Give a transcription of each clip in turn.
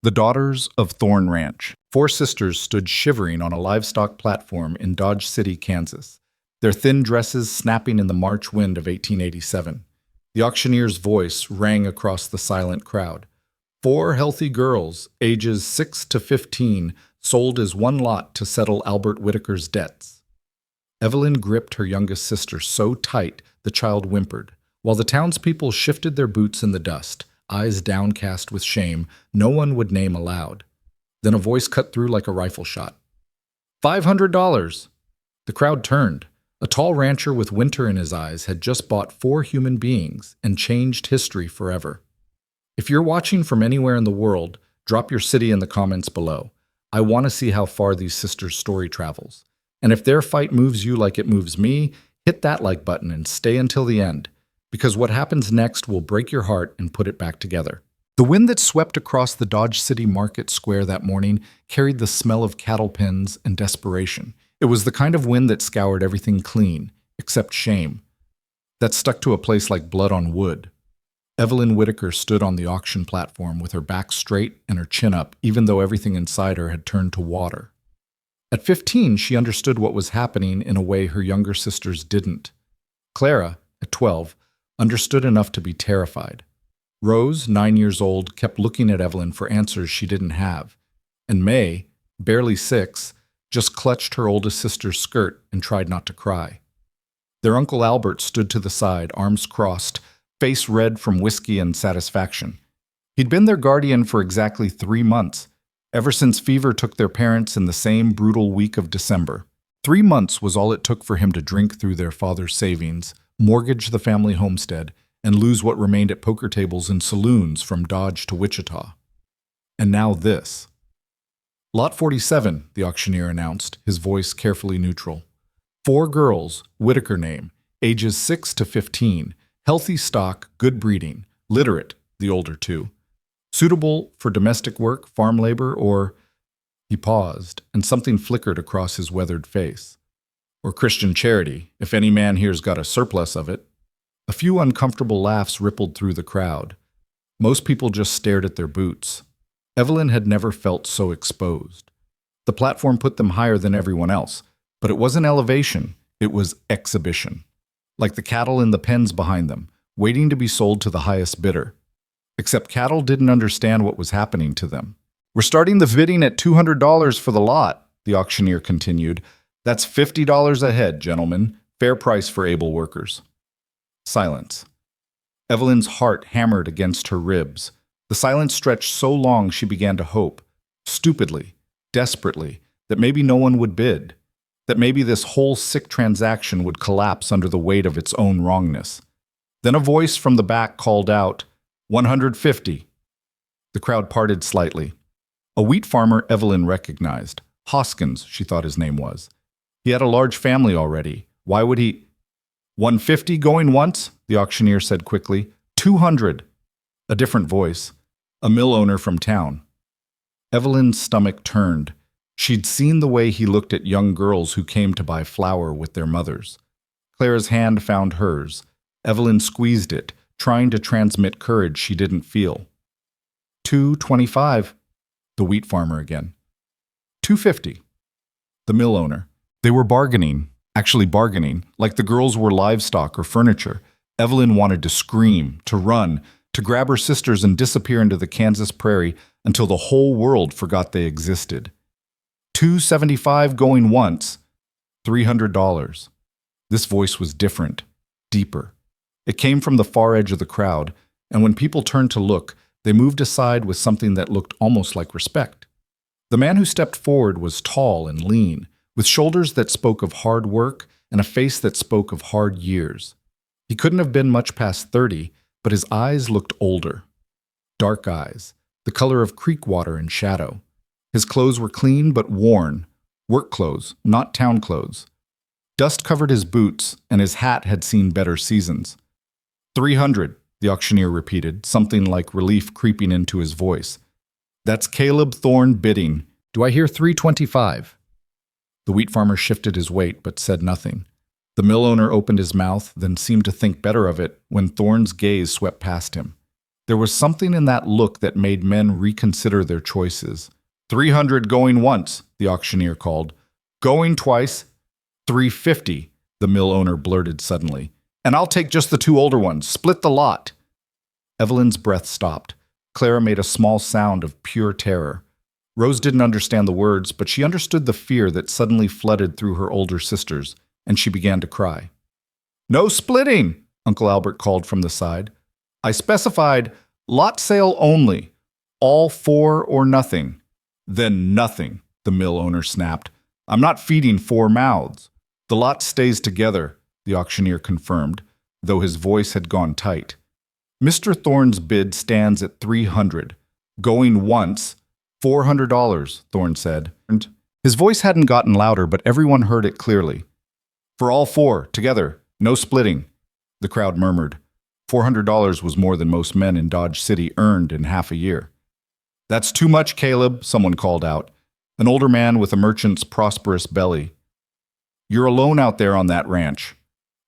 The Daughters of Thorn Ranch. Four sisters stood shivering on a livestock platform in Dodge City, Kansas, their thin dresses snapping in the March wind of 1887. The auctioneer's voice rang across the silent crowd. Four healthy girls, ages 6 to 15, sold as one lot to settle Albert Whitaker's debts. Evelyn gripped her youngest sister so tight the child whimpered. While the townspeople shifted their boots in the dust, eyes downcast with shame, no one would name aloud. Then a voice cut through like a rifle shot. $500! The crowd turned. A tall rancher with winter in his eyes had just bought 4 human beings and changed history forever. If you're watching from anywhere in the world, drop your city in the comments below. I want to see how far these sisters' story travels. And if their fight moves you like it moves me, hit that like button and stay until the end, because what happens next will break your heart and put it back together. The wind that swept across the Dodge City Market Square that morning carried the smell of cattle pens and desperation. It was the kind of wind that scoured everything clean, except shame, that stuck to a place like blood on wood. Evelyn Whitaker stood on the auction platform with her back straight and her chin up, even though everything inside her had turned to water. At 15, she understood what was happening in a way her younger sisters didn't. Clara, at 12, understood enough to be terrified. Rose, 9 years old, kept looking at Evelyn for answers she didn't have. And May, barely 6, just clutched her oldest sister's skirt and tried not to cry. Their Uncle Albert stood to the side, arms crossed, face red from whiskey and satisfaction. He'd been their guardian for exactly 3 months, ever since fever took their parents in the same brutal week of December. 3 months was all it took for him to drink through their father's savings, mortgage the family homestead, and lose what remained at poker tables and saloons from Dodge to Wichita. And now this. Lot 47, the auctioneer announced, his voice carefully neutral. 4 girls, Whitaker name, ages 6 to 15, healthy stock, good breeding, literate, the older 2. Suitable for domestic work, farm labor, or... He paused, and something flickered across his weathered face. Or Christian charity, if any man here's got a surplus of it. A few uncomfortable laughs rippled through the crowd. Most people just stared at their boots. Evelyn had never felt so exposed. The platform put them higher than everyone else, but it wasn't elevation, it was exhibition. Like the cattle in the pens behind them, waiting to be sold to the highest bidder. Except cattle didn't understand what was happening to them. We're starting the bidding at $200 for the lot, the auctioneer continued. That's $50 a head, gentlemen. Fair price for able workers. Silence. Evelyn's heart hammered against her ribs. The silence stretched so long she began to hope, stupidly, desperately, that maybe no one would bid, that maybe this whole sick transaction would collapse under the weight of its own wrongness. Then a voice from the back called out, 150. The crowd parted slightly. A wheat farmer Evelyn recognized. Hoskins, she thought his name was. He had a large family already. Why would he... 150 going once, the auctioneer said quickly. 200. A different voice. A mill owner from town. Evelyn's stomach turned. She'd seen the way he looked at young girls who came to buy flour with their mothers. Clara's hand found hers. Evelyn squeezed it, trying to transmit courage she didn't feel. 225. The wheat farmer again. 250. The mill owner. They were bargaining, actually bargaining, like the girls were livestock or furniture. Evelyn wanted to scream, to run, to grab her sisters and disappear into the Kansas prairie until the whole world forgot they existed. 275 going once. $300. This voice was different, deeper. It came from the far edge of the crowd, and when people turned to look, they moved aside with something that looked almost like respect. The man who stepped forward was tall and lean, with shoulders that spoke of hard work and a face that spoke of hard years. He couldn't have been much past 30, but his eyes looked older. Dark eyes, the color of creek water in shadow. His clothes were clean but worn, work clothes, not town clothes. Dust covered his boots, and his hat had seen better seasons. 300, the auctioneer repeated, something like relief creeping into his voice. That's Caleb Thorne bidding. Do I hear 325? The wheat farmer shifted his weight but said nothing. The mill owner opened his mouth, then seemed to think better of it when Thorne's gaze swept past him. There was something in that look that made men reconsider their choices. 300 going once, the auctioneer called. Going twice, 350, the mill owner blurted suddenly. And I'll take just the two older ones. Split the lot. Evelyn's breath stopped. Clara made a small sound of pure terror. Rose didn't understand the words, but she understood the fear that suddenly flooded through her older sisters, and she began to cry. No splitting, Uncle Albert called from the side. I specified lot sale only, all 4 or nothing. Then nothing, the mill owner snapped. I'm not feeding 4 mouths. The lot stays together, the auctioneer confirmed, though his voice had gone tight. Mr. Thorne's bid stands at 300. Going once, $400, Thorne said. His voice hadn't gotten louder, but everyone heard it clearly. For all 4, together, no splitting, the crowd murmured. $400 was more than most men in Dodge City earned in half a year. That's too much, Caleb, someone called out, an older man with a merchant's prosperous belly. You're alone out there on that ranch.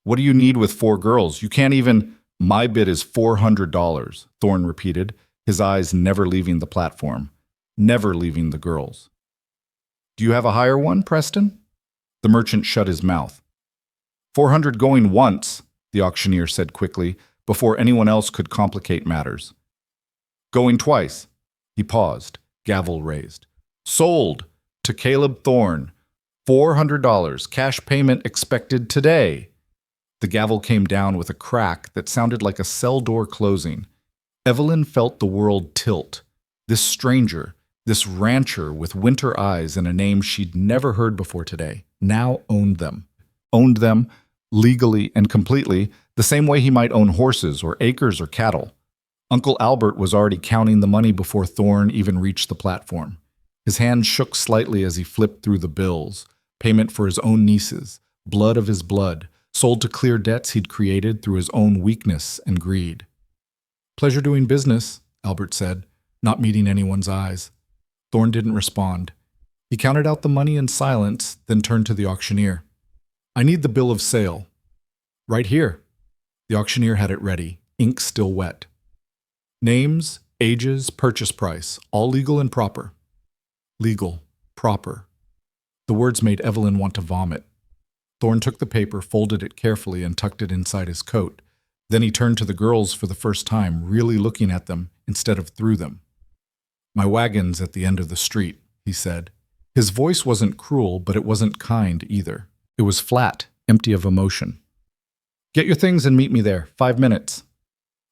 What do you need with 4 girls? You can't even... My bid is $400, Thorne repeated, his eyes never leaving the platform, never leaving the girls. Do you have a higher one, Preston? The merchant shut his mouth. 400 going once, the auctioneer said quickly, before anyone else could complicate matters. Going twice. He paused, gavel raised. Sold to Caleb Thorne. $400, cash payment expected today. The gavel came down with a crack that sounded like a cell door closing. Evelyn felt the world tilt. This stranger, this rancher with winter eyes and a name she'd never heard before today, now owned them. Owned them, legally and completely, the same way he might own horses or acres or cattle. Uncle Albert was already counting the money before Thorne even reached the platform. His hand shook slightly as he flipped through the bills, payment for his own nieces, blood of his blood, sold to clear debts he'd created through his own weakness and greed. Pleasure doing business, Albert said, not meeting anyone's eyes. Thorne didn't respond. He counted out the money in silence, then turned to the auctioneer. I need the bill of sale. Right here. The auctioneer had it ready, ink still wet. Names, ages, purchase price, all legal and proper. Legal, proper. The words made Evelyn want to vomit. Thorne took the paper, folded it carefully, and tucked it inside his coat. Then he turned to the girls for the first time, really looking at them instead of through them. My wagon's at the end of the street, he said. His voice wasn't cruel, but it wasn't kind either. It was flat, empty of emotion. Get your things and meet me there. 5 minutes.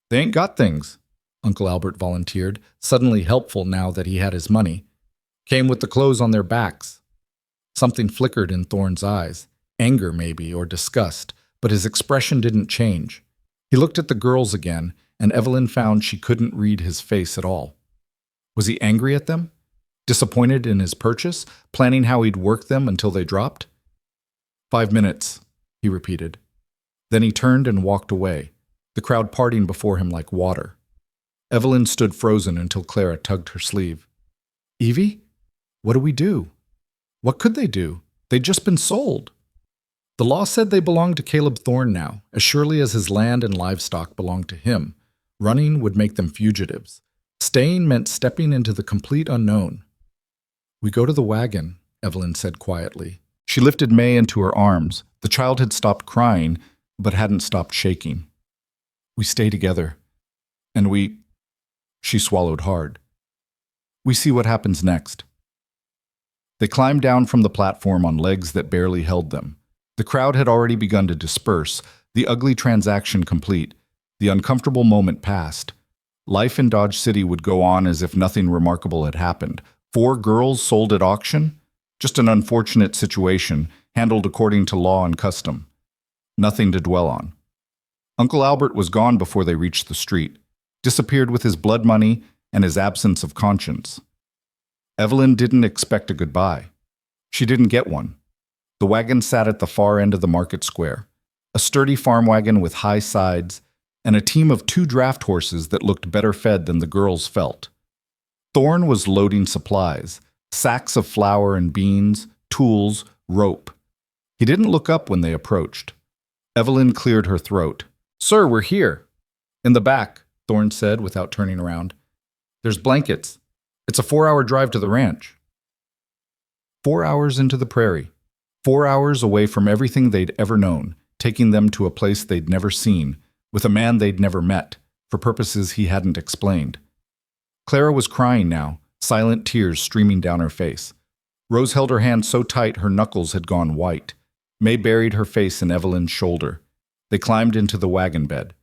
They ain't got things, Uncle Albert volunteered, suddenly helpful now that he had his money. Came with the clothes on their backs. Something flickered in Thorne's eyes. Anger, maybe, or disgust, but his expression didn't change. He looked at the girls again, and Evelyn found she couldn't read his face at all. Was he angry at them? Disappointed in his purchase? Planning how he'd work them until they dropped? 5 minutes, he repeated. Then he turned and walked away, the crowd parting before him like water. Evelyn stood frozen until Clara tugged her sleeve. Evie? What do we do? What could they do? They'd just been sold. The law said they belonged to Caleb Thorne now, as surely as his land and livestock belonged to him. Running would make them fugitives. Staying meant stepping into the complete unknown. We go to the wagon, Evelyn said quietly. She lifted May into her arms. The child had stopped crying, but hadn't stopped shaking. We stay together. And she swallowed hard. We see what happens next. They climbed down from the platform on legs that barely held them. The crowd had already begun to disperse, the ugly transaction complete. The uncomfortable moment passed. Life in Dodge City would go on as if nothing remarkable had happened. 4 girls sold at auction? Just an unfortunate situation, handled according to law and custom. Nothing to dwell on. Uncle Albert was gone before they reached the street, disappeared with his blood money and his absence of conscience. Evelyn didn't expect a goodbye. She didn't get one. The wagon sat at the far end of the market square, a sturdy farm wagon with high sides, and a team of 2 draft horses that looked better fed than the girls felt. Thorne was loading supplies, sacks of flour and beans, tools, rope. He didn't look up when they approached. Evelyn cleared her throat. Sir, we're here. In the back, Thorne said without turning around. There's blankets. It's a 4-hour drive to the ranch. 4 hours into the prairie. 4 hours away from everything they'd ever known, taking them to a place they'd never seen, with a man they'd never met, for purposes he hadn't explained. Clara was crying now, silent tears streaming down her face. Rose held her hand so tight her knuckles had gone white. May buried her face in Evelyn's shoulder. They climbed into the wagon bed.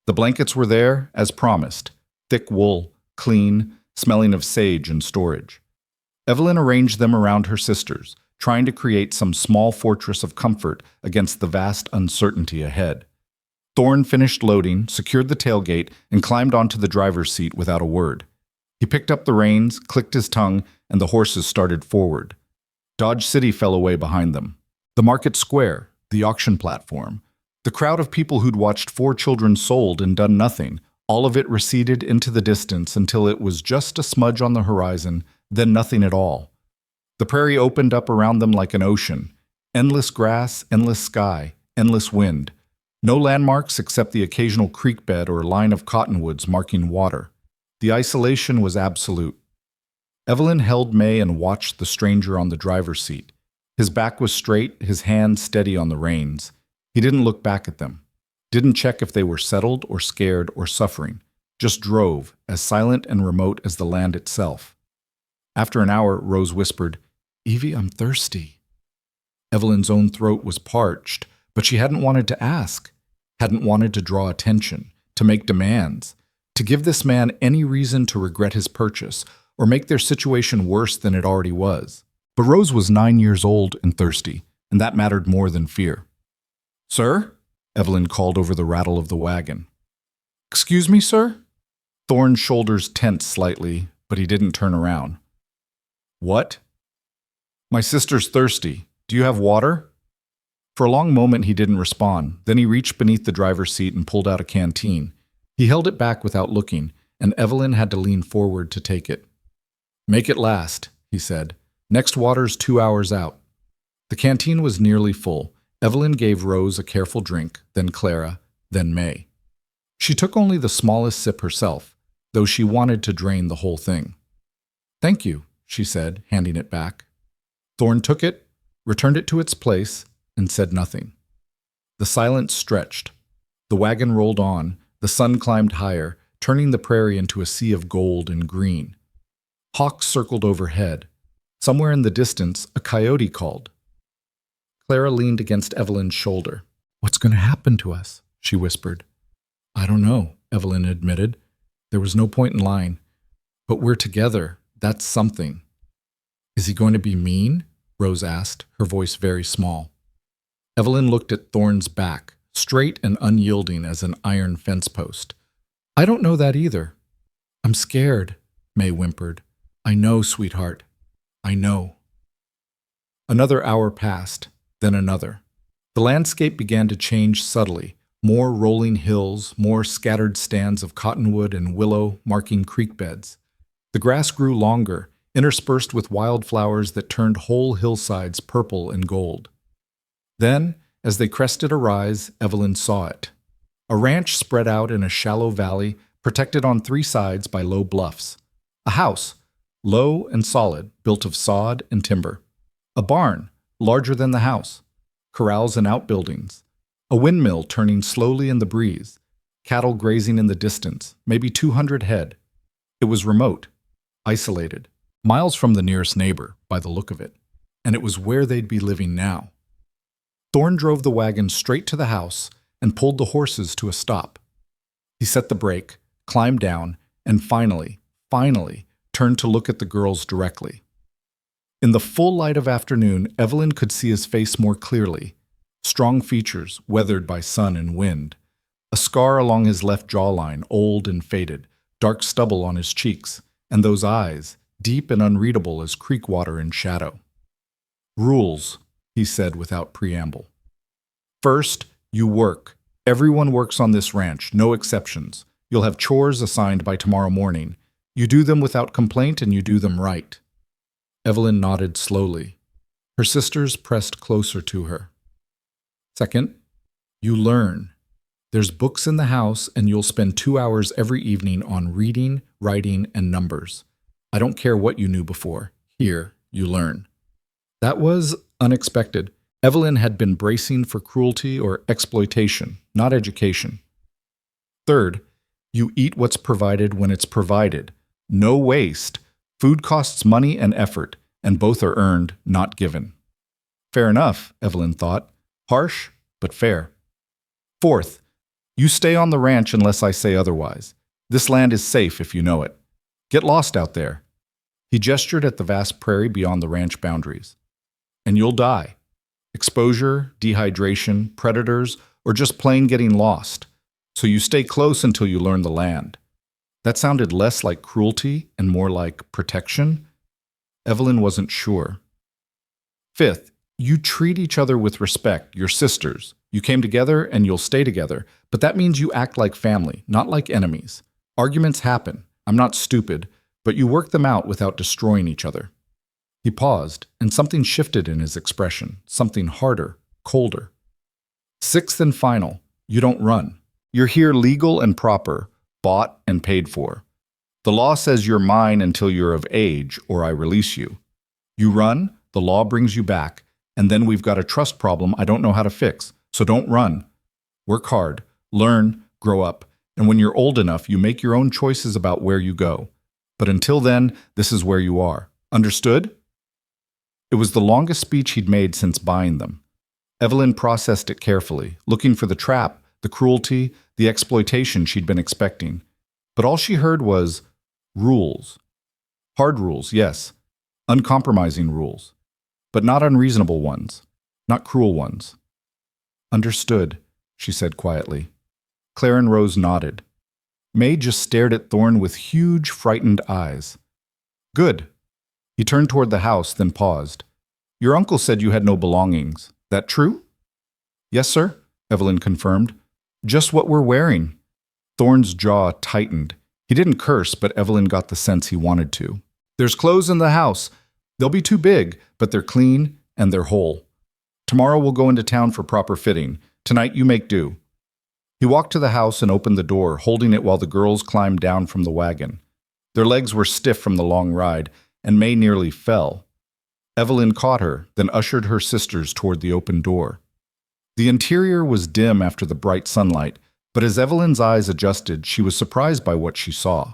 The blankets were there, as promised, thick wool, clean, smelling of sage and storage. Evelyn arranged them around her sisters, trying to create some small fortress of comfort against the vast uncertainty ahead. Thorne finished loading, secured the tailgate, and climbed onto the driver's seat without a word. He picked up the reins, clicked his tongue, and the horses started forward. Dodge City fell away behind them. The market square, the auction platform, the crowd of people who'd watched 4 children sold and done nothing, all of it receded into the distance until it was just a smudge on the horizon, then nothing at all. The prairie opened up around them like an ocean. Endless grass, endless sky, endless wind. No landmarks except the occasional creek bed or line of cottonwoods marking water. The isolation was absolute. Evelyn held May and watched the stranger on the driver's seat. His back was straight, his hand steady on the reins. He didn't look back at them. Didn't check if they were settled or scared or suffering. Just drove, as silent and remote as the land itself. After an hour, Rose whispered, "Evie, I'm thirsty." Evelyn's own throat was parched, but she hadn't wanted to ask, hadn't wanted to draw attention, to make demands, to give this man any reason to regret his purchase or make their situation worse than it already was. But Rose was 9 years old and thirsty, and that mattered more than fear. "Sir?" Evelyn called over the rattle of the wagon. "Excuse me, sir?" Thorne's shoulders tensed slightly, but he didn't turn around. "What?" "My sister's thirsty. Do you have water?" For a long moment he didn't respond. Then he reached beneath the driver's seat and pulled out a canteen. He held it back without looking, and Evelyn had to lean forward to take it. "Make it last," he said. "Next water's 2 hours out." The canteen was nearly full. Evelyn gave Rose a careful drink, then Clara, then May. She took only the smallest sip herself, though she wanted to drain the whole thing. "Thank you," she said, handing it back. Thorne took it, returned it to its place, and said nothing. The silence stretched. The wagon rolled on, the sun climbed higher, turning the prairie into a sea of gold and green. Hawks circled overhead. Somewhere in the distance, a coyote called. Clara leaned against Evelyn's shoulder. "What's going to happen to us?" she whispered. "I don't know," Evelyn admitted. There was no point in lying. "But we're together. That's something." "Is he going to be mean?" Rose asked, her voice very small. Evelyn looked at Thorne's back, straight and unyielding as an iron fence post. "I don't know that either." "I'm scared," May whimpered. "I know, sweetheart. I know." Another hour passed, then another. The landscape began to change subtly. More rolling hills, more scattered stands of cottonwood and willow marking creek beds. The grass grew longer, interspersed with wildflowers that turned whole hillsides purple and gold. Then, as they crested a rise, Evelyn saw it. A ranch spread out in a shallow valley, protected on 3 sides by low bluffs. A house, low and solid, built of sod and timber. A barn, larger than the house. Corrals and outbuildings. A windmill turning slowly in the breeze. Cattle grazing in the distance, maybe 200 head. It was remote, isolated, miles from the nearest neighbor, by the look of it. And it was where they'd be living now. Thorne drove the wagon straight to the house and pulled the horses to a stop. He set the brake, climbed down, and finally, turned to look at the girls directly. In the full light of afternoon, Evelyn could see his face more clearly. Strong features, weathered by sun and wind. A scar along his left jawline, old and faded, dark stubble on his cheeks, and those eyes, deep and unreadable as creek water in shadow. "Rules," he said without preamble. "First, you work. Everyone works on this ranch, no exceptions. You'll have chores assigned by tomorrow morning. You do them without complaint and you do them right." Evelyn nodded slowly. Her sisters pressed closer to her. "Second, you learn. There's books in the house, and you'll spend 2 hours every evening on reading, writing, and numbers. I don't care what you knew before. Here, you learn. That was unexpected. Evelyn had been bracing for cruelty or exploitation, not education. Third, you eat what's provided when it's provided. No waste. Food costs money and effort, and both are earned, not given. Fair enough, Evelyn thought. Harsh, but fair. Fourth, you stay on the ranch unless I say otherwise. This land is safe if you know it. Get lost out there. He gestured at the vast prairie beyond the ranch boundaries. And you'll die. Exposure, dehydration, predators, or just plain getting lost. So you stay close until you learn the land. That sounded less like cruelty and more like protection. Evelyn wasn't sure. Fifth, you treat each other with respect. You're sisters. You came together and you'll stay together. But that means you act like family, not like enemies. Arguments happen. I'm not stupid, but you work them out without destroying each other. He paused, and something shifted in his expression, something harder, colder. Sixth and final, you don't run. You're here legal and proper, bought and paid for. The law says you're mine until you're of age, or I release you. You run, the law brings you back, and then we've got a trust problem I don't know how to fix, so don't run. Work hard, learn, grow up, and when you're old enough, you make your own choices about where you go. But until then, this is where you are. Understood? It was the longest speech he'd made since buying them. Evelyn processed it carefully, looking for the trap, the cruelty, the exploitation she'd been expecting. But all she heard was rules. Hard rules, yes. Uncompromising rules. But not unreasonable ones. Not cruel ones. Understood, she said quietly. Claire and Rose nodded. May just stared at Thorne with huge, frightened eyes. Good. He turned toward the house, then paused. Your uncle said you had no belongings. That true? Yes, sir, Evelyn confirmed. Just what we're wearing. Thorne's jaw tightened. He didn't curse, but Evelyn got the sense he wanted to. There's clothes in the house. They'll be too big, but they're clean and they're whole. Tomorrow we'll go into town for proper fitting. Tonight you make do. He walked to the house and opened the door, holding it while the girls climbed down from the wagon. Their legs were stiff from the long ride, and May nearly fell. Evelyn caught her, then ushered her sisters toward the open door. The interior was dim after the bright sunlight, but as Evelyn's eyes adjusted, she was surprised by what she saw.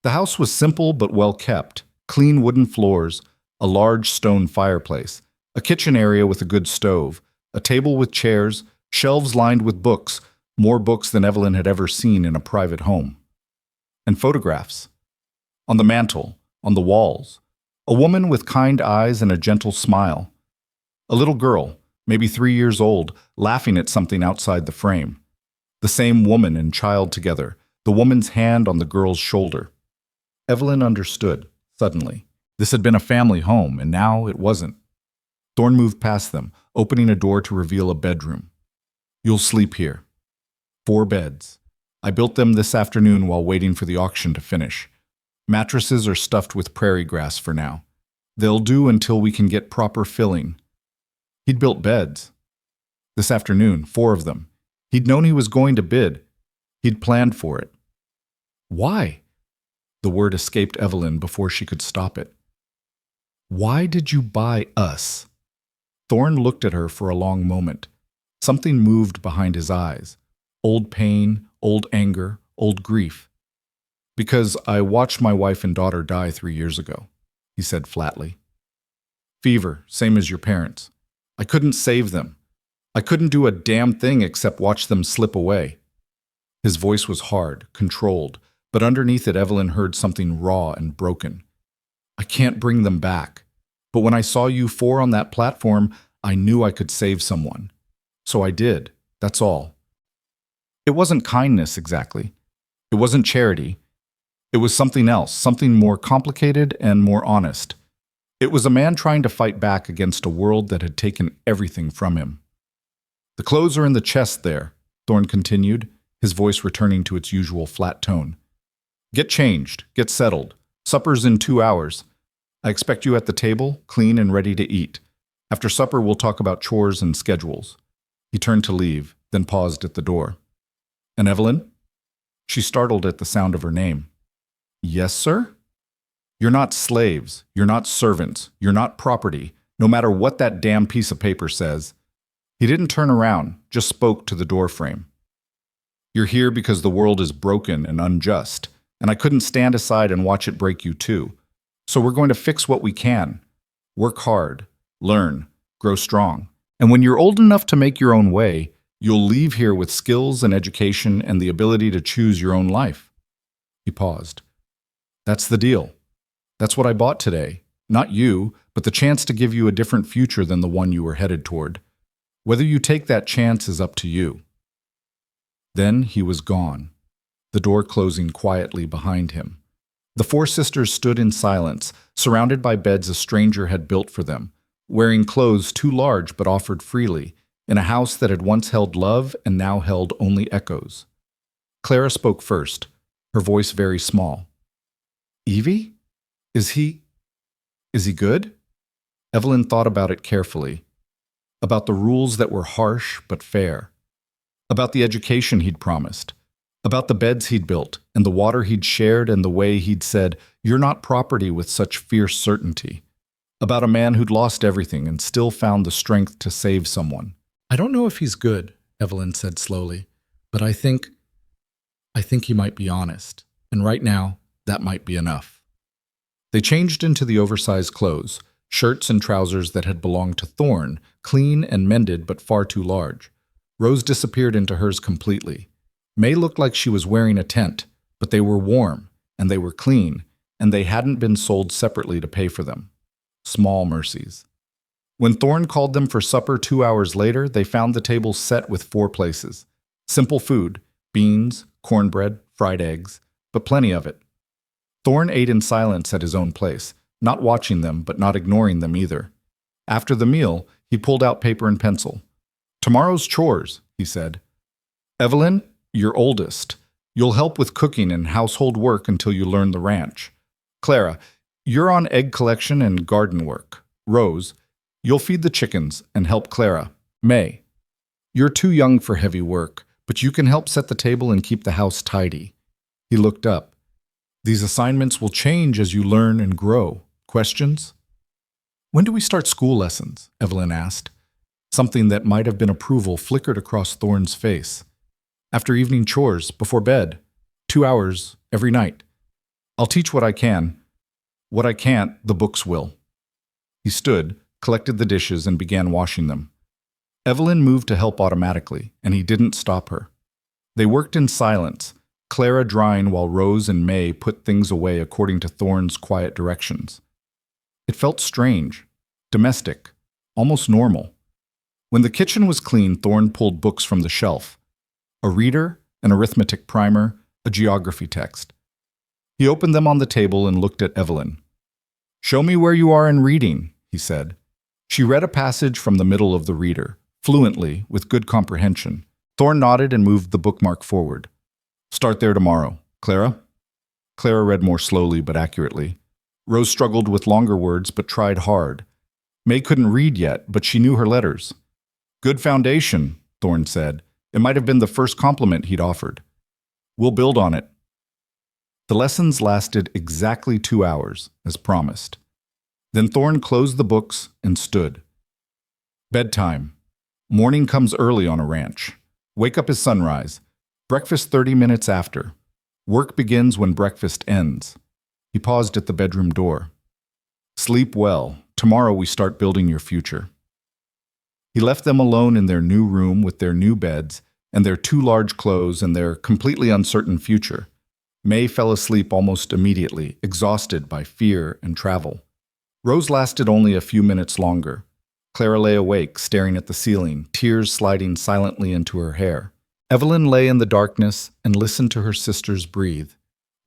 The house was simple but well kept, clean wooden floors, a large stone fireplace, a kitchen area with a good stove, a table with chairs, shelves lined with books, more books than Evelyn had ever seen in a private home. And photographs. On the mantel, on the walls, a woman with kind eyes and a gentle smile. A little girl, maybe 3 years old, laughing at something outside the frame. The same woman and child together, the woman's hand on the girl's shoulder. Evelyn understood, suddenly. This had been a family home, and now it wasn't. Thorne moved past them, opening a door to reveal a bedroom. You'll sleep here. 4 beds. I built them this afternoon while waiting for the auction to finish. Mattresses are stuffed with prairie grass for now. They'll do until we can get proper filling. He'd built beds. This afternoon, 4 of them. He'd known he was going to bid. He'd planned for it. Why? The word escaped Evelyn before she could stop it. Why did you buy us? Thorne looked at her for a long moment. Something moved behind his eyes. Old pain, old anger, old grief. Because I watched my wife and daughter die 3 years ago, he said flatly. Fever, same as your parents. I couldn't save them. I couldn't do a damn thing except watch them slip away. His voice was hard, controlled, but underneath it Evelyn heard something raw and broken. I can't bring them back. But when I saw you 4 on that platform, I knew I could save someone. So I did, that's all. It wasn't kindness exactly. It wasn't charity. It was something else, something more complicated and more honest. It was a man trying to fight back against a world that had taken everything from him. The clothes are in the chest there, Thorne continued, his voice returning to its usual flat tone. Get changed, get settled. Supper's in 2 hours. I expect you at the table, clean and ready to eat. After supper, we'll talk about chores and schedules. He turned to leave, then paused at the door. And Evelyn? She startled at the sound of her name. Yes, sir? You're not slaves. You're not servants. You're not property, no matter what that damn piece of paper says. He didn't turn around, just spoke to the doorframe. You're here because the world is broken and unjust, and I couldn't stand aside and watch it break you too. So we're going to fix what we can. Work hard, learn, grow strong. And when you're old enough to make your own way, you'll leave here with skills and education and the ability to choose your own life. He paused. That's the deal. That's what I bought today. Not you, but the chance to give you a different future than the one you were headed toward. Whether you take that chance is up to you. Then he was gone, the door closing quietly behind him. The four sisters stood in silence, surrounded by beds a stranger had built for them, wearing clothes too large but offered freely, in a house that had once held love and now held only echoes. Clara spoke first, her voice very small. Evie? Is he good? Evelyn thought about it carefully. About the rules that were harsh but fair. About the education he'd promised. About the beds he'd built, and the water he'd shared, and the way he'd said, "You're not property," with such fierce certainty. About a man who'd lost everything and still found the strength to save someone. I don't know if he's good, Evelyn said slowly, but I think he might be honest. And right now, that might be enough. They changed into the oversized clothes, shirts and trousers that had belonged to Thorne, clean and mended but far too large. Rose disappeared into hers completely. May looked like she was wearing a tent, but they were warm, and they were clean, and they hadn't been sold separately to pay for them. Small mercies. When Thorne called them for supper 2 hours later, they found the table set with 4 places. Simple food, beans, cornbread, fried eggs, but plenty of it. Thorne ate in silence at his own place, not watching them but not ignoring them either. After the meal, he pulled out paper and pencil. Tomorrow's chores, he said. Evelyn, you're oldest. You'll help with cooking and household work until you learn the ranch. Clara, you're on egg collection and garden work. Rose, you'll feed the chickens and help Clara. May, you're too young for heavy work, but you can help set the table and keep the house tidy. He looked up. These assignments will change as you learn and grow. Questions? When do we start school lessons? Evelyn asked. Something that might have been approval flickered across Thorne's face. After evening chores, before bed. 2 hours every night. I'll teach what I can. What I can't, the books will. He stood, collected the dishes, and began washing them. Evelyn moved to help automatically, and he didn't stop her. They worked in silence, Clara drying while Rose and May put things away according to Thorne's quiet directions. It felt strange, domestic, almost normal. When the kitchen was clean, Thorne pulled books from the shelf. A reader, an arithmetic primer, a geography text. He opened them on the table and looked at Evelyn. Show me where you are in reading, he said. She read a passage from the middle of the reader, fluently, with good comprehension. Thorne nodded and moved the bookmark forward. Start there tomorrow. Clara? Clara read more slowly but accurately. Rose struggled with longer words but tried hard. May couldn't read yet, but she knew her letters. Good foundation, Thorne said. It might have been the first compliment he'd offered. We'll build on it. The lessons lasted exactly 2 hours, as promised. Then Thorne closed the books and stood. Bedtime. Morning comes early on a ranch. Wake up is sunrise. Breakfast 30 minutes after. Work begins when breakfast ends. He paused at the bedroom door. Sleep well. Tomorrow we start building your future. He left them alone in their new room with their new beds and their 2 large clothes and their completely uncertain future. May fell asleep almost immediately, exhausted by fear and travel. Rose lasted only a few minutes longer. Clara lay awake, staring at the ceiling, tears sliding silently into her hair. Evelyn lay in the darkness and listened to her sisters breathe,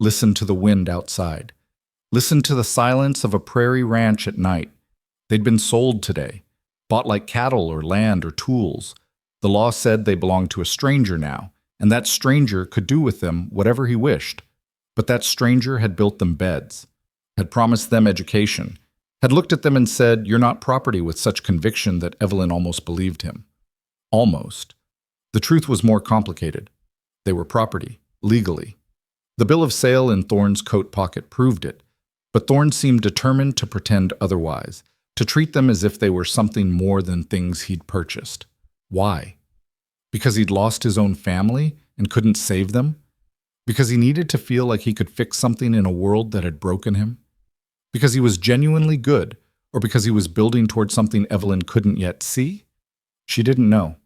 listened to the wind outside, listened to the silence of a prairie ranch at night. They'd been sold today, bought like cattle or land or tools. The law said they belonged to a stranger now, and that stranger could do with them whatever he wished. But that stranger had built them beds, had promised them education, had looked at them and said, "You're not property," with such conviction that Evelyn almost believed him. Almost. The truth was more complicated. They were property, legally. The bill of sale in Thorne's coat pocket proved it, but Thorne seemed determined to pretend otherwise, to treat them as if they were something more than things he'd purchased. Why? Because he'd lost his own family and couldn't save them? Because he needed to feel like he could fix something in a world that had broken him? Because he was genuinely good, or because he was building toward something Evelyn couldn't yet see? She didn't know.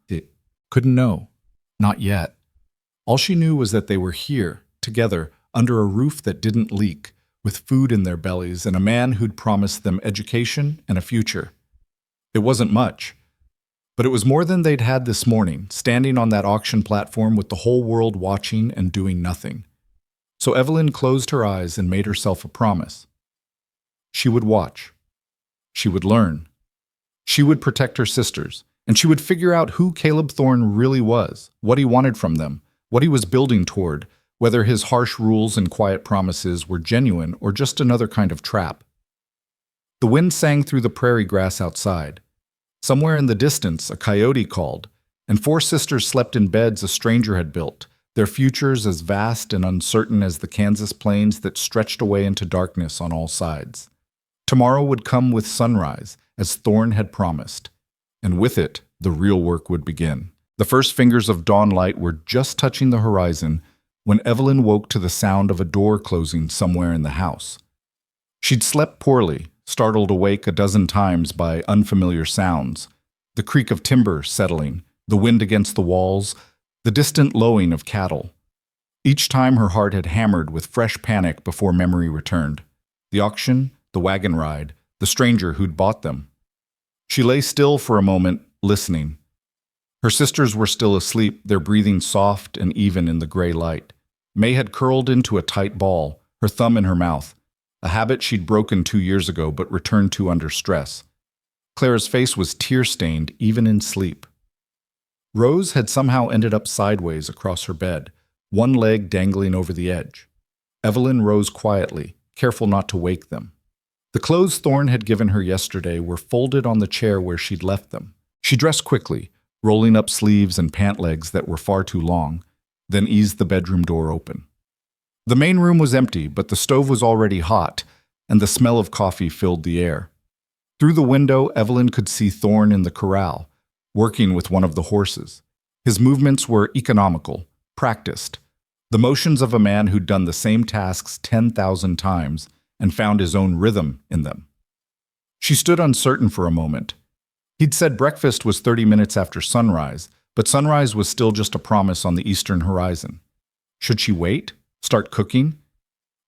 Couldn't know. Not yet. All she knew was that they were here, together, under a roof that didn't leak, with food in their bellies and a man who'd promised them education and a future. It wasn't much, but it was more than they'd had this morning, standing on that auction platform with the whole world watching and doing nothing. So Evelyn closed her eyes and made herself a promise. She would watch. She would learn. She would protect her sisters, and she would figure out who Caleb Thorne really was, what he wanted from them, what he was building toward, whether his harsh rules and quiet promises were genuine or just another kind of trap. The wind sang through the prairie grass outside. Somewhere in the distance, a coyote called, and four sisters slept in beds a stranger had built, their futures as vast and uncertain as the Kansas plains that stretched away into darkness on all sides. Tomorrow would come with sunrise, as Thorne had promised, and with it, the real work would begin. The first fingers of dawn light were just touching the horizon when Evelyn woke to the sound of a door closing somewhere in the house. She'd slept poorly, startled awake a dozen times by unfamiliar sounds, the creak of timber settling, the wind against the walls, the distant lowing of cattle. Each time her heart had hammered with fresh panic before memory returned. The auction, the wagon ride, the stranger who'd bought them. She lay still for a moment, listening. Her sisters were still asleep, their breathing soft and even in the gray light. May had curled into a tight ball, her thumb in her mouth, a habit she'd broken 2 years ago but returned to under stress. Clara's face was tear-stained even in sleep. Rose had somehow ended up sideways across her bed, one leg dangling over the edge. Evelyn rose quietly, careful not to wake them. The clothes Thorne had given her yesterday were folded on the chair where she'd left them. She dressed quickly, rolling up sleeves and pant legs that were far too long, then eased the bedroom door open. The main room was empty, but the stove was already hot, and the smell of coffee filled the air. Through the window, Evelyn could see Thorne in the corral, working with one of the horses. His movements were economical, practiced, the motions of a man who'd done the same tasks 10,000 times and found his own rhythm in them. She stood uncertain for a moment. He'd said breakfast was 30 minutes after sunrise, but sunrise was still just a promise on the eastern horizon. Should she wait? Start cooking?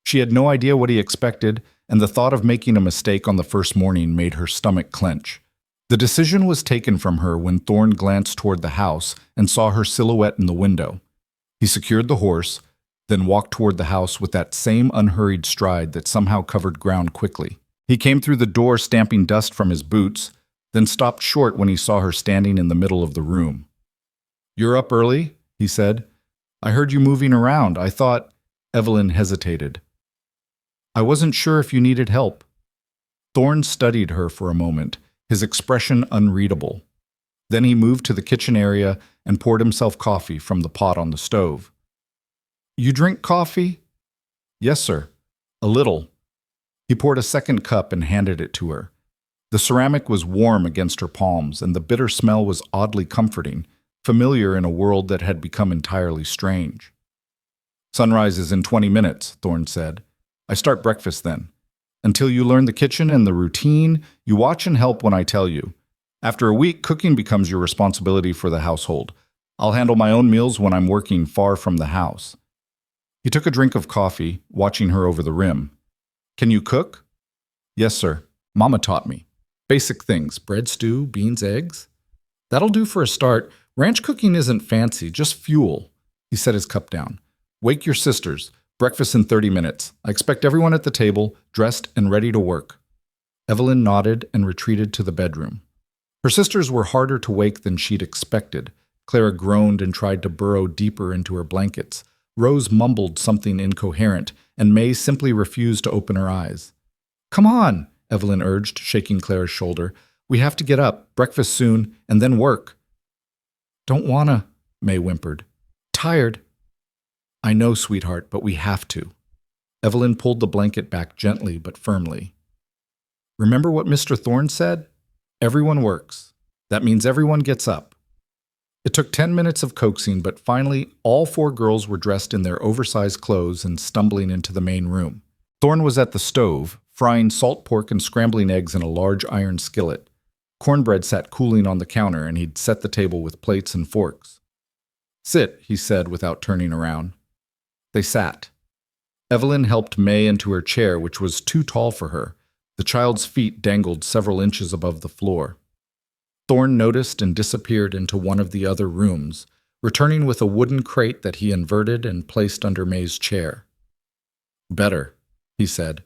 She had no idea what he expected, and the thought of making a mistake on the first morning made her stomach clench. The decision was taken from her when Thorne glanced toward the house and saw her silhouette in the window. He secured the horse, then walked toward the house with that same unhurried stride that somehow covered ground quickly. He came through the door stamping dust from his boots, then stopped short when he saw her standing in the middle of the room. "You're up early?" he said. "I heard you moving around. I thought—" Evelyn hesitated. "I wasn't sure if you needed help." Thorne studied her for a moment, his expression unreadable. Then he moved to the kitchen area and poured himself coffee from the pot on the stove. "You drink coffee?" "Yes, sir. A little." He poured a second cup and handed it to her. The ceramic was warm against her palms, and the bitter smell was oddly comforting, familiar in a world that had become entirely strange. "Sunrise is in 20 minutes, Thorne said. "I start breakfast then. Until you learn the kitchen and the routine, you watch and help when I tell you. After a week, cooking becomes your responsibility for the household. I'll handle my own meals when I'm working far from the house." He took a drink of coffee, watching her over the rim. "Can you cook?" "Yes, sir. Mama taught me. Basic things, bread, stew, beans, eggs." "That'll do for a start. Ranch cooking isn't fancy, just fuel." He set his cup down. "Wake your sisters. Breakfast in 30 minutes. I expect everyone at the table, dressed and ready to work." Evelyn nodded and retreated to the bedroom. Her sisters were harder to wake than she'd expected. Clara groaned and tried to burrow deeper into her blankets. Rose mumbled something incoherent, and May simply refused to open her eyes. "Come on," Evelyn urged, shaking Clara's shoulder. "We have to get up, breakfast soon, and then work." "Don't wanna," May whimpered. "Tired." I know, sweetheart, but we have to. Evelyn pulled the blanket back gently but firmly. Remember what Mr. Thorne said? Everyone works. That means everyone gets up. It took 10 minutes of coaxing, but finally all 4 girls were dressed in their oversized clothes and stumbling into the main room. Thorne was at the stove, frying salt pork and scrambling eggs in a large iron skillet. Cornbread sat cooling on the counter, and he'd set the table with plates and forks. Sit, he said without turning around. They sat. Evelyn helped May into her chair, which was too tall for her. The child's feet dangled several inches above the floor. Thorne noticed and disappeared into one of the other rooms, returning with a wooden crate that he inverted and placed under May's chair. Better, he said.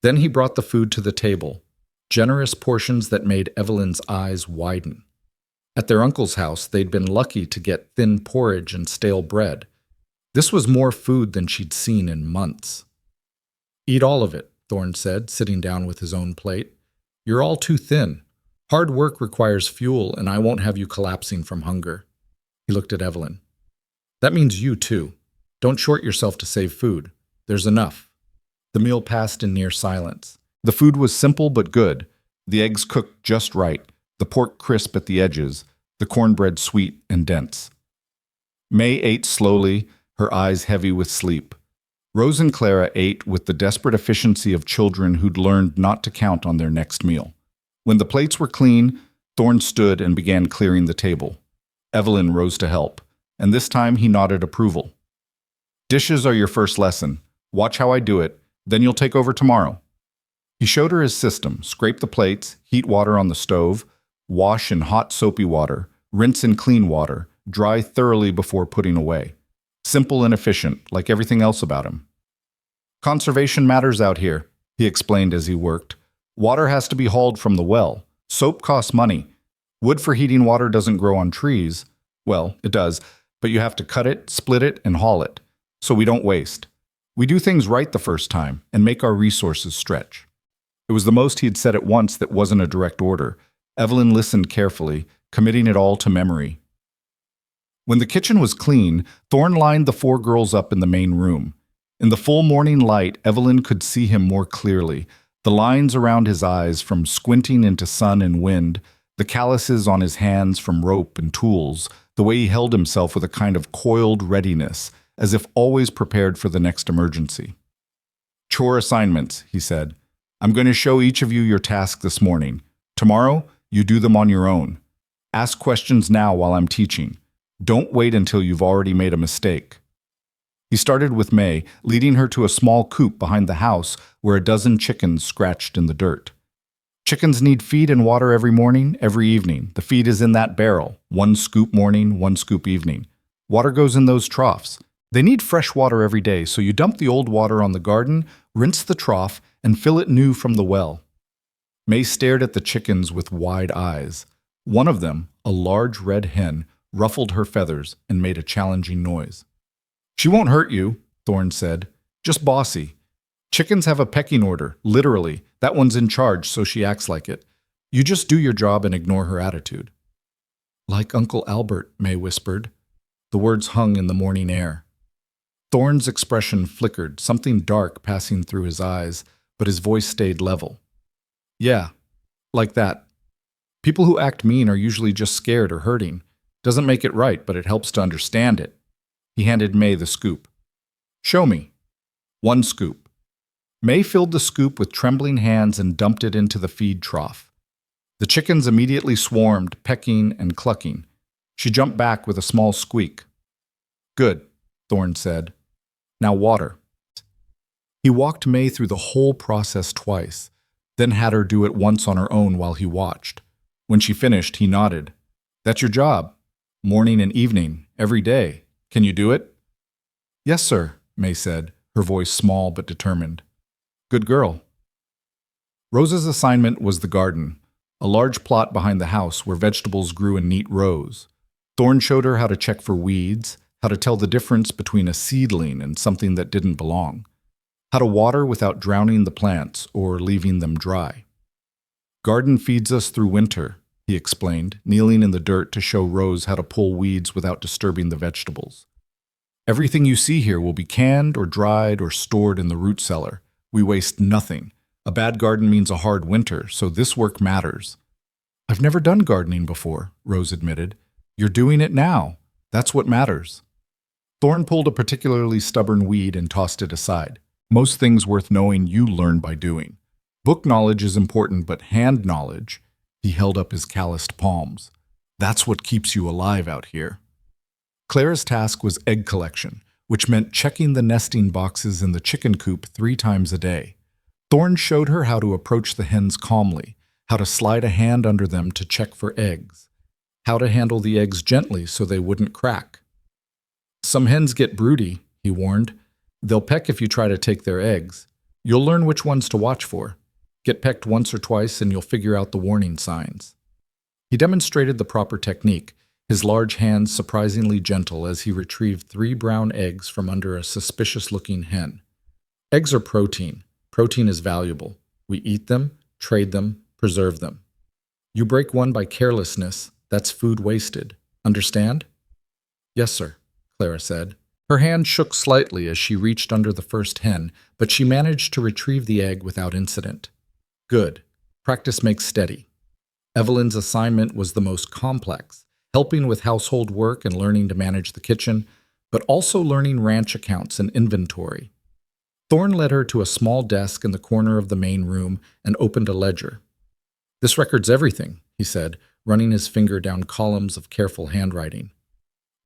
Then he brought the food to the table, generous portions that made Evelyn's eyes widen. At their uncle's house, they'd been lucky to get thin porridge and stale bread. This was more food than she'd seen in months. Eat all of it, Thorne said, sitting down with his own plate. You're all too thin. Hard work requires fuel, and I won't have you collapsing from hunger. He looked at Evelyn. That means you, too. Don't short yourself to save food. There's enough. The meal passed in near silence. The food was simple but good. The eggs cooked just right, the pork crisp at the edges, the cornbread sweet and dense. May ate slowly, her eyes heavy with sleep. Rose and Clara ate with the desperate efficiency of children who'd learned not to count on their next meal. When the plates were clean, Thorne stood and began clearing the table. Evelyn rose to help, and this time he nodded approval. Dishes are your first lesson. Watch how I do it, then you'll take over tomorrow. He showed her his system: scrape the plates, heat water on the stove, wash in hot soapy water, rinse in clean water, dry thoroughly before putting away. Simple and efficient, like everything else about him. Conservation matters out here, he explained as he worked. Water has to be hauled from the well. Soap costs money. Wood for heating water doesn't grow on trees. Well, it does, but you have to cut it, split it, and haul it. So we don't waste. We do things right the first time and make our resources stretch. It was the most he had said at once that wasn't a direct order. Evelyn listened carefully, committing it all to memory. When the kitchen was clean, Thorne lined the 4 girls up in the main room. In the full morning light, Evelyn could see him more clearly. The lines around his eyes from squinting into sun and wind, the calluses on his hands from rope and tools, the way he held himself with a kind of coiled readiness, as if always prepared for the next emergency. Chore assignments, he said. I'm going to show each of you your task this morning. Tomorrow, you do them on your own. Ask questions now while I'm teaching. Don't wait until you've already made a mistake. He started with May, leading her to a small coop behind the house where a dozen chickens scratched in the dirt. Chickens need feed and water every morning, every evening. The feed is in that barrel, 1 scoop morning, 1 scoop evening. Water goes in those troughs. They need fresh water every day, so you dump the old water on the garden, rinse the trough, and fill it new from the well. May stared at the chickens with wide eyes. One of them, a large red hen, ruffled her feathers and made a challenging noise. She won't hurt you, Thorne said. Just bossy. Chickens have a pecking order, literally. That one's in charge, so she acts like it. You just do your job and ignore her attitude. Like Uncle Albert, May whispered. The words hung in the morning air. Thorne's expression flickered, something dark passing through his eyes, but his voice stayed level. Yeah, like that. People who act mean are usually just scared or hurting. Doesn't make it right, but it helps to understand it. He handed May the scoop. Show me. 1 scoop. May filled the scoop with trembling hands and dumped it into the feed trough. The chickens immediately swarmed, pecking and clucking. She jumped back with a small squeak. Good, Thorne said. Now water. He walked May through the whole process twice, then had her do it once on her own while he watched. When she finished, he nodded. That's your job. Morning and evening, every day. Can you do it? Yes, sir, May said, her voice small but determined. Good girl. Rose's assignment was the garden, a large plot behind the house where vegetables grew in neat rows. Thorne showed her how to check for weeds, how to tell the difference between a seedling and something that didn't belong, how to water without drowning the plants or leaving them dry. Garden feeds us through winter, he explained, kneeling in the dirt to show Rose how to pull weeds without disturbing the vegetables. Everything you see here will be canned or dried or stored in the root cellar. We waste nothing. A bad garden means a hard winter, so this work matters. I've never done gardening before, Rose admitted. You're doing it now. That's what matters. Thorn pulled a particularly stubborn weed and tossed it aside. Most things worth knowing you learn by doing. Book knowledge is important, but hand knowledge, he held up his calloused palms. That's what keeps you alive out here. Clara's task was egg collection, which meant checking the nesting boxes in the chicken coop 3 times a day. Thorn showed her how to approach the hens calmly, how to slide a hand under them to check for eggs, how to handle the eggs gently so they wouldn't crack. Some hens get broody, he warned. They'll peck if you try to take their eggs. You'll learn which ones to watch for. Get pecked once or twice and you'll figure out the warning signs. He demonstrated the proper technique, his large hands surprisingly gentle as he retrieved 3 brown eggs from under a suspicious-looking hen. Eggs are protein. Protein is valuable. We eat them, trade them, preserve them. You break one by carelessness, that's food wasted. Understand? Yes, sir, Clara said. Her hand shook slightly as she reached under the first hen, but she managed to retrieve the egg without incident. Good. Practice makes steady. Evelyn's assignment was the most complex, helping with household work and learning to manage the kitchen, but also learning ranch accounts and inventory. Thorn led her to a small desk in the corner of the main room and opened a ledger. This records everything, he said, running his finger down columns of careful handwriting.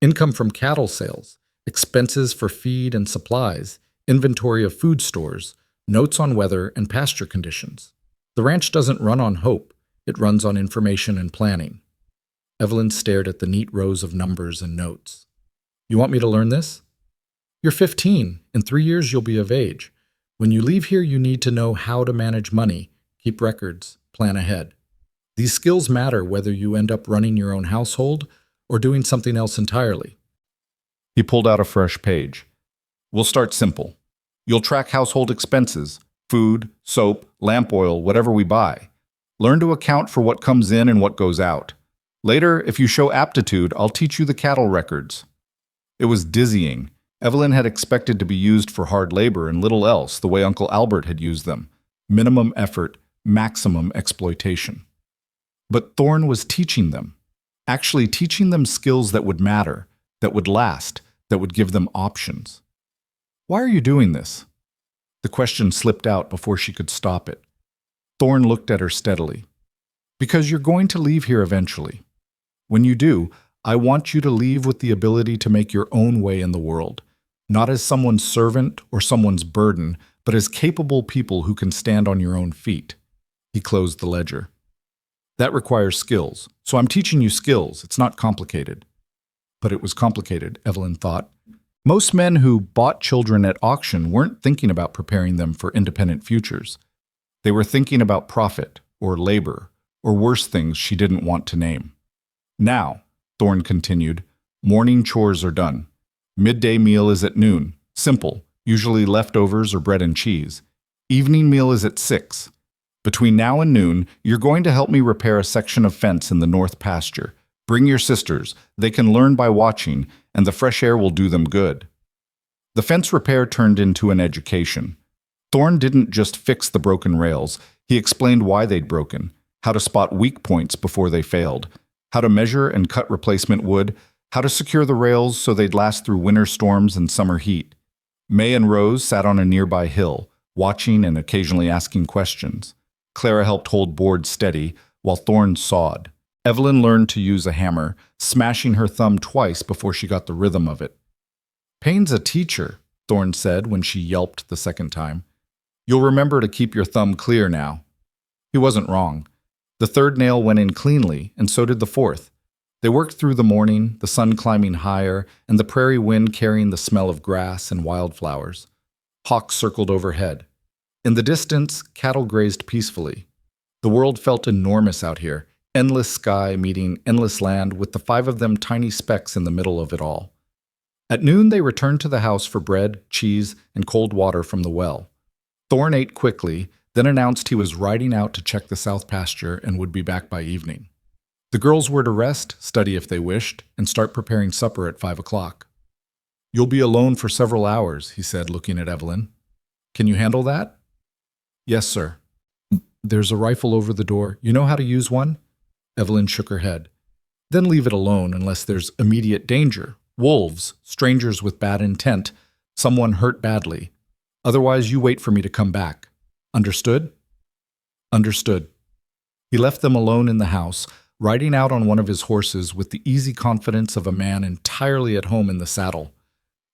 Income from cattle sales, expenses for feed and supplies, inventory of food stores, notes on weather and pasture conditions. The ranch doesn't run on hope, it runs on information and planning. Evelyn stared at the neat rows of numbers and notes. You want me to learn this? You're 15. In 3 years, you'll be of age. When you leave here, you need to know how to manage money, keep records, plan ahead. These skills matter whether you end up running your own household or doing something else entirely. He pulled out a fresh page. We'll start simple. You'll track household expenses, food, soap, lamp oil, whatever we buy. Learn to account for what comes in and what goes out. Later, if you show aptitude, I'll teach you the cattle records. It was dizzying. Evelyn had expected to be used for hard labor and little else, the way Uncle Albert had used them. Minimum effort, maximum exploitation. But Thorn was teaching them. Actually teaching them skills that would matter, that would last, that would give them options. Why are you doing this? The question slipped out before she could stop it. Thorn looked at her steadily. Because you're going to leave here eventually. When you do, I want you to leave with the ability to make your own way in the world, not as someone's servant or someone's burden, but as capable people who can stand on your own feet. He closed the ledger. That requires skills, so I'm teaching you skills. It's not complicated. But it was complicated, Evelyn thought. Most men who bought children at auction weren't thinking about preparing them for independent futures. They were thinking about profit, or labor, or worse things she didn't want to name. Now, Thorn continued, morning chores are done. Midday meal is at noon, simple, usually leftovers or bread and cheese. Evening meal is at 6. Between now and noon, you're going to help me repair a section of fence in the north pasture. Bring your sisters, they can learn by watching, and the fresh air will do them good. The fence repair turned into an education. Thorn didn't just fix the broken rails, he explained why they'd broken, how to spot weak points before they failed, how to measure and cut replacement wood, how to secure the rails so they'd last through winter storms and summer heat. May and Rose sat on a nearby hill, watching and occasionally asking questions. Clara helped hold boards steady, while Thorn sawed. Evelyn learned to use a hammer, smashing her thumb twice before she got the rhythm of it. Pain's a teacher, Thorn said when she yelped the second time. You'll remember to keep your thumb clear now. He wasn't wrong. The third nail went in cleanly, and so did the fourth. They worked through the morning, the sun climbing higher, and the prairie wind carrying the smell of grass and wildflowers. Hawks circled overhead. In the distance, cattle grazed peacefully. The world felt enormous out here, endless sky meeting endless land with the 5 of them tiny specks in the middle of it all. At noon, they returned to the house for bread, cheese, and cold water from the well. Thorn ate quickly, then announced he was riding out to check the south pasture and would be back by evening. The girls were to rest, study if they wished, and start preparing supper at 5 o'clock. You'll be alone for several hours, he said, looking at Evelyn. Can you handle that? Yes, sir. There's a rifle over the door. You know how to use one? Evelyn shook her head. Then leave it alone unless there's immediate danger. Wolves, strangers with bad intent, someone hurt badly. Otherwise, you wait for me to come back. Understood? Understood. He left them alone in the house, riding out on one of his horses with the easy confidence of a man entirely at home in the saddle.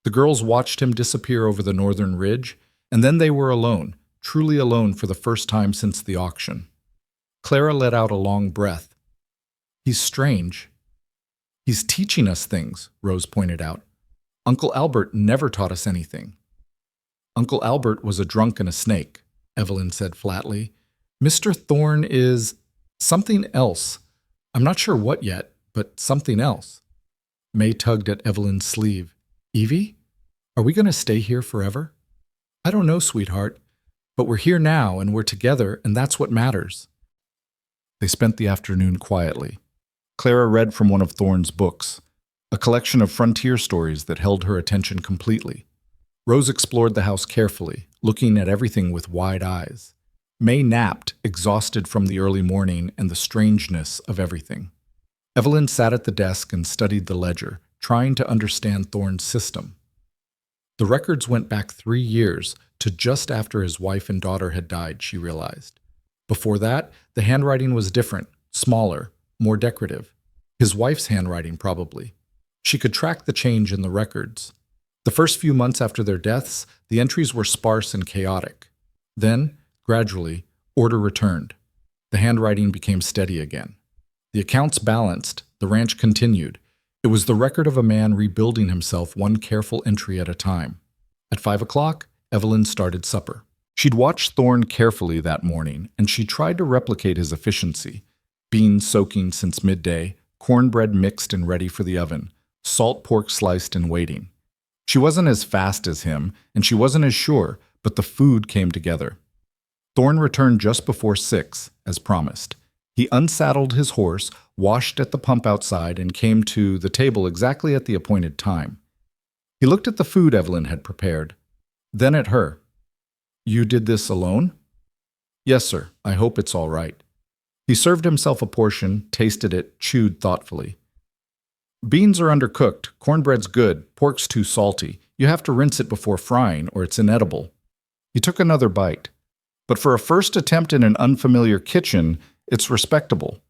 The girls watched him disappear over the northern ridge, and then they were alone, truly alone for the first time since the auction. Clara let out a long breath. He's strange. He's teaching us things, Rose pointed out. Uncle Albert never taught us anything. Uncle Albert was a drunk and a snake, Evelyn said flatly. Mr. Thorne is something else. I'm not sure what yet, but something else. May tugged at Evelyn's sleeve. Evie, are we going to stay here forever? I don't know, sweetheart, but we're here now and we're together, and that's what matters. They spent the afternoon quietly. Clara read from one of Thorne's books, a collection of frontier stories that held her attention completely. Rose explored the house carefully, looking at everything with wide eyes. May napped, exhausted from the early morning and the strangeness of everything. Evelyn sat at the desk and studied the ledger, trying to understand Thorne's system. The records went back 3 years to just after his wife and daughter had died, she realized. Before that, the handwriting was different, smaller, more decorative. His wife's handwriting, probably. She could track the change in the records. The first few months after their deaths, the entries were sparse and chaotic. Then, gradually, order returned. The handwriting became steady again. The accounts balanced, the ranch continued. It was the record of a man rebuilding himself one careful entry at a time. At 5 o'clock, Evelyn started supper. She'd watched Thorne carefully that morning, and she tried to replicate his efficiency. Beans soaking since midday, cornbread mixed and ready for the oven, salt pork sliced and waiting. She wasn't as fast as him, and she wasn't as sure, but the food came together. Thorne returned just before 6, as promised. He unsaddled his horse, washed at the pump outside, and came to the table exactly at the appointed time. He looked at the food Evelyn had prepared, then at her. You did this alone? Yes, sir. I hope it's all right. He served himself a portion, tasted it, chewed thoughtfully. Beans are undercooked, cornbread's good, pork's too salty. You have to rinse it before frying, or it's inedible. He took another bite. But for a first attempt in an unfamiliar kitchen, it's respectable.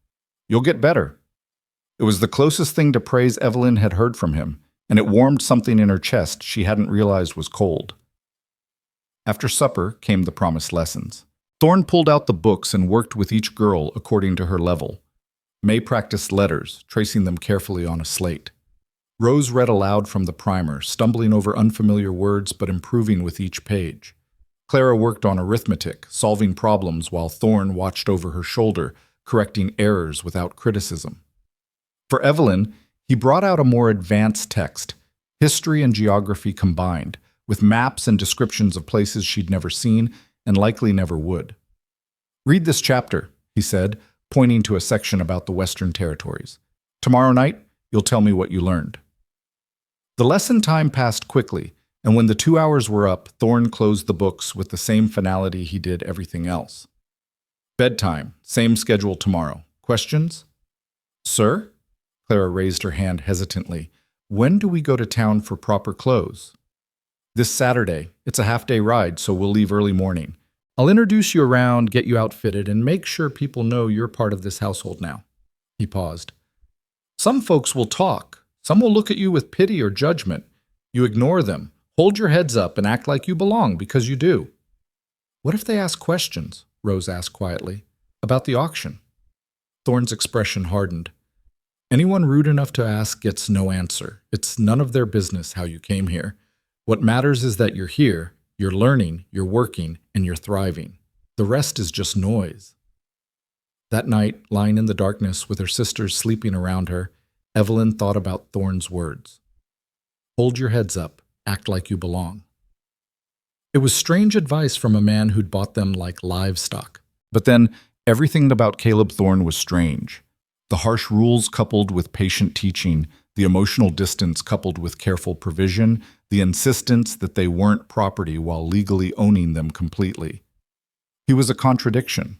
You'll get better. It was the closest thing to praise Evelyn had heard from him, and it warmed something in her chest she hadn't realized was cold. After supper came the promised lessons. Thorne pulled out the books and worked with each girl according to her level. May practiced letters, tracing them carefully on a slate. Rose read aloud from the primer, stumbling over unfamiliar words but improving with each page. Clara worked on arithmetic, solving problems while Thorne watched over her shoulder, correcting errors without criticism. For Evelyn, he brought out a more advanced text, history and geography combined, with maps and descriptions of places she'd never seen and likely never would. Read this chapter, he said, pointing to a section about the Western Territories. Tomorrow night, you'll tell me what you learned. The lesson time passed quickly, and when the 2 hours were up, Thorne closed the books with the same finality he did everything else. Bedtime, same schedule tomorrow. Questions? Sir? Clara raised her hand hesitantly. When do we go to town for proper clothes? This Saturday. It's a half-day ride, so we'll leave early morning. I'll introduce you around, get you outfitted, and make sure people know you're part of this household now. He paused. Some folks will talk. Some will look at you with pity or judgment. You ignore them. Hold your heads up and act like you belong, because you do. What if they ask questions? Rose asked quietly. About the auction. Thorne's expression hardened. Anyone rude enough to ask gets no answer. It's none of their business how you came here. What matters is that you're here, you're learning, you're working, and you're thriving. The rest is just noise. That night, lying in the darkness with her sisters sleeping around her, Evelyn thought about Thorne's words. Hold your heads up, act like you belong. It was strange advice from a man who'd bought them like livestock. But then, everything about Caleb Thorne was strange. The harsh rules coupled with patient teaching, the emotional distance coupled with careful provision, the insistence that they weren't property while legally owning them completely. He was a contradiction.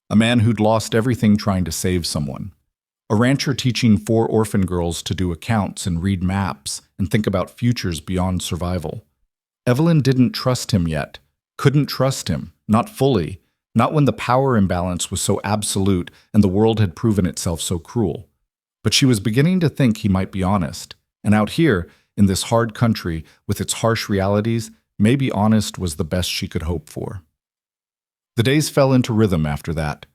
A man who'd lost everything trying to save someone. A rancher teaching 4 orphan girls to do accounts and read maps and think about futures beyond survival. Evelyn didn't trust him yet, couldn't trust him, not fully, not when the power imbalance was so absolute and the world had proven itself so cruel. But she was beginning to think he might be honest, and out here, in this hard country with its harsh realities, maybe honest was the best she could hope for. The days fell into rhythm after that.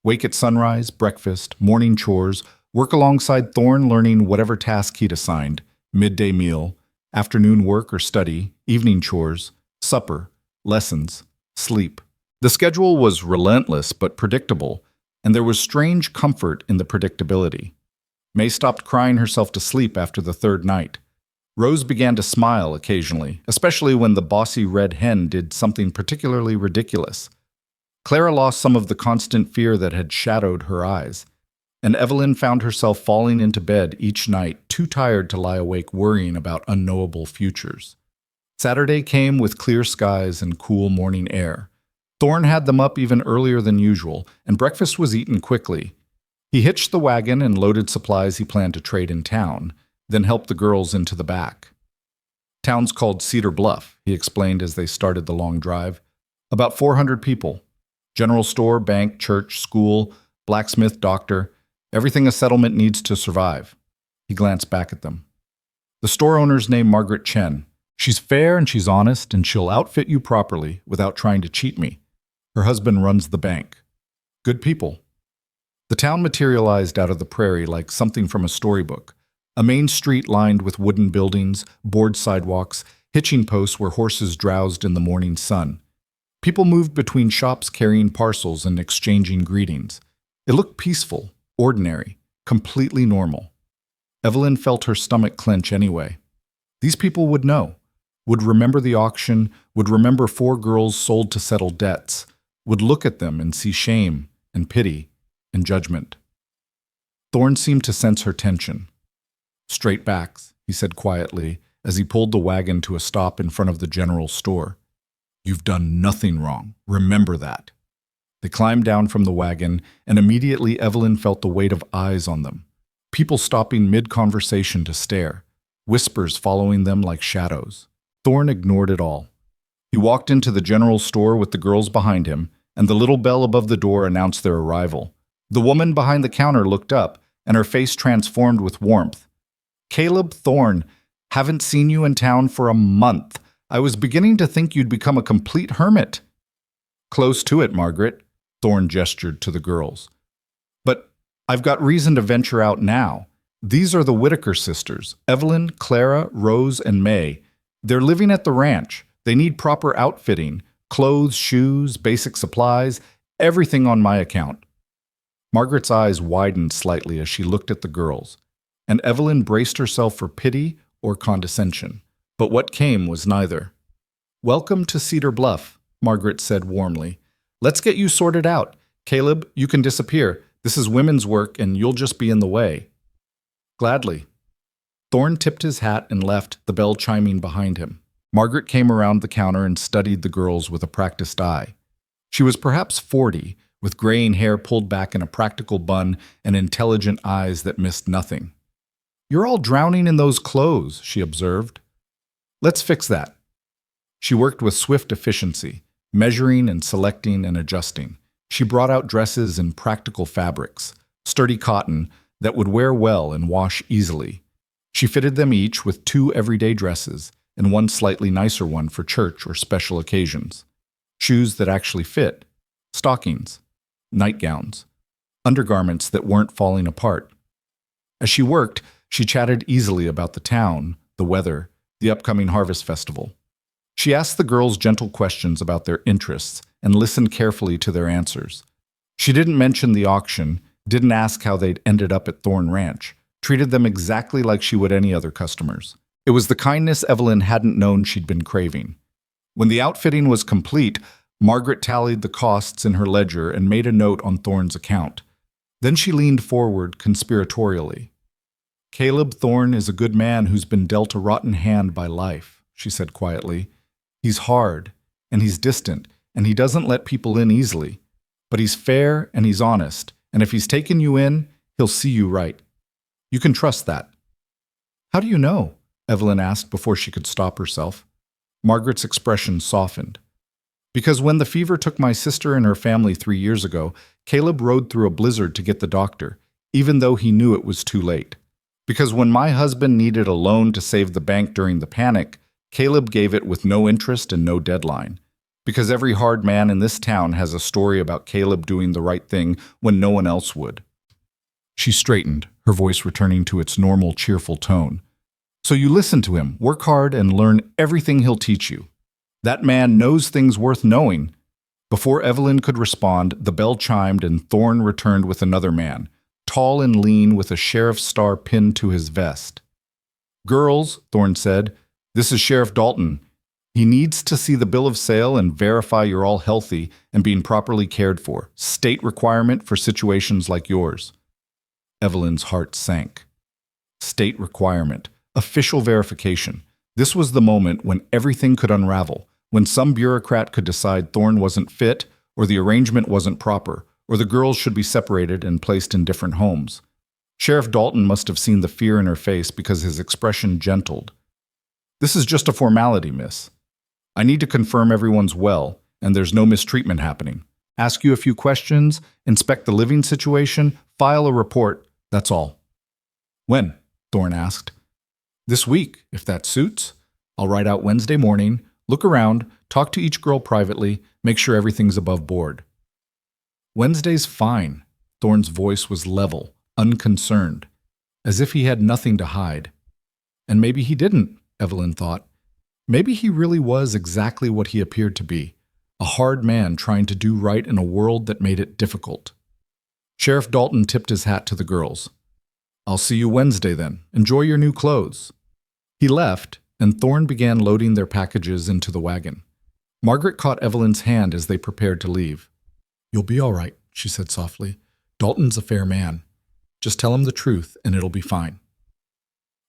Wake at sunrise, breakfast, morning chores, work alongside Thorne learning whatever task he'd assigned, midday meal, afternoon work or study, evening chores, supper, lessons, sleep. The schedule was relentless but predictable, and there was strange comfort in the predictability. May stopped crying herself to sleep after the 3rd night. Rose began to smile occasionally, especially when the bossy red hen did something particularly ridiculous. Clara lost some of the constant fear that had shadowed her eyes, and Evelyn found herself falling into bed each night, too tired to lie awake worrying about unknowable futures. Saturday came with clear skies and cool morning air. Thorne had them up even earlier than usual, and breakfast was eaten quickly. He hitched the wagon and loaded supplies he planned to trade in town, then helped the girls into the back. Town's called Cedar Bluff, he explained as they started the long drive. About 400 people. General store, bank, church, school, blacksmith, doctor, everything a settlement needs to survive. He glanced back at them. The store owner's named Margaret Chen. She's fair and she's honest, and she'll outfit you properly without trying to cheat me. Her husband runs the bank. Good people. The town materialized out of the prairie like something from a storybook. A main street lined with wooden buildings, board sidewalks, hitching posts where horses drowsed in the morning sun. People moved between shops carrying parcels and exchanging greetings. It looked peaceful, ordinary, completely normal. Evelyn felt her stomach clench anyway. These people would know, would remember the auction, would remember 4 girls sold to settle debts, would look at them and see shame and pity and judgment. Thorne seemed to sense her tension. Straight backs, he said quietly as he pulled the wagon to a stop in front of the general store. You've done nothing wrong. Remember that. They climbed down from the wagon, and immediately Evelyn felt the weight of eyes on them. People stopping mid-conversation to stare, whispers following them like shadows. Thorne ignored it all. He walked into the general store with the girls behind him, and the little bell above the door announced their arrival. The woman behind the counter looked up, and her face transformed with warmth. Caleb Thorne, haven't seen you in town for a month. I was beginning to think you'd become a complete hermit. Close to it, Margaret, Thorne gestured to the girls. But I've got reason to venture out now. These are the Whitaker sisters, Evelyn, Clara, Rose, and May. They're living at the ranch. They need proper outfitting, clothes, shoes, basic supplies, everything on my account. Margaret's eyes widened slightly as she looked at the girls, and Evelyn braced herself for pity or condescension. But what came was neither. Welcome to Cedar Bluff, Margaret said warmly. Let's get you sorted out. Caleb, you can disappear. This is women's work and you'll just be in the way. Gladly. Thorne tipped his hat and left, the bell chiming behind him. Margaret came around the counter and studied the girls with a practiced eye. She was perhaps 40, with graying hair pulled back in a practical bun and intelligent eyes that missed nothing. You're all drowning in those clothes, she observed. Let's fix that. She worked with swift efficiency, measuring and selecting and adjusting. She brought out dresses in practical fabrics, sturdy cotton that would wear well and wash easily. She fitted them each with 2 everyday dresses and 1 slightly nicer one for church or special occasions. Shoes that actually fit, stockings, nightgowns, undergarments that weren't falling apart. As she worked, she chatted easily about the town, the weather, the upcoming harvest festival. She asked the girls gentle questions about their interests and listened carefully to their answers. She didn't mention the auction, didn't ask how they'd ended up at Thorne Ranch, treated them exactly like she would any other customers. It was the kindness Evelyn hadn't known she'd been craving. When the outfitting was complete, Margaret tallied the costs in her ledger and made a note on Thorne's account. Then she leaned forward conspiratorially. Caleb Thorne is a good man who's been dealt a rotten hand by life, she said quietly. He's hard, and he's distant, and he doesn't let people in easily. But he's fair and he's honest, and if he's taken you in, he'll see you right. You can trust that. How do you know? Evelyn asked before she could stop herself. Margaret's expression softened. Because when the fever took my sister and her family 3 years ago, Caleb rode through a blizzard to get the doctor, even though he knew it was too late. Because when my husband needed a loan to save the bank during the panic, Caleb gave it with no interest and no deadline. Because every hard man in this town has a story about Caleb doing the right thing when no one else would. She straightened, her voice returning to its normal, cheerful tone. So you listen to him, work hard, and learn everything he'll teach you. That man knows things worth knowing. Before Evelyn could respond, the bell chimed and Thorne returned with another man, tall and lean with a sheriff's star pinned to his vest. Girls, Thorne said, this is Sheriff Dalton. He needs to see the bill of sale and verify you're all healthy and being properly cared for. State requirement for situations like yours. Evelyn's heart sank. State requirement. Official verification. This was the moment when everything could unravel, when some bureaucrat could decide Thorne wasn't fit, or the arrangement wasn't proper, or the girls should be separated and placed in different homes. Sheriff Dalton must have seen the fear in her face because his expression gentled. This is just a formality, miss. I need to confirm everyone's well, and there's no mistreatment happening. Ask you a few questions, inspect the living situation, file a report, that's all. When? Thorne asked. This week, if that suits. I'll ride out Wednesday morning, look around, talk to each girl privately, make sure everything's above board. Wednesday's fine. Thorne's voice was level, unconcerned, as if he had nothing to hide. And maybe he didn't, Evelyn thought. Maybe he really was exactly what he appeared to be, a hard man trying to do right in a world that made it difficult. Sheriff Dalton tipped his hat to the girls. I'll see you Wednesday then. Enjoy your new clothes. He left, and Thorne began loading their packages into the wagon. Margaret caught Evelyn's hand as they prepared to leave. You'll be all right, she said softly. Dalton's a fair man. Just tell him the truth, and it'll be fine.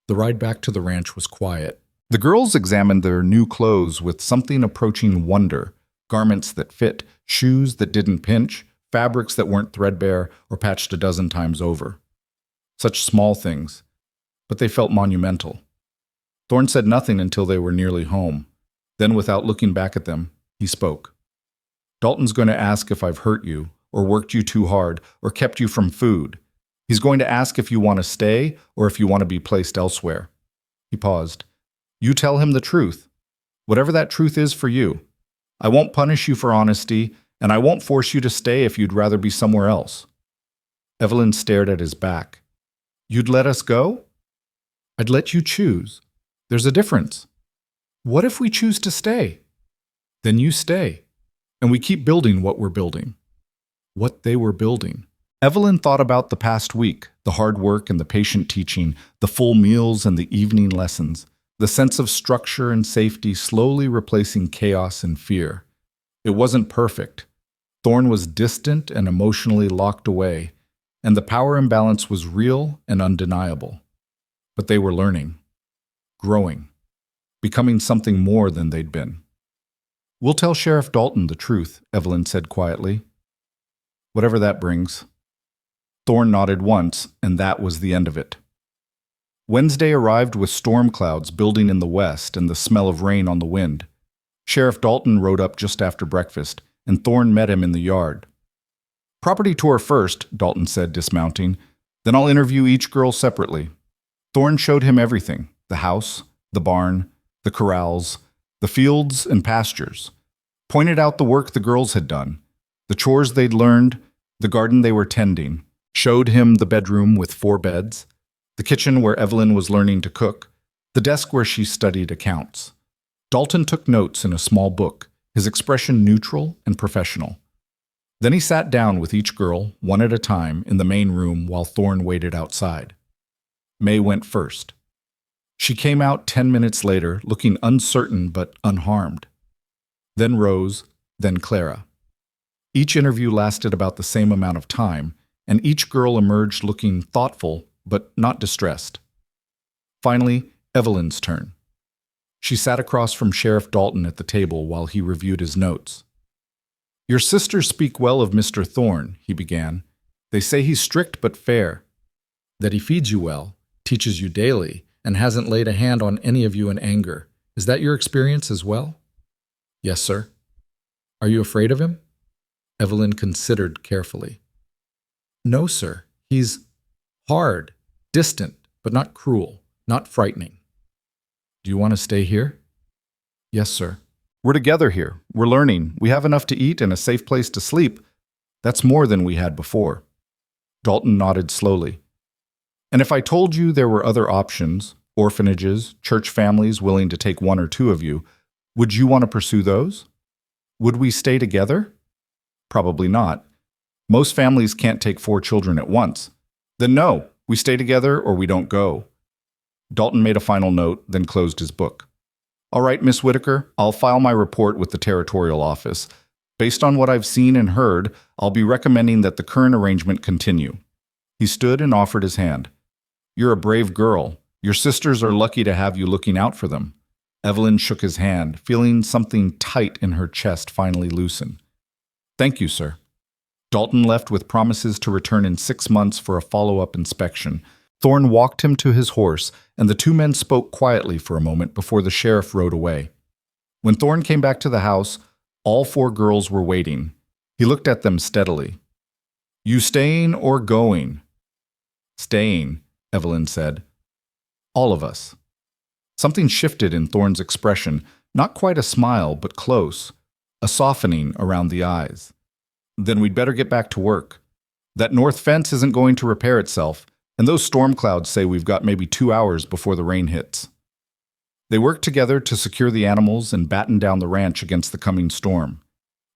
The ride back to the ranch was quiet. The girls examined their new clothes with something approaching wonder. Garments that fit, shoes that didn't pinch, fabrics that weren't threadbare or patched a dozen times over. Such small things, but they felt monumental. Thorne said nothing until they were nearly home. Then, without looking back at them, he spoke. Dalton's going to ask if I've hurt you, or worked you too hard, or kept you from food. He's going to ask if you want to stay, or if you want to be placed elsewhere. He paused. You tell him the truth, whatever that truth is for you. I won't punish you for honesty, and I won't force you to stay if you'd rather be somewhere else. Evelyn stared at his back. You'd let us go? I'd let you choose. There's a difference. What if we choose to stay? Then you stay, and we keep building what we're building. What they were building. Evelyn thought about the past week, the hard work and the patient teaching, the full meals and the evening lessons, the sense of structure and safety slowly replacing chaos and fear. It wasn't perfect. Thorne was distant and emotionally locked away, and the power imbalance was real and undeniable. But they were learning, growing, becoming something more than they'd been. We'll tell Sheriff Dalton the truth, Evelyn said quietly. Whatever that brings. Thorne nodded once, and that was the end of it. Wednesday arrived with storm clouds building in the west and the smell of rain on the wind. Sheriff Dalton rode up just after breakfast, and Thorne met him in the yard. Property tour first, Dalton said, dismounting. Then I'll interview each girl separately. Thorne showed him everything, the house, the barn, the corrals, the fields and pastures. Pointed out the work the girls had done, the chores they'd learned, the garden they were tending. Showed him the bedroom with 4 beds, the kitchen where Evelyn was learning to cook, the desk where she studied accounts. Dalton took notes in a small book, his expression neutral and professional. Then he sat down with each girl, one at a time, in the main room while Thorne waited outside. May went first. She came out 10 minutes later, looking uncertain but unharmed. Then Rose, then Clara. Each interview lasted about the same amount of time, and each girl emerged looking thoughtful but not distressed. Finally, Evelyn's turn. She sat across from Sheriff Dalton at the table while he reviewed his notes. "Your sisters speak well of Mr. Thorne," he began. "They say he's strict but fair, that he feeds you well, teaches you daily, and hasn't laid a hand on any of you in anger. Is that your experience as well?" "Yes, sir." "Are you afraid of him?" Evelyn considered carefully. "No, sir. He's hard, distant, but not cruel, not frightening." "Do you want to stay here?" "Yes, sir." "We're together here. We're learning. We have enough to eat and a safe place to sleep. That's more than we had before." Dalton nodded slowly. "And if I told you there were other options, orphanages, church families willing to take one or two of you, would you want to pursue those? Would we stay together? Probably not. Most families can't take 4 children at once. Then no, we stay together or we don't go." Dalton made a final note, then closed his book. "All right, Miss Whitaker, I'll file my report with the territorial office. Based on what I've seen and heard, I'll be recommending that the current arrangement continue." He stood and offered his hand. "You're a brave girl. Your sisters are lucky to have you looking out for them." Evelyn shook his hand, feeling something tight in her chest finally loosen. "Thank you, sir." Dalton left with promises to return in 6 months for a follow-up inspection. Thorne walked him to his horse, and the two men spoke quietly for a moment before the sheriff rode away. When Thorne came back to the house, all 4 girls were waiting. He looked at them steadily. "You staying or going?" "Staying," Evelyn said. "All of us." Something shifted in Thorne's expression, not quite a smile, but close, a softening around the eyes. "Then we'd better get back to work. That north fence isn't going to repair itself, and those storm clouds say we've got maybe 2 hours before the rain hits." They worked together to secure the animals and batten down the ranch against the coming storm.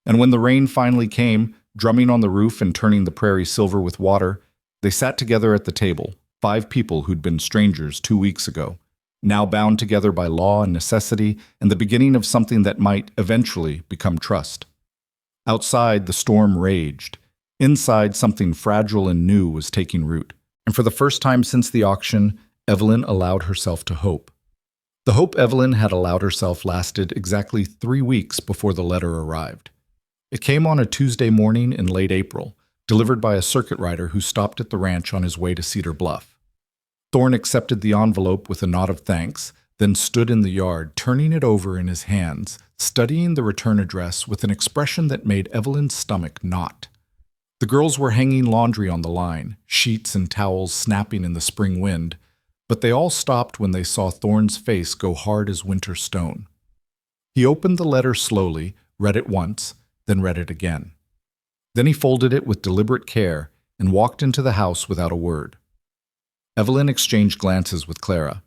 And when the rain finally came, drumming on the roof and turning the prairie silver with water, they sat together at the table, 5 people who'd been strangers 2 weeks ago, now bound together by law and necessity and the beginning of something that might eventually become trust. Outside, the storm raged. Inside, something fragile and new was taking root. And for the first time since the auction, Evelyn allowed herself to hope. The hope Evelyn had allowed herself lasted exactly 3 weeks before the letter arrived. It came on a Tuesday morning in late April, delivered by a circuit rider who stopped at the ranch on his way to Cedar Bluff. Thorne accepted the envelope with a nod of thanks, then stood in the yard, turning it over in his hands, studying the return address with an expression that made Evelyn's stomach knot. The girls were hanging laundry on the line, sheets and towels snapping in the spring wind, but they all stopped when they saw Thorne's face go hard as winter stone. He opened the letter slowly, read it once, then read it again. Then he folded it with deliberate care and walked into the house without a word. Evelyn exchanged glances with Clara.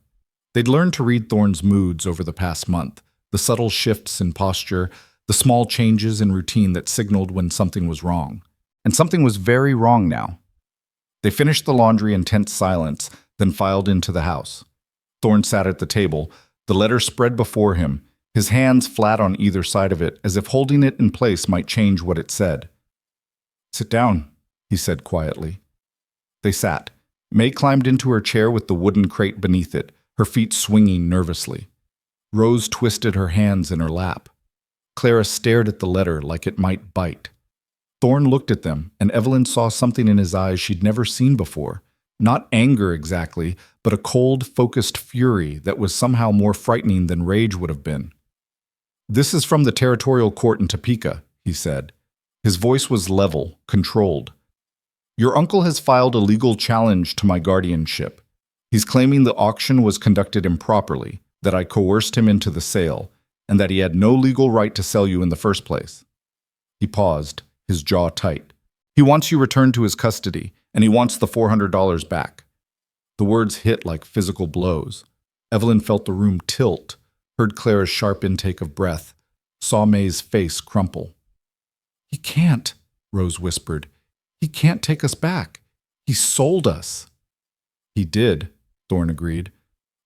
They'd learned to read Thorne's moods over the past month, the subtle shifts in posture, the small changes in routine that signaled when something was wrong. And something was very wrong now. They finished the laundry in tense silence, then filed into the house. Thorne sat at the table, the letter spread before him, his hands flat on either side of it, as if holding it in place might change what it said. "Sit down," he said quietly. They sat. May climbed into her chair with the wooden crate beneath it, her feet swinging nervously. Rose twisted her hands in her lap. Clara stared at the letter like it might bite. Thorne looked at them, and Evelyn saw something in his eyes she'd never seen before. Not anger exactly, but a cold, focused fury that was somehow more frightening than rage would have been. "This is from the territorial court in Topeka," he said. His voice was level, controlled. "Your uncle has filed a legal challenge to my guardianship. He's claiming the auction was conducted improperly, that I coerced him into the sale, and that he had no legal right to sell you in the first place." He paused, his jaw tight. "He wants you returned to his custody, and he wants the $400 back." The words hit like physical blows. Evelyn felt the room tilt, heard Clara's sharp intake of breath, saw May's face crumple. "He can't," Rose whispered. "He can't take us back. He sold us." "He did," Thorne agreed.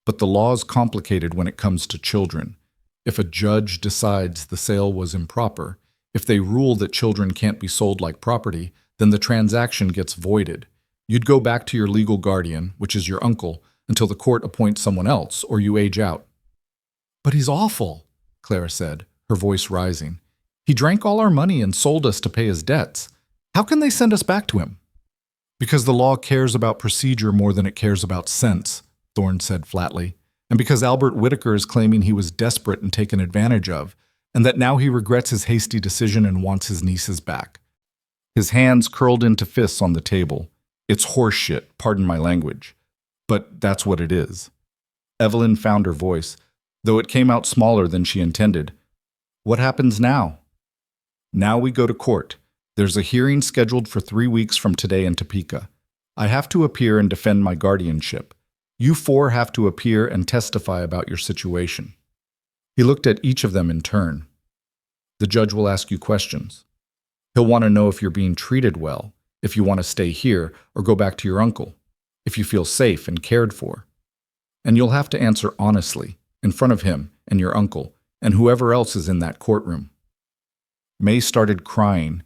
"But the law's complicated when it comes to children. If a judge decides the sale was improper, if they rule that children can't be sold like property, then the transaction gets voided. You'd go back to your legal guardian, which is your uncle, until the court appoints someone else or you age out. But he's awful, Clara said, her voice rising. He drank all our money and sold us to pay his debts. How can they send us back to him? Because the law cares about procedure more than it cares about sense, Thorne said flatly, and because Albert Whitaker is claiming he was desperate and taken advantage of, and that now he regrets his hasty decision and wants his nieces back. His hands curled into fists on the table. It's horseshit, pardon my language. But that's what it is. Evelyn found her voice, though it came out smaller than she intended. What happens now? Now we go to court. There's a hearing scheduled for 3 weeks from today in Topeka. I have to appear and defend my guardianship. You 4 have to appear and testify about your situation. He looked at each of them in turn. The judge will ask you questions. He'll want to know if you're being treated well, if you want to stay here or go back to your uncle, if you feel safe and cared for. And you'll have to answer honestly, in front of him and your uncle and whoever else is in that courtroom. May started crying,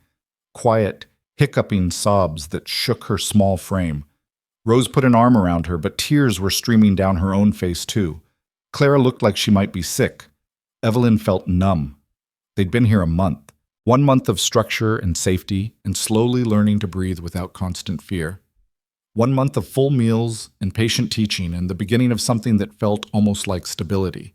quiet, hiccuping sobs that shook her small frame. Rose put an arm around her, but tears were streaming down her own face too. Clara looked like she might be sick. Evelyn felt numb. They'd been here a month. 1 month of structure and safety and slowly learning to breathe without constant fear. 1 month of full meals and patient teaching and the beginning of something that felt almost like stability.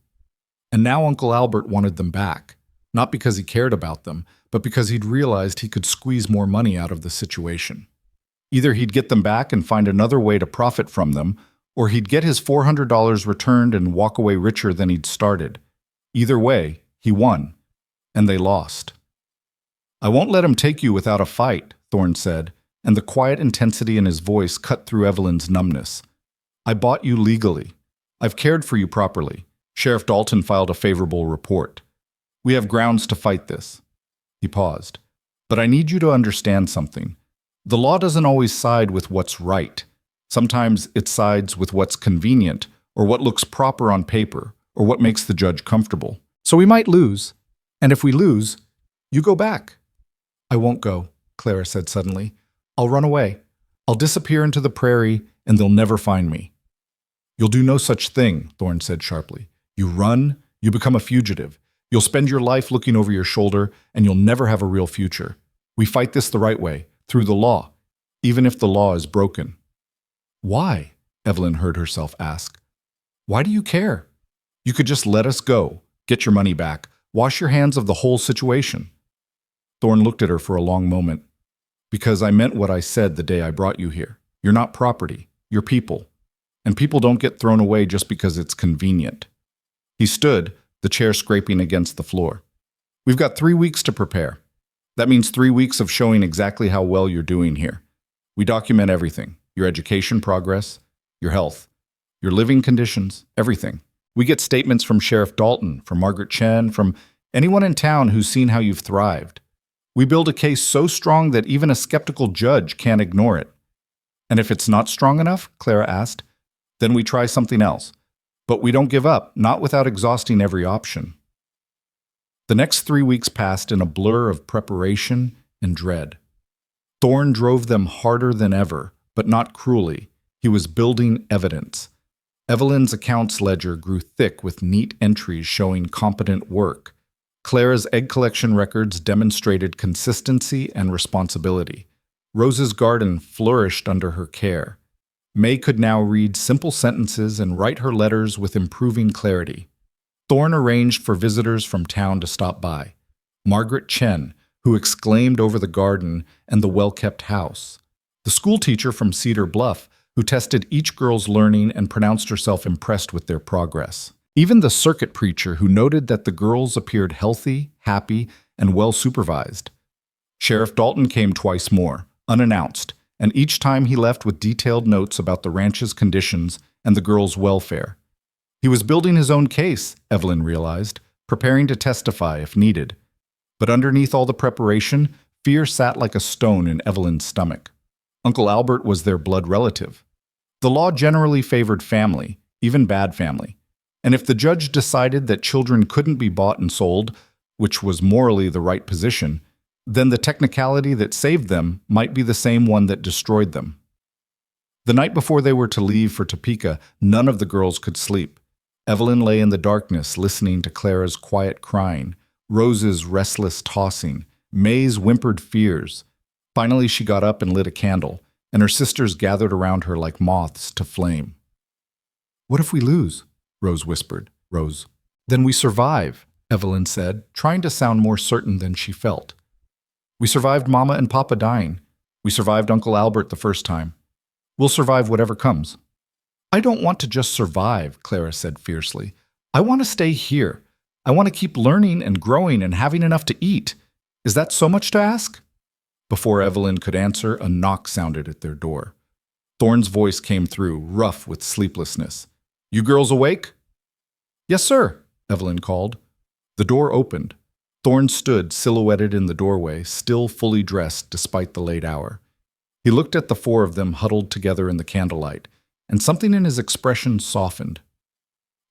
And now Uncle Albert wanted them back, not because he cared about them, but because he'd realized he could squeeze more money out of the situation. Either he'd get them back and find another way to profit from them, or he'd get his $400 returned and walk away richer than he'd started. Either way, he won, and they lost. I won't let him take you without a fight, Thorne said, and the quiet intensity in his voice cut through Evelyn's numbness. I bought you legally. I've cared for you properly. Sheriff Dalton filed a favorable report. We have grounds to fight this. He paused. But I need you to understand something. The law doesn't always side with what's right. Sometimes it sides with what's convenient, or what looks proper on paper, or what makes the judge comfortable. So we might lose. And if we lose, you go back. I won't go, Clara said suddenly. I'll run away. I'll disappear into the prairie, and they'll never find me. You'll do no such thing, Thorne said sharply. You run, you become a fugitive. You'll spend your life looking over your shoulder, and you'll never have a real future. We fight this the right way, through the law, even if the law is broken. Why? Evelyn heard herself ask. Why do you care? You could just let us go, get your money back, wash your hands of the whole situation. Thorne looked at her for a long moment. Because I meant what I said the day I brought you here. You're not property, you're people. And people don't get thrown away just because it's convenient. He stood, the chair scraping against the floor. We've got 3 weeks to prepare. That means 3 weeks of showing exactly how well you're doing here. We document everything, your education progress, your health, your living conditions, everything. We get statements from Sheriff Dalton, from Margaret Chen, from anyone in town who's seen how you've thrived. We build a case so strong that even a skeptical judge can't ignore it. And if it's not strong enough, Clara asked, then we try something else. But we don't give up, not without exhausting every option. The next 3 weeks passed in a blur of preparation and dread. Thorne drove them harder than ever, but not cruelly. He was building evidence. Evelyn's accounts ledger grew thick with neat entries showing competent work. Clara's egg collection records demonstrated consistency and responsibility. Rose's garden flourished under her care. May could now read simple sentences and write her letters with improving clarity. Thorne arranged for visitors from town to stop by. Margaret Chen, who exclaimed over the garden and the well-kept house. The schoolteacher from Cedar Bluff, who tested each girl's learning and pronounced herself impressed with their progress. Even the circuit preacher who noted that the girls appeared healthy, happy, and well-supervised. Sheriff Dalton came twice more, unannounced, and each time he left with detailed notes about the ranch's conditions and the girls' welfare. He was building his own case, Evelyn realized, preparing to testify if needed. But underneath all the preparation, fear sat like a stone in Evelyn's stomach. Uncle Albert was their blood relative. The law generally favored family, even bad family. And if the judge decided that children couldn't be bought and sold, which was morally the right position, then the technicality that saved them might be the same one that destroyed them. The night before they were to leave for Topeka, none of the girls could sleep. Evelyn lay in the darkness, listening to Clara's quiet crying, Rose's restless tossing, May's whimpered fears. Finally, she got up and lit a candle, and her sisters gathered around her like moths to flame. "What if we lose?" Rose whispered. Rose. "Then we survive," Evelyn said, trying to sound more certain than she felt. "We survived Mama and Papa dying. We survived Uncle Albert the first time. We'll survive whatever comes." "I don't want to just survive," Clara said fiercely. "I want to stay here. I want to keep learning and growing and having enough to eat. Is that so much to ask?" Before Evelyn could answer, a knock sounded at their door. Thorne's voice came through, rough with sleeplessness. "You girls awake?" "Yes, sir," Evelyn called. The door opened. Thorne stood silhouetted in the doorway, still fully dressed despite the late hour. He looked at the four of them huddled together in the candlelight, and something in his expression softened.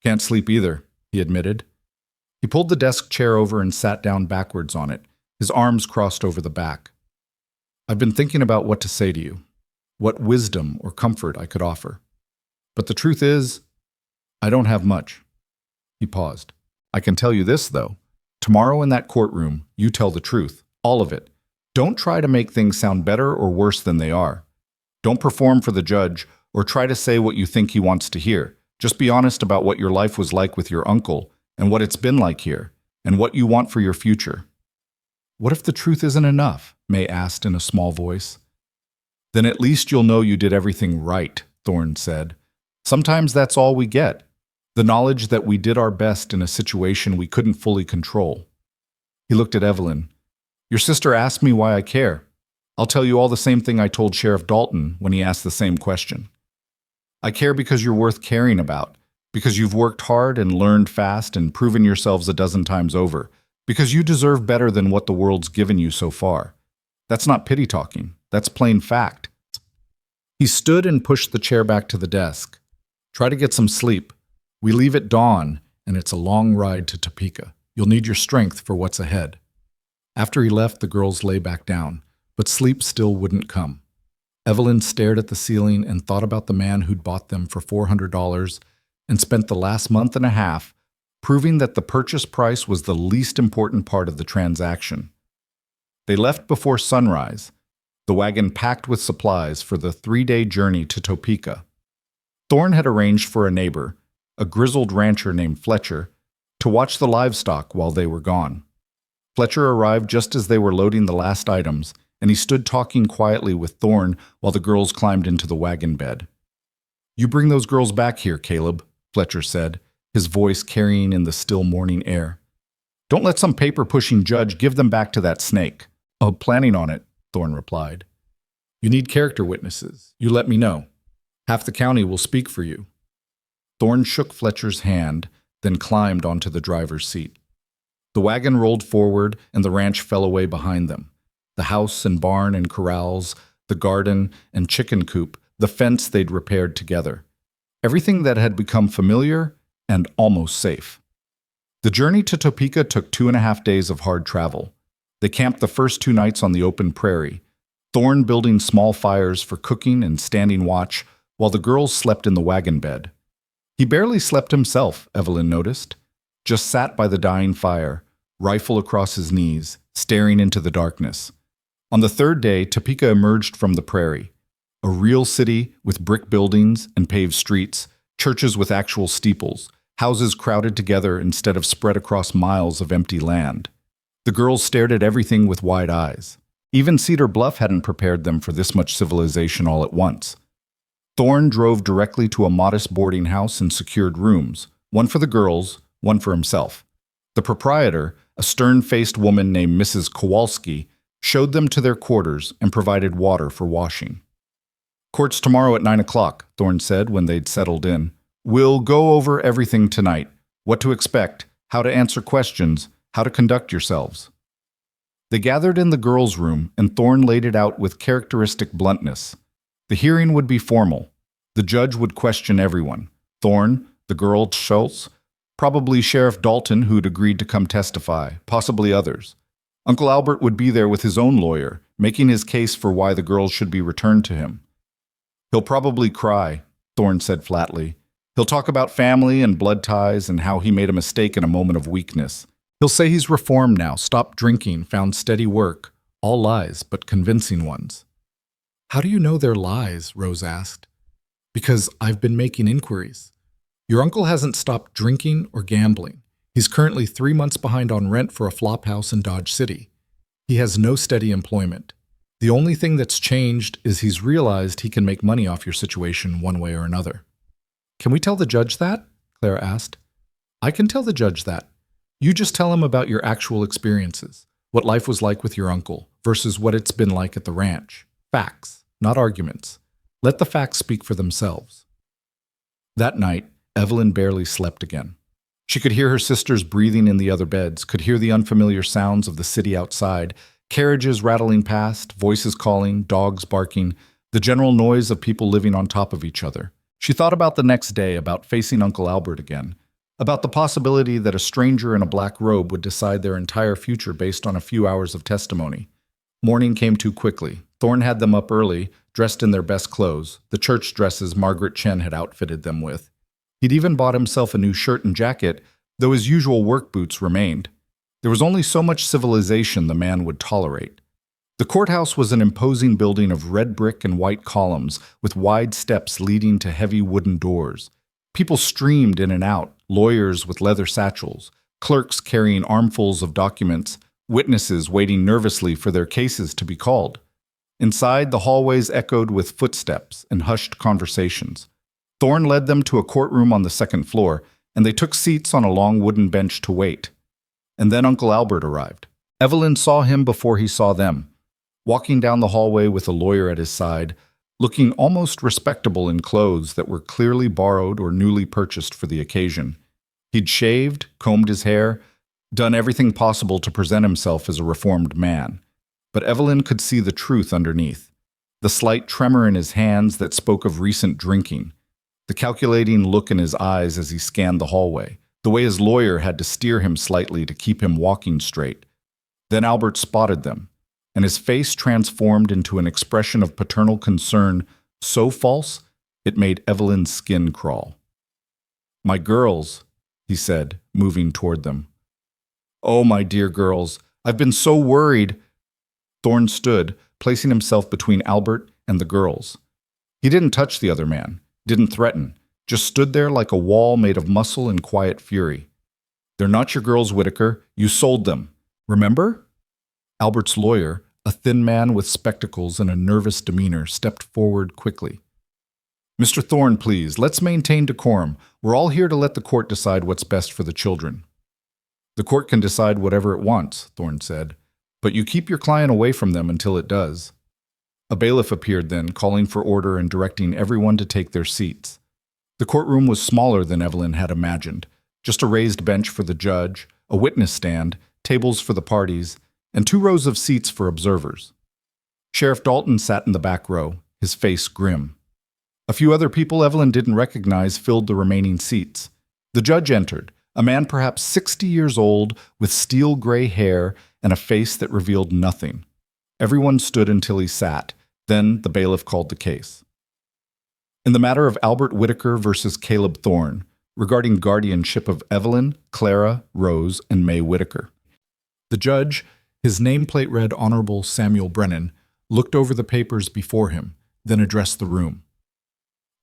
"Can't sleep either," he admitted. He pulled the desk chair over and sat down backwards on it, his arms crossed over the back. "I've been thinking about what to say to you, what wisdom or comfort I could offer. But the truth is, I don't have much." He paused. "I can tell you this, though. Tomorrow in that courtroom, you tell the truth, all of it. Don't try to make things sound better or worse than they are. Don't perform for the judge or try to say what you think he wants to hear. Just be honest about what your life was like with your uncle and what it's been like here and what you want for your future." "What if the truth isn't enough?" May asked in a small voice. "Then at least you'll know you did everything right," Thorne said. "Sometimes that's all we get. The knowledge that we did our best in a situation we couldn't fully control." He looked at Evelyn. "Your sister asked me why I care. I'll tell you all the same thing I told Sheriff Dalton when he asked the same question. I care because you're worth caring about, because you've worked hard and learned fast and proven yourselves a dozen times over, because you deserve better than what the world's given you so far. That's not pity talking. That's plain fact." He stood and pushed the chair back to the desk. "Try to get some sleep. We leave at dawn, and it's a long ride to Topeka. You'll need your strength for what's ahead." After he left, the girls lay back down, but sleep still wouldn't come. Evelyn stared at the ceiling and thought about the man who'd bought them for $400 and spent the last month and a half proving that the purchase price was the least important part of the transaction. They left before sunrise, the wagon packed with supplies for the 3-day journey to Topeka. Thorne had arranged for a neighbor, a grizzled rancher named Fletcher, to watch the livestock while they were gone. Fletcher arrived just as they were loading the last items, and he stood talking quietly with Thorne while the girls climbed into the wagon bed. "You bring those girls back here, Caleb," Fletcher said, his voice carrying in the still morning air. "Don't let some paper-pushing judge give them back to that snake." "Oh, planning on it," Thorne replied. "You need character witnesses. You let me know. Half the county will speak for you." Thorne shook Fletcher's hand, then climbed onto the driver's seat. The wagon rolled forward, and the ranch fell away behind them. The house and barn and corrals, the garden and chicken coop, the fence they'd repaired together. Everything that had become familiar and almost safe. The journey to Topeka took 2.5 days of hard travel. They camped the first 2 nights on the open prairie, Thorne building small fires for cooking and standing watch while the girls slept in the wagon bed. He barely slept himself, Evelyn noticed, just sat by the dying fire, rifle across his knees, staring into the darkness. On the 3rd day, Topeka emerged from the prairie, a real city with brick buildings and paved streets, churches with actual steeples, houses crowded together instead of spread across miles of empty land. The girls stared at everything with wide eyes. Even Cedar Bluff hadn't prepared them for this much civilization all at once. Thorne drove directly to a modest boarding house and secured rooms, one for the girls, one for himself. The proprietor, a stern-faced woman named Mrs. Kowalski, showed them to their quarters and provided water for washing. "Court's tomorrow at 9 o'clock, Thorne said when they'd settled in. "We'll go over everything tonight, what to expect, how to answer questions, how to conduct yourselves." They gathered in the girls' room, and Thorne laid it out with characteristic bluntness. The hearing would be formal. The judge would question everyone. Thorne, the girl, Schultz, probably Sheriff Dalton, who'd agreed to come testify, possibly others. Uncle Albert would be there with his own lawyer, making his case for why the girls should be returned to him. He'll probably cry, Thorne said flatly. He'll talk about family and blood ties and how he made a mistake in a moment of weakness. He'll say he's reformed now, stopped drinking, found steady work. All lies, but convincing ones. How do you know they're lies? Rose asked. Because I've been making inquiries. Your uncle hasn't stopped drinking or gambling. He's currently 3 months behind on rent for a flop house in Dodge City. He has no steady employment. The only thing that's changed is he's realized he can make money off your situation one way or another. Can we tell the judge that? Clara asked. I can tell the judge that. You just tell him about your actual experiences, what life was like with your uncle versus what it's been like at the ranch. Facts, not arguments. Let the facts speak for themselves. That night, Evelyn barely slept again. She could hear her sisters breathing in the other beds, could hear the unfamiliar sounds of the city outside, carriages rattling past, voices calling, dogs barking, the general noise of people living on top of each other. She thought about the next day, about facing Uncle Albert again, about the possibility that a stranger in a black robe would decide their entire future based on a few hours of testimony. Morning came too quickly. Thorne had them up early, dressed in their best clothes, the church dresses Margaret Chen had outfitted them with. He'd even bought himself a new shirt and jacket, though his usual work boots remained. There was only so much civilization the man would tolerate. The courthouse was an imposing building of red brick and white columns, with wide steps leading to heavy wooden doors. People streamed in and out, lawyers with leather satchels, clerks carrying armfuls of documents, witnesses waiting nervously for their cases to be called. Inside, the hallways echoed with footsteps and hushed conversations. Thorne led them to a courtroom on the second floor, and they took seats on a long wooden bench to wait. And then Uncle Albert arrived. Evelyn saw him before he saw them, walking down the hallway with a lawyer at his side, looking almost respectable in clothes that were clearly borrowed or newly purchased for the occasion. He'd shaved, combed his hair, done everything possible to present himself as a reformed man. But Evelyn could see the truth underneath, the slight tremor in his hands that spoke of recent drinking, the calculating look in his eyes as he scanned the hallway, the way his lawyer had to steer him slightly to keep him walking straight. Then Albert spotted them, and his face transformed into an expression of paternal concern so false it made Evelyn's skin crawl. "My girls," he said, moving toward them. "Oh, my dear girls, I've been so worried." Thorne stood, placing himself between Albert and the girls. He didn't touch the other man, didn't threaten, just stood there like a wall made of muscle and quiet fury. "They're not your girls, Whitaker. You sold them. Remember?" Albert's lawyer, a thin man with spectacles and a nervous demeanor, stepped forward quickly. "Mr. Thorne, please, let's maintain decorum. We're all here to let the court decide what's best for the children." "The court can decide whatever it wants," Thorne said, "but you keep your client away from them until it does." A bailiff appeared then, calling for order and directing everyone to take their seats. The courtroom was smaller than Evelyn had imagined, just a raised bench for the judge, a witness stand, tables for the parties, and 2 rows of seats for observers. Sheriff Dalton sat in the back row, his face grim. A few other people Evelyn didn't recognize filled the remaining seats. The judge entered, a man perhaps 60 years old, with steel gray hair and a face that revealed nothing. Everyone stood until he sat. Then the bailiff called the case. In the matter of Albert Whitaker versus Caleb Thorne, regarding guardianship of Evelyn, Clara, Rose, and May Whitaker. The judge, his nameplate read Honorable Samuel Brennan, looked over the papers before him, then addressed the room.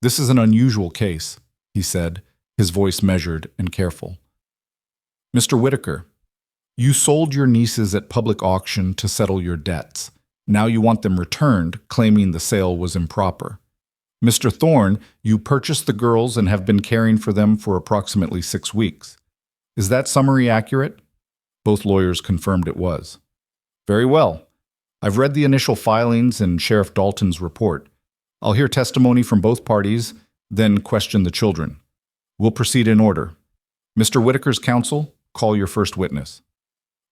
"This is an unusual case," he said, his voice measured and careful. "Mr. Whitaker, you sold your nieces at public auction to settle your debts. Now you want them returned, claiming the sale was improper. Mr. Thorne, you purchased the girls and have been caring for them for approximately 6 weeks. Is that summary accurate?" Both lawyers confirmed it was. "Very well. I've read the initial filings and Sheriff Dalton's report. I'll hear testimony from both parties, then question the children. We'll proceed in order. Mr. Whitaker's counsel, call your first witness."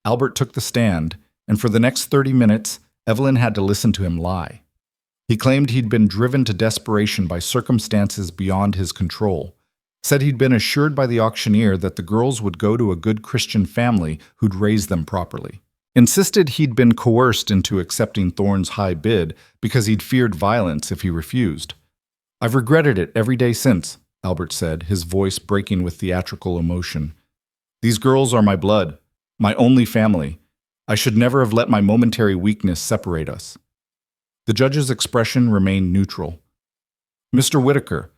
Albert took the stand, and for the next 30 minutes, Evelyn had to listen to him lie. He claimed he'd been driven to desperation by circumstances beyond his control, said he'd been assured by the auctioneer that the girls would go to a good Christian family who'd raise them properly, insisted he'd been coerced into accepting Thorne's high bid because he'd feared violence if he refused. I've regretted it every day since, Albert said, his voice breaking with theatrical emotion. These girls are my blood, my only family. I should never have let my momentary weakness separate us. The judge's expression remained neutral. Mr. Whitaker,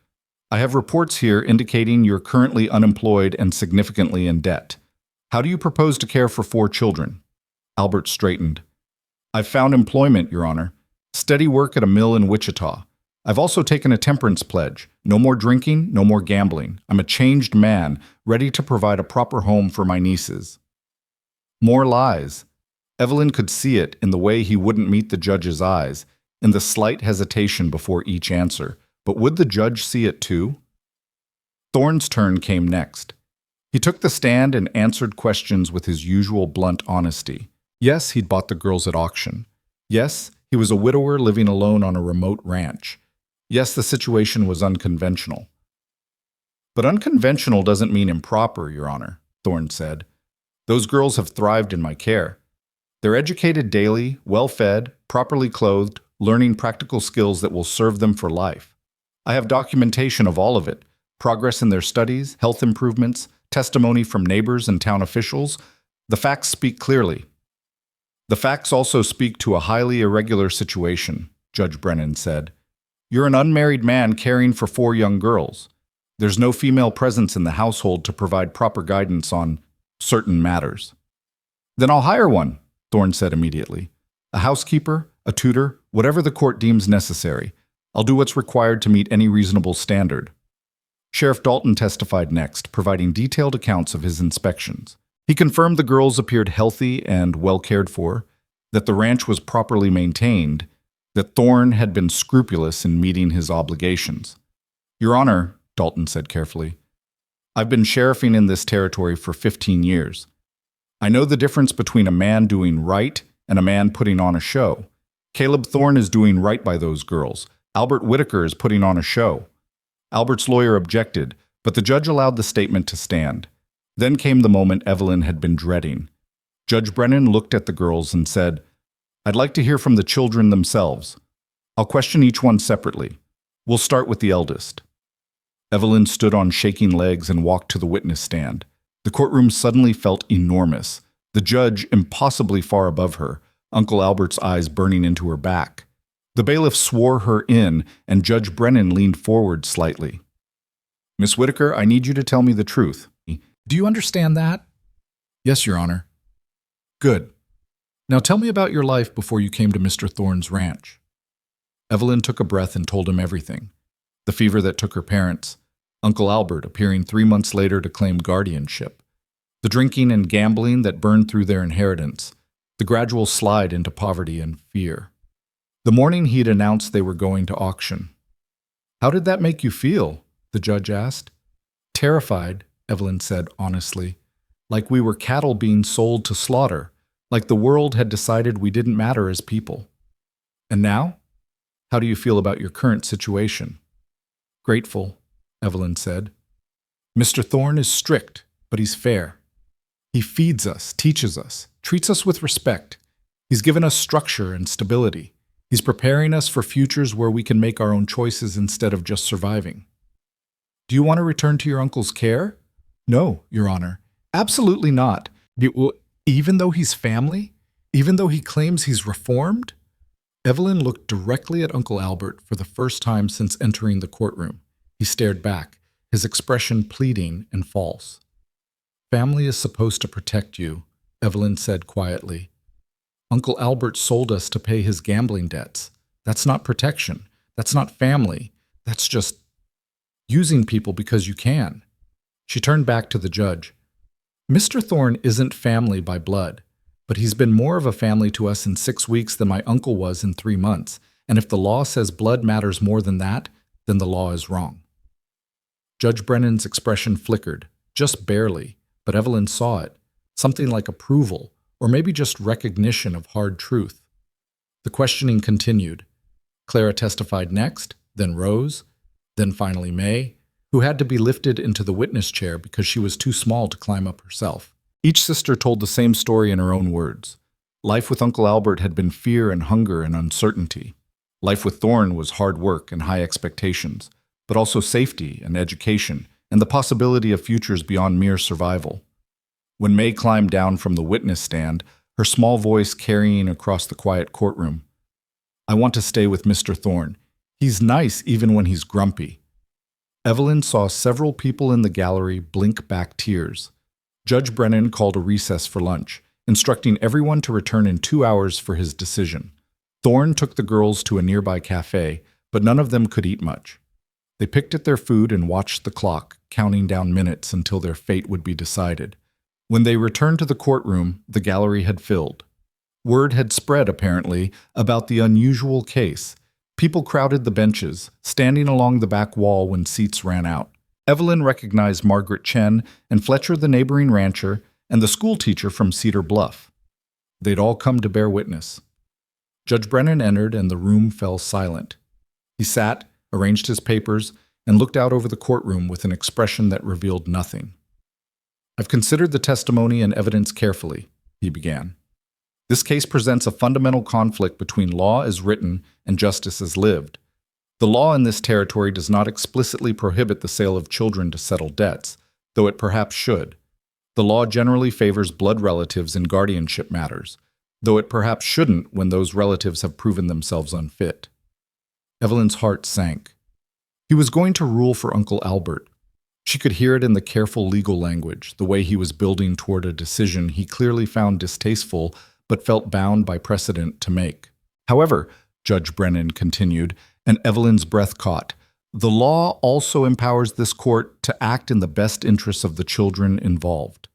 I have reports here indicating you're currently unemployed and significantly in debt. How do you propose to care for 4 children? Albert straightened. I've found employment, Your Honor. Steady work at a mill in Wichita. I've also taken a temperance pledge. No more drinking, no more gambling. I'm a changed man, ready to provide a proper home for my nieces. More lies. Evelyn could see it in the way he wouldn't meet the judge's eyes, in the slight hesitation before each answer. But would the judge see it too? Thorne's turn came next. He took the stand and answered questions with his usual blunt honesty. Yes, he'd bought the girls at auction. Yes, he was a widower living alone on a remote ranch. Yes, the situation was unconventional. But unconventional doesn't mean improper, Your Honor, Thorne said. Those girls have thrived in my care. They're educated daily, well-fed, properly clothed, learning practical skills that will serve them for life. I have documentation of all of it, progress in their studies, health improvements, testimony from neighbors and town officials. The facts speak clearly. The facts also speak to a highly irregular situation, Judge Brennan said. You're an unmarried man caring for 4 young girls. There's no female presence in the household to provide proper guidance on certain matters. Then I'll hire one, Thorne said immediately. A housekeeper, a tutor, whatever the court deems necessary. I'll do what's required to meet any reasonable standard. Sheriff Dalton testified next, providing detailed accounts of his inspections. He confirmed the girls appeared healthy and well cared for, that the ranch was properly maintained, that Thorne had been scrupulous in meeting his obligations. Your Honor, Dalton said carefully, I've been sheriffing in this territory for 15 years. I know the difference between a man doing right and a man putting on a show. Caleb Thorne is doing right by those girls. Albert Whitaker is putting on a show. Albert's lawyer objected, but the judge allowed the statement to stand. Then came the moment Evelyn had been dreading. Judge Brennan looked at the girls and said, I'd like to hear from the children themselves. I'll question each one separately. We'll start with the eldest. Evelyn stood on shaking legs and walked to the witness stand. The courtroom suddenly felt enormous, the judge impossibly far above her, Uncle Albert's eyes burning into her back. The bailiff swore her in, and Judge Brennan leaned forward slightly. Miss Whitaker, I need you to tell me the truth. Do you understand that? Yes, Your Honor. Good. Now tell me about your life before you came to Mr. Thorne's ranch. Evelyn took a breath and told him everything. The fever that took her parents, Uncle Albert appearing 3 months later to claim guardianship, the drinking and gambling that burned through their inheritance, the gradual slide into poverty and fear. The morning he'd announced they were going to auction. How did that make you feel? The judge asked. Terrified, Evelyn said honestly, like we were cattle being sold to slaughter, like the world had decided we didn't matter as people. And now? How do you feel about your current situation? Grateful, Evelyn said. Mr. Thorne is strict, but he's fair. He feeds us, teaches us, treats us with respect. He's given us structure and stability. He's preparing us for futures where we can make our own choices instead of just surviving. Do you want to return to your uncle's care? No, Your Honor. Absolutely not. Even though he's family? Even though he claims he's reformed? Evelyn looked directly at Uncle Albert for the first time since entering the courtroom. He stared back, his expression pleading and false. Family is supposed to protect you, Evelyn said quietly. Uncle Albert sold us to pay his gambling debts. That's not protection. That's not family. That's just using people because you can. She turned back to the judge. Mr. Thorne isn't family by blood, but he's been more of a family to us in 6 weeks than my uncle was in 3 months, and if the law says blood matters more than that, then the law is wrong. Judge Brennan's expression flickered, just barely, but Evelyn saw it, something like approval, or maybe just recognition of hard truth. The questioning continued. Clara testified next, then Rose, then finally May, who had to be lifted into the witness chair because she was too small to climb up herself. Each sister told the same story in her own words. Life with Uncle Albert had been fear and hunger and uncertainty. Life with Thorne was hard work and high expectations, but also safety and education and the possibility of futures beyond mere survival. When May climbed down from the witness stand, her small voice carrying across the quiet courtroom, "I want to stay with Mr. Thorne. He's nice even when he's grumpy." Evelyn saw several people in the gallery blink back tears. Judge Brennan called a recess for lunch, instructing everyone to return in 2 hours for his decision. Thorne took the girls to a nearby cafe, but none of them could eat much. They picked at their food and watched the clock, counting down minutes until their fate would be decided. When they returned to the courtroom, the gallery had filled. Word had spread, apparently, about the unusual case. People crowded the benches, standing along the back wall when seats ran out. Evelyn recognized Margaret Chen and Fletcher, the neighboring rancher, and the schoolteacher from Cedar Bluff. They'd all come to bear witness. Judge Brennan entered, and the room fell silent. He sat, arranged his papers, and looked out over the courtroom with an expression that revealed nothing. "I've considered the testimony and evidence carefully," he began. "This case presents a fundamental conflict between law as written and justice as lived. The law in this territory does not explicitly prohibit the sale of children to settle debts, though it perhaps should. The law generally favors blood relatives in guardianship matters, though it perhaps shouldn't when those relatives have proven themselves unfit." Evelyn's heart sank. He was going to rule for Uncle Albert. She could hear it in the careful legal language, the way he was building toward a decision he clearly found distasteful but felt bound by precedent to make. "However," Judge Brennan continued, and Evelyn's breath caught, "the law also empowers this court to act in the best interests of the children involved.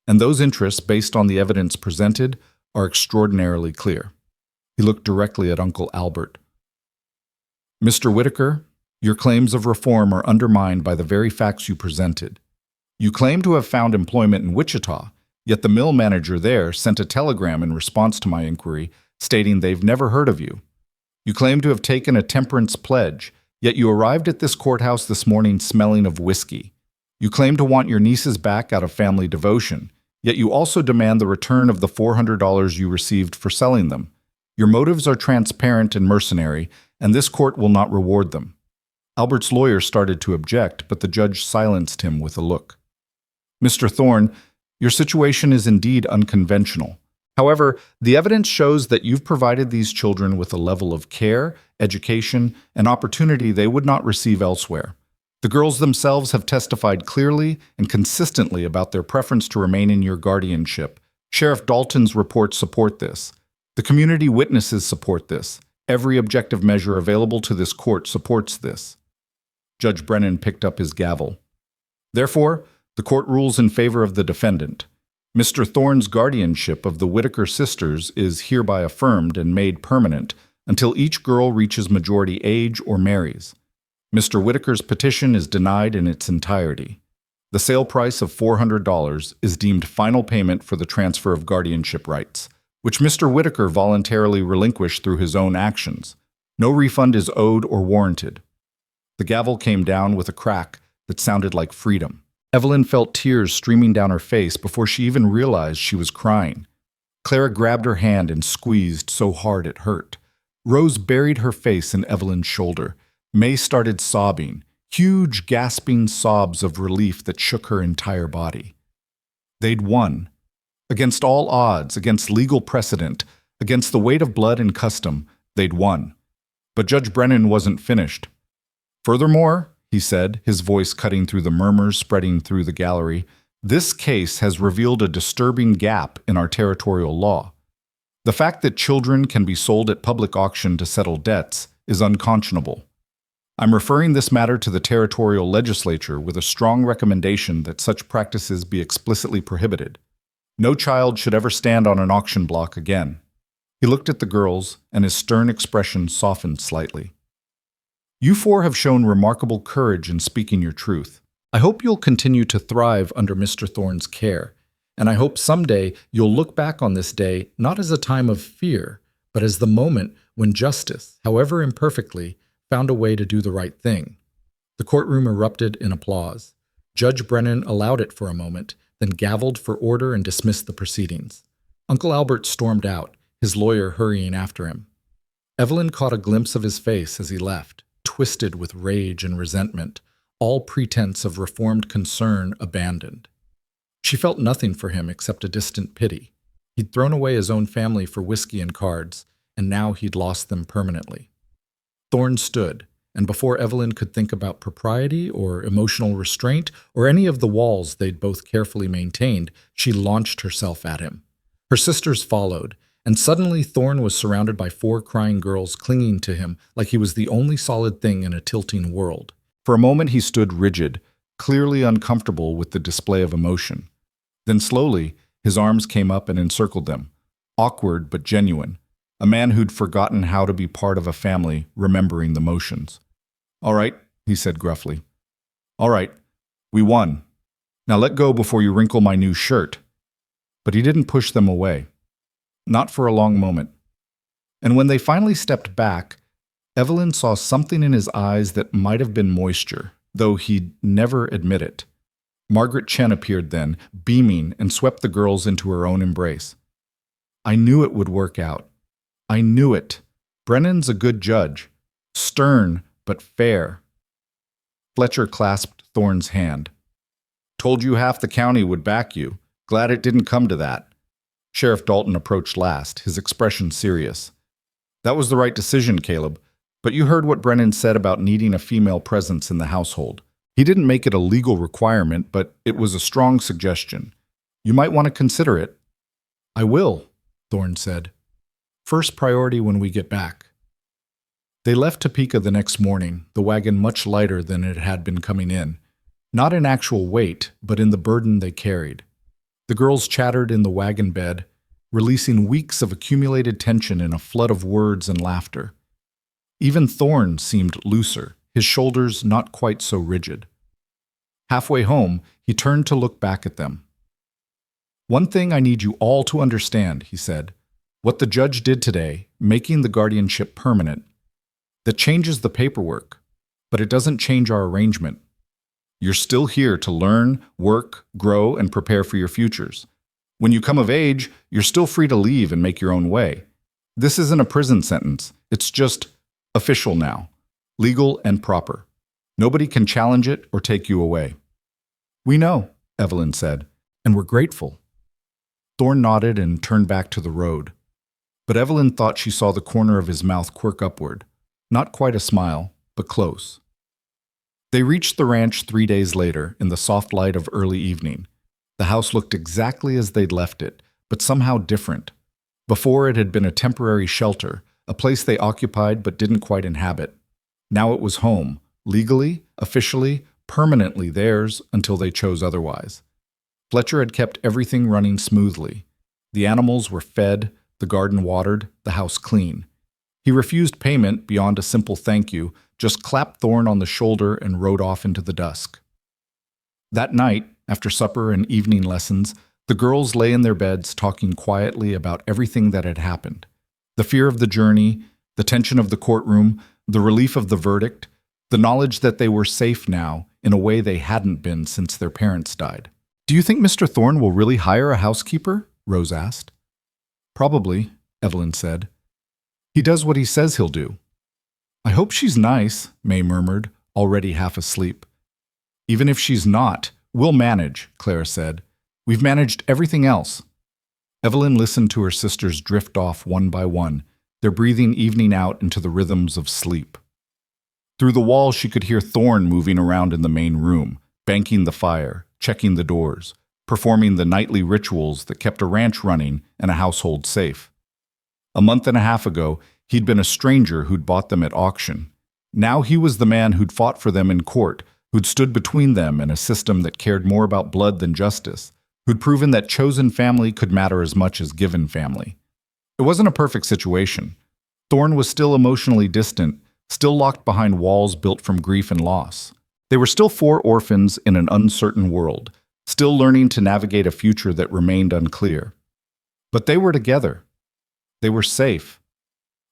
And those interests, based on the evidence presented, are extraordinarily clear." He looked directly at Uncle Albert. "Mr. Whitaker, your claims of reform are undermined by the very facts you presented. You claim to have found employment in Wichita, yet the mill manager there sent a telegram in response to my inquiry stating they've never heard of you. You claim to have taken a temperance pledge, yet you arrived at this courthouse this morning smelling of whiskey. You claim to want your nieces back out of family devotion, yet you also demand the return of the $400 you received for selling them. Your motives are transparent and mercenary, and this court will not reward them." Albert's lawyer started to object, but the judge silenced him with a look. "Mr. Thorne, your situation is indeed unconventional. However, the evidence shows that you've provided these children with a level of care, education, and opportunity they would not receive elsewhere. The girls themselves have testified clearly and consistently about their preference to remain in your guardianship. Sheriff Dalton's reports support this. The community witnesses support this. Every objective measure available to this court supports this." Judge Brennan picked up his gavel. "Therefore, the court rules in favor of the defendant. Mr. Thorne's guardianship of the Whitaker sisters is hereby affirmed and made permanent until each girl reaches majority age or marries. Mr. Whitaker's petition is denied in its entirety. The sale price of $400 is deemed final payment for the transfer of guardianship rights, which Mr. Whitaker voluntarily relinquished through his own actions. No refund is owed or warranted." The gavel came down with a crack that sounded like freedom. Evelyn felt tears streaming down her face before she even realized she was crying. Clara grabbed her hand and squeezed so hard it hurt. Rose buried her face in Evelyn's shoulder. May started sobbing, huge gasping sobs of relief that shook her entire body. They'd won. Against all odds, against legal precedent, against the weight of blood and custom, they'd won. But Judge Brennan wasn't finished. "Furthermore," he said, his voice cutting through the murmurs spreading through the gallery, "this case has revealed a disturbing gap in our territorial law. The fact that children can be sold at public auction to settle debts is unconscionable. I'm referring this matter to the territorial legislature with a strong recommendation that such practices be explicitly prohibited. No child should ever stand on an auction block again." He looked at the girls, and his stern expression softened slightly. "You four have shown remarkable courage in speaking your truth. I hope you'll continue to thrive under Mr. Thorne's care, and I hope someday you'll look back on this day not as a time of fear, but as the moment when justice, however imperfectly, found a way to do the right thing." The courtroom erupted in applause. Judge Brennan allowed it for a moment, then gavelled for order and dismissed the proceedings. Uncle Albert stormed out, his lawyer hurrying after him. Evelyn caught a glimpse of his face as he left, twisted with rage and resentment, all pretense of reformed concern abandoned. She felt nothing for him except a distant pity. He'd thrown away his own family for whiskey and cards, and now he'd lost them permanently. Thorne stood, and before Evelyn could think about propriety or emotional restraint or any of the walls they'd both carefully maintained, she launched herself at him. Her sisters followed, and suddenly Thorne was surrounded by 4 crying girls clinging to him like he was the only solid thing in a tilting world. For a moment he stood rigid, clearly uncomfortable with the display of emotion. Then slowly, his arms came up and encircled them, awkward but genuine, a man who'd forgotten how to be part of a family, remembering the motions. "All right," he said gruffly. "All right, we won. Now let go before you wrinkle my new shirt." But he didn't push them away. Not for a long moment. And when they finally stepped back, Evelyn saw something in his eyes that might have been moisture, though he'd never admit it. Margaret Chen appeared then, beaming, and swept the girls into her own embrace. "I knew it would work out. I knew it. Brennan's a good judge. Stern, but fair." Fletcher clasped Thorne's hand. "Told you half the county would back you. Glad it didn't come to that." Sheriff Dalton approached last, his expression serious. "That was the right decision, Caleb, but you heard what Brennan said about needing a female presence in the household. He didn't make it a legal requirement, but it was a strong suggestion. You might want to consider it." "I will," Thorne said. "First priority when we get back." They left Topeka the next morning, the wagon much lighter than it had been coming in. Not in actual weight, but in the burden they carried. The girls chattered in the wagon bed, releasing weeks of accumulated tension in a flood of words and laughter. Even Thorne seemed looser, his shoulders not quite so rigid. Halfway home, he turned to look back at them. "One thing I need you all to understand," he said. "What the judge did today, making the guardianship permanent, that changes the paperwork, but it doesn't change our arrangement. You're still here to learn, work, grow, and prepare for your futures. When you come of age, you're still free to leave and make your own way. This isn't a prison sentence. It's just official now, legal and proper. Nobody can challenge it or take you away." "We know," Evelyn said, "and we're grateful." Thorne nodded and turned back to the road. But Evelyn thought she saw the corner of his mouth quirk upward. Not quite a smile, but close. They reached the ranch 3 days later, in the soft light of early evening. The house looked exactly as they'd left it, but somehow different. Before it had been a temporary shelter, a place they occupied but didn't quite inhabit. Now it was home, legally, officially, permanently theirs until they chose otherwise. Fletcher had kept everything running smoothly. The animals were fed, the garden watered, the house clean. He refused payment beyond a simple thank you, just clapped Thorne on the shoulder and rode off into the dusk. That night, after supper and evening lessons, the girls lay in their beds talking quietly about everything that had happened. The fear of the journey, the tension of the courtroom, the relief of the verdict, the knowledge that they were safe now in a way they hadn't been since their parents died. "Do you think Mr. Thorne will really hire a housekeeper?" Rose asked. "Probably," Evelyn said. "He does what he says he'll do." "I hope she's nice," May murmured, already half asleep. "Even if she's not, we'll manage," Clara said. "We've managed everything else." Evelyn listened to her sisters drift off one by one, their breathing evening out into the rhythms of sleep. Through the wall she could hear Thorne moving around in the main room, banking the fire, checking the doors, performing the nightly rituals that kept a ranch running and a household safe. A month and a half ago, he'd been a stranger who'd bought them at auction. Now he was the man who'd fought for them in court, who'd stood between them and a system that cared more about blood than justice, who'd proven that chosen family could matter as much as given family. It wasn't a perfect situation. Thorne was still emotionally distant, still locked behind walls built from grief and loss. They were still 4 orphans in an uncertain world, still learning to navigate a future that remained unclear. But they were together. They were safe.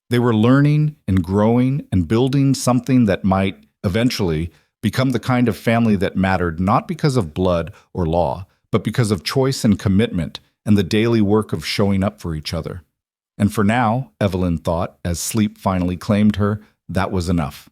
They were learning and growing and building something that might, eventually, become the kind of family that mattered not because of blood or law, but because of choice and commitment and the daily work of showing up for each other. And for now, Evelyn thought, as sleep finally claimed her, that was enough.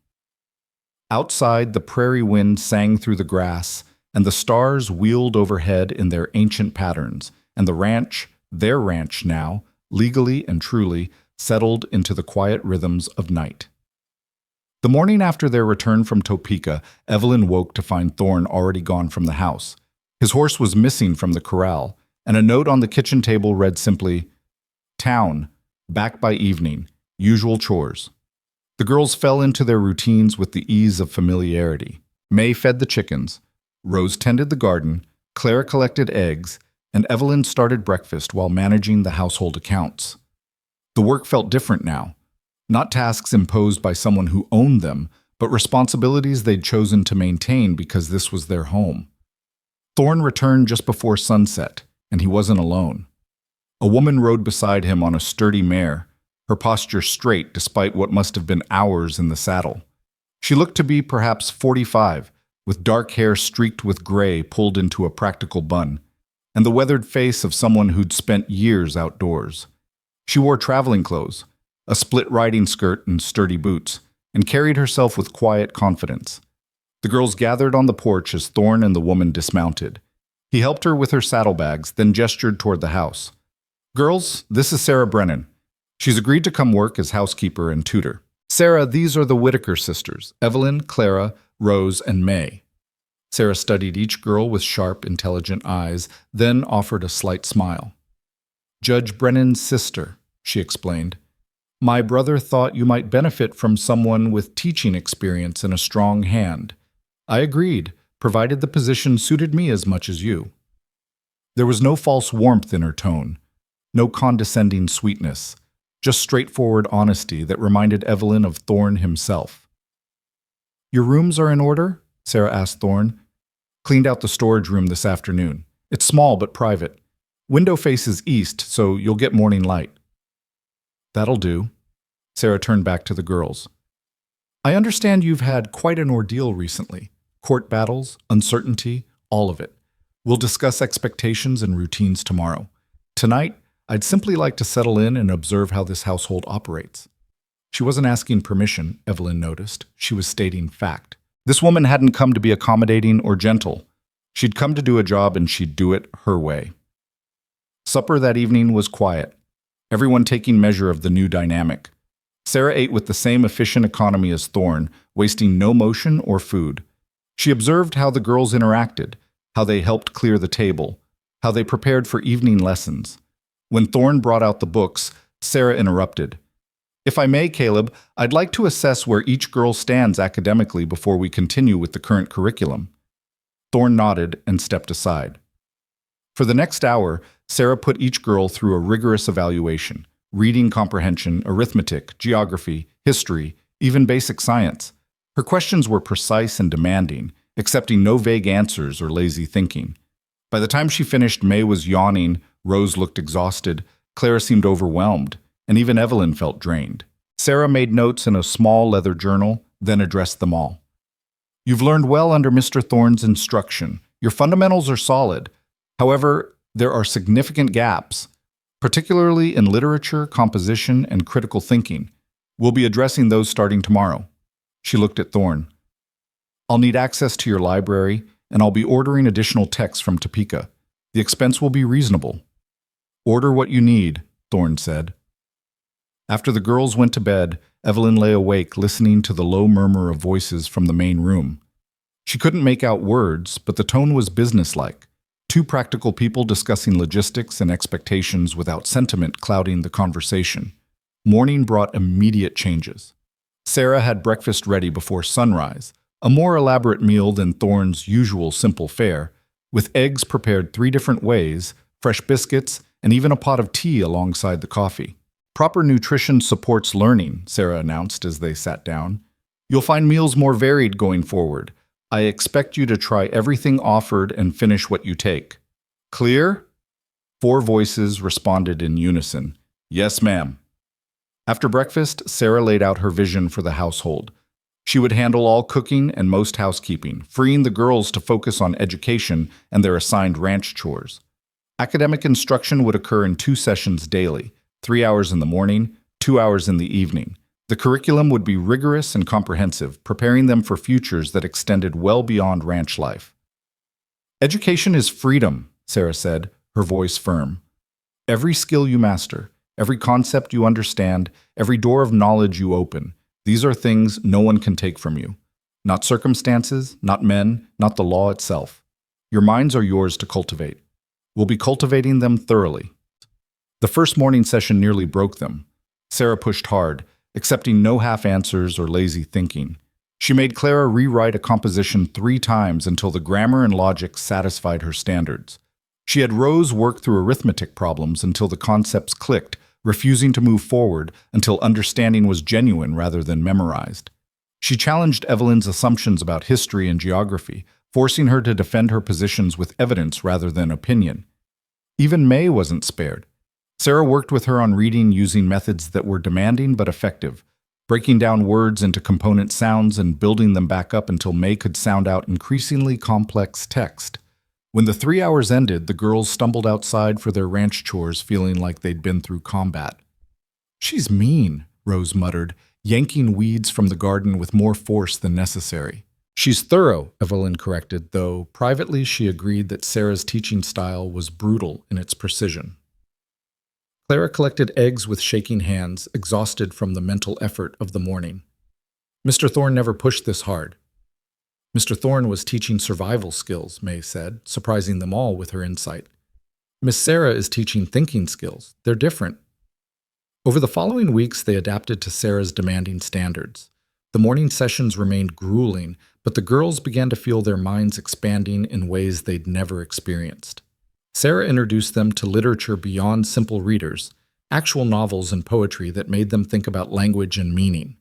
Outside, the prairie wind sang through the grass, and the stars wheeled overhead in their ancient patterns, and the ranch, their ranch now, legally and truly, settled into the quiet rhythms of night. The morning after their return from Topeka, Evelyn woke to find Thorne already gone from the house. His horse was missing from the corral, and a note on the kitchen table read simply, "Town, back by evening, usual chores." The girls fell into their routines with the ease of familiarity. May fed the chickens, Rose tended the garden, Clara collected eggs, and Evelyn started breakfast while managing the household accounts. The work felt different now. Not tasks imposed by someone who owned them, but responsibilities they'd chosen to maintain because this was their home. Thorne returned just before sunset, and he wasn't alone. A woman rode beside him on a sturdy mare, her posture straight despite what must have been hours in the saddle. She looked to be perhaps 45, with dark hair streaked with gray pulled into a practical bun, and the weathered face of someone who'd spent years outdoors. She wore traveling clothes, a split riding skirt and sturdy boots, and carried herself with quiet confidence. The girls gathered on the porch as Thorne and the woman dismounted. He helped her with her saddlebags, then gestured toward the house. "Girls, this is Sarah Brennan. She's agreed to come work as housekeeper and tutor. Sarah, these are the Whitaker sisters, Evelyn, Clara, Rose, and May." Sarah studied each girl with sharp, intelligent eyes, then offered a slight smile. "Judge Brennan's sister," she explained. "My brother thought you might benefit from someone with teaching experience and a strong hand. I agreed, provided the position suited me as much as you." There was no false warmth in her tone, no condescending sweetness, just straightforward honesty that reminded Evelyn of Thorne himself. "Your rooms are in order?" Sarah asked Thorne. "Cleaned out the storage room this afternoon. It's small but private. Window faces east, so you'll get morning light." "That'll do." Sarah turned back to the girls. "I understand you've had quite an ordeal recently. Court battles, uncertainty, all of it. We'll discuss expectations and routines tomorrow. Tonight, I'd simply like to settle in and observe how this household operates." She wasn't asking permission, Evelyn noticed. She was stating fact. This woman hadn't come to be accommodating or gentle. She'd come to do a job and she'd do it her way. Supper that evening was quiet, everyone taking measure of the new dynamic. Sarah ate with the same efficient economy as Thorne, wasting no motion or food. She observed how the girls interacted, how they helped clear the table, how they prepared for evening lessons. When Thorne brought out the books, Sarah interrupted. "If I may, Caleb, I'd like to assess where each girl stands academically before we continue with the current curriculum." Thorne nodded and stepped aside. For the next hour, Sarah put each girl through a rigorous evaluation: reading comprehension, arithmetic, geography, history, even basic science. Her questions were precise and demanding, accepting no vague answers or lazy thinking. By the time she finished, May was yawning, Rose looked exhausted, Clara seemed overwhelmed, and even Evelyn felt drained. Sarah made notes in a small leather journal, then addressed them all. "You've learned well under Mr. Thorne's instruction. Your fundamentals are solid. However, there are significant gaps, particularly in literature, composition, and critical thinking. We'll be addressing those starting tomorrow." She looked at Thorne. "I'll need access to your library, and I'll be ordering additional texts from Topeka. The expense will be reasonable." "Order what you need," Thorne said. After the girls went to bed, Evelyn lay awake listening to the low murmur of voices from the main room. She couldn't make out words, but the tone was businesslike. Two practical people discussing logistics and expectations without sentiment clouding the conversation. Morning brought immediate changes. Sarah had breakfast ready before sunrise, a more elaborate meal than Thorne's usual simple fare, with eggs prepared 3 different ways, fresh biscuits, and even a pot of tea alongside the coffee. "Proper nutrition supports learning," Sarah announced as they sat down. "You'll find meals more varied going forward. I expect you to try everything offered and finish what you take. Clear?" 4 voices responded in unison. "Yes, ma'am." After breakfast, Sarah laid out her vision for the household. She would handle all cooking and most housekeeping, freeing the girls to focus on education and their assigned ranch chores. Academic instruction would occur in 2 sessions daily, 3 hours in the morning, 2 hours in the evening. The curriculum would be rigorous and comprehensive, preparing them for futures that extended well beyond ranch life. Education is freedom, Sarah said, her voice firm. Every skill you master, every concept you understand, every door of knowledge you open, these are things no one can take from you. Not circumstances, not men, not the law itself. Your minds are yours to cultivate. We'll be cultivating them thoroughly. The first morning session nearly broke them. Sarah pushed hard, accepting no half answers or lazy thinking. She made Clara rewrite a composition 3 times until the grammar and logic satisfied her standards. She had Rose work through arithmetic problems until the concepts clicked, refusing to move forward until understanding was genuine rather than memorized. She challenged Evelyn's assumptions about history and geography, forcing her to defend her positions with evidence rather than opinion. Even May wasn't spared. Sarah worked with her on reading using methods that were demanding but effective, breaking down words into component sounds and building them back up until May could sound out increasingly complex text. When the 3 hours ended, the girls stumbled outside for their ranch chores feeling like they'd been through combat. "She's mean," Rose muttered, yanking weeds from the garden with more force than necessary. "She's thorough," Evelyn corrected, though privately she agreed that Sarah's teaching style was brutal in its precision. Clara collected eggs with shaking hands, exhausted from the mental effort of the morning. "Mr. Thorne never pushed this hard." "Mr. Thorne was teaching survival skills," May said, surprising them all with her insight. "Miss Sarah is teaching thinking skills. They're different." Over the following weeks, they adapted to Sarah's demanding standards. The morning sessions remained grueling, but the girls began to feel their minds expanding in ways they'd never experienced. Sarah introduced them to literature beyond simple readers, actual novels and poetry that made them think about language and meaning.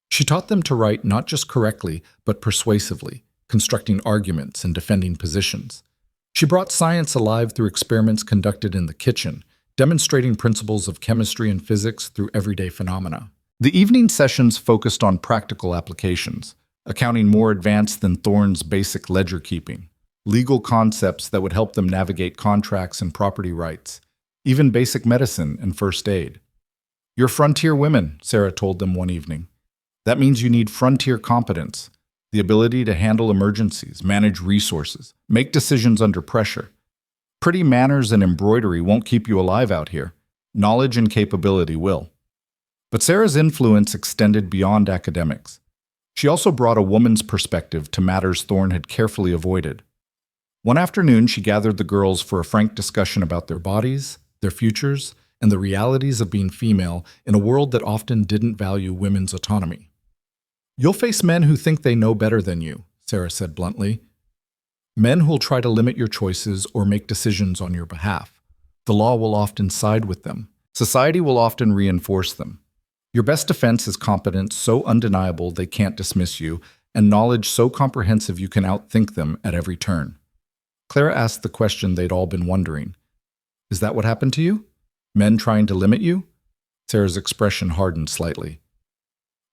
She taught them to write not just correctly, but persuasively, constructing arguments and defending positions. She brought science alive through experiments conducted in the kitchen, demonstrating principles of chemistry and physics through everyday phenomena. The evening sessions focused on practical applications, accounting more advanced than Thorne's basic ledger keeping, legal concepts that would help them navigate contracts and property rights, even basic medicine and first aid. "You're frontier women," Sarah told them one evening. "That means you need frontier competence, the ability to handle emergencies, manage resources, make decisions under pressure. Pretty manners and embroidery won't keep you alive out here. Knowledge and capability will." But Sarah's influence extended beyond academics. She also brought a woman's perspective to matters Thorne had carefully avoided. One afternoon, she gathered the girls for a frank discussion about their bodies, their futures, and the realities of being female in a world that often didn't value women's autonomy. "You'll face men who think they know better than you," Sarah said bluntly. "Men who'll try to limit your choices or make decisions on your behalf. The law will often side with them. Society will often reinforce them. Your best defense is competence so undeniable they can't dismiss you, and knowledge so comprehensive you can outthink them at every turn." Clara asked the question they'd all been wondering. "Is that what happened to you? Men trying to limit you?" Sarah's expression hardened slightly.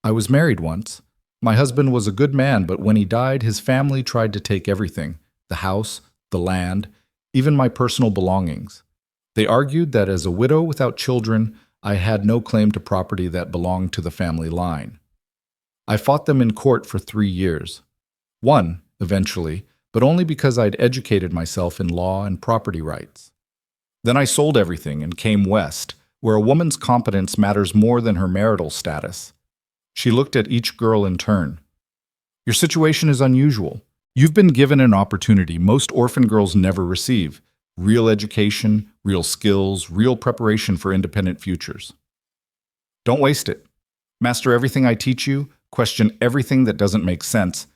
"I was married once. My husband was a good man, but when he died, his family tried to take everything, the house, the land, even my personal belongings. They argued that as a widow without children, I had no claim to property that belonged to the family line. I fought them in court for 3 years. Won, eventually, but only because I'd educated myself in law and property rights. Then I sold everything and came west, where a woman's competence matters more than her marital status." She looked at each girl in turn. "Your situation is unusual. You've been given an opportunity most orphan girls never receive: real education, real skills, real preparation for independent futures. Don't waste it. Master everything I teach you, question everything that doesn't make sense,